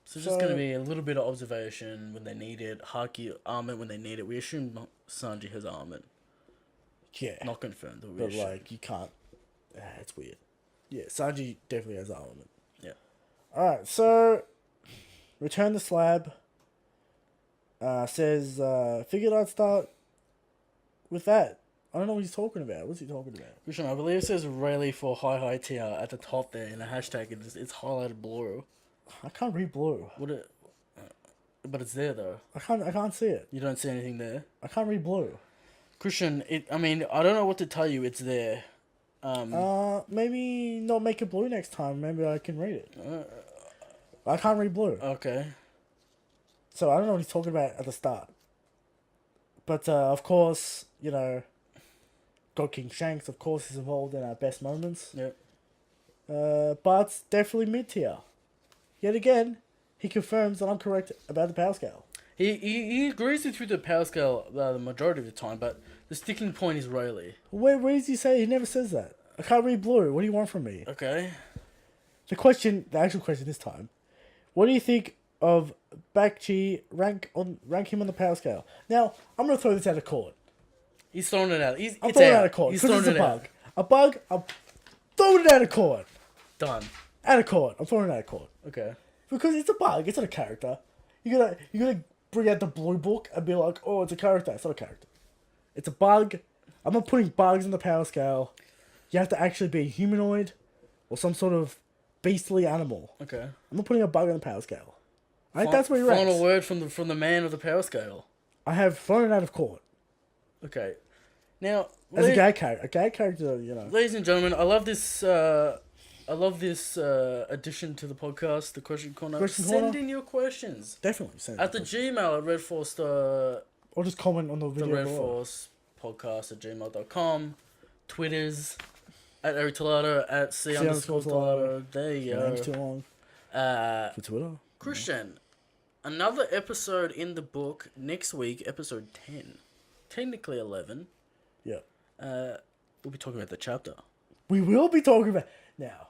So it's just going to be a little bit of observation when they need it. Haki armament when they need it. We assume Sanji has armament. Yeah. Not confirmed. But, we But assume. like, you can't. It's weird. Yeah, Sanji definitely has armament. Yeah. Alright, so Return the Slab says, figured I'd start with that. I don't know what he's talking about. What's he talking about? Christian, I believe it says Rayleigh for high tier at the top there in a hashtag. It's highlighted blue. I can't read blue. Would it? But it's there though. I can't see it. You don't see anything there. I can't read blue. Christian, I mean, I don't know what to tell you. It's there. Maybe not make it blue next time. Maybe I can read it. I can't read blue. Okay. So I don't know what he's talking about at the start. But, of course, God King Shanks, of course, is involved in our best moments. Yep. But definitely mid-tier. Yet again, he confirms that I'm correct about the power scale. He agrees with you the power scale the majority of the time, but the sticking point is Rayleigh. Where does he say? He never says that. I can't read blue. What do you want from me? Okay. The actual question this time. What do you think of Bakchi? Rank him on the power scale. Now, I'm going to throw this out of court. He's throwing it out. I'm throwing it out of court. He's Because throwing it's it a out. bug. A bug, I'm throwing it out of court. Done. Out of court. I'm throwing it out of court. Okay. Because it's a bug. It's not a character. You gotta bring out the blue book and be like, oh, it's a character. It's not a character. It's a bug. I'm not putting bugs in the power scale. You have to actually be a humanoid or some sort of beastly animal. Okay. I'm not putting a bug on the power scale. I think that's where he ranks. Final word from the man of the power scale. I have thrown it out of court. Okay. Now, As a gay character, ladies and gentlemen, I love this. I love this addition to the podcast, the question corner. Question Send corner? in your questions Definitely. Send at the Gmail at Red Force or just comment on the the video Red below. Force podcast at gmail.com. Twitters at Eric Tolado at C underscore Tolado. There you Your name's go. too long For for Twitter. Christian, another episode in the book next week, episode 10. Technically 11. Yeah. We'll be talking about the chapter. We will be talking about... Now,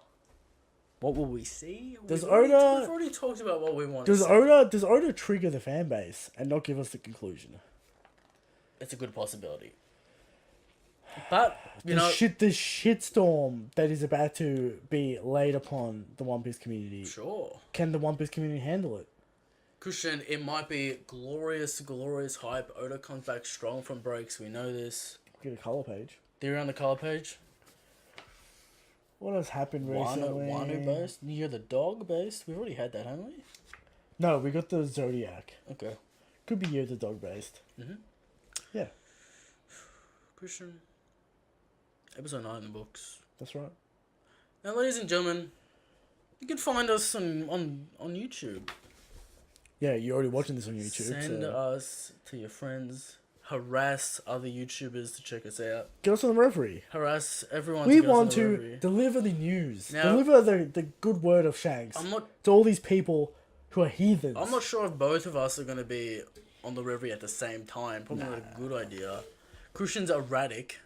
What will we see? Does We've already Oda- talked about what we want to does see. Oda trigger the fan base and not give us the conclusion? It's a good possibility. But, you The know... shitstorm that is about to be laid upon the One Piece community. Sure. Can the One Piece community handle it? Christian, it might be glorious, glorious hype. Oda comes back strong from breaks. We know this. Get a color page. They're on the color page. What has happened recently? Wano based? You're the dog based? We've already had that, haven't we? No, we got the Zodiac. Okay. Could be you, the dog based. Mhm. Yeah, Christian, episode 9 in the books. that's right. Now, ladies and gentlemen, you can find us on YouTube. Yeah, you're already watching this on YouTube. Send so. us to your friends. Harass other YouTubers to check us out. Get us on the referee. Harass everyone. We to get us on want the to referee. deliver the news. Now- Deliver the good word of Shanks I'm not to all these people who are heathens. I'm not sure if both of us are going to be on the referee at the same time. Probably not a good idea. Christian's erratic.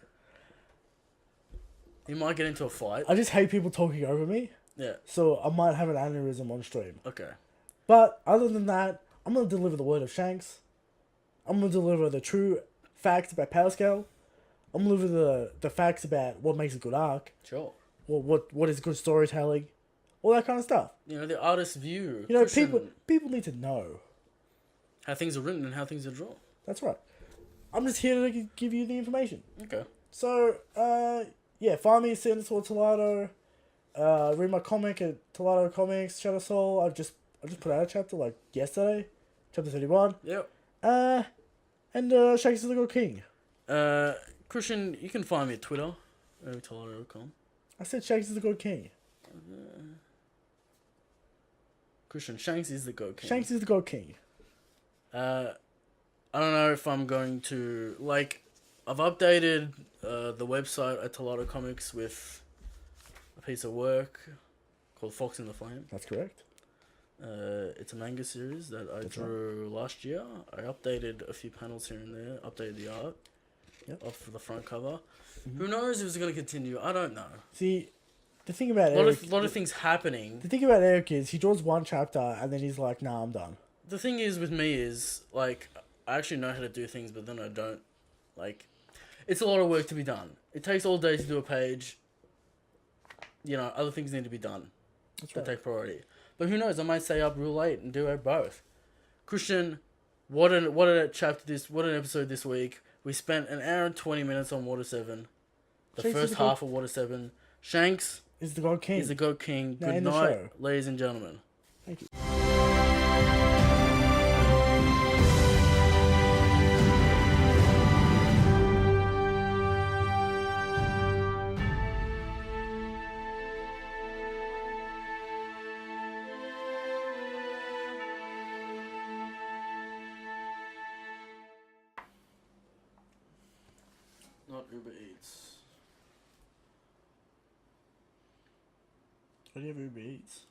He might get into a fight. I just hate people talking over me, Yeah. so I might have an aneurysm on stream. Okay. But other than that, I'm going to deliver the word of Shanks. I'm going to deliver the true facts about Power Scale. I'm going to deliver the facts about what makes a good arc. Sure. What is good storytelling. All that kind of stuff. You know, the artist's view. You know, Christian, people need to know. how things are written and how things are drawn. That's right. I'm just here to give you the information. Okay. So, yeah, find me at Tolado. Read my comic at Tolado Comics, Shadow Soul. I just put out a chapter like yesterday, chapter 31. Yep. And Shanks is the Good King. Christian, you can find me at Twitter, erictolado.com. I said Shanks is the Good King. Christian, Shanks is the Goat King. Shanks is the Good King. I don't know if I'm going to I've updated the website at Tolado Comics with a piece of work called Fox in the Flame. That's correct. It's a manga series that I That's drew last year. I updated a few panels here and there, updated the art of the front cover. Mm-hmm. Who knows if it's going to continue? I don't know. See, the thing about A Eric... lot of things happening. The thing about Eric is he draws one chapter and then he's like, nah, I'm done. The thing is with me is, I actually know how to do things, but then I don't. It's a lot of work to be done. It takes all day to do a page. You know, other things need to be done. That's That right. take priority. But who knows? I might stay up real late and do both. Christian, what an episode this week. We spent an hour and 20 minutes on Water 7. The Shanks is first the God- half of Water 7. Shanks Is the God King. is the GOAT King. Now Good end the night, show. ladies and gentlemen. Thank you. Not Uber Eats. What do you have Uber Eats?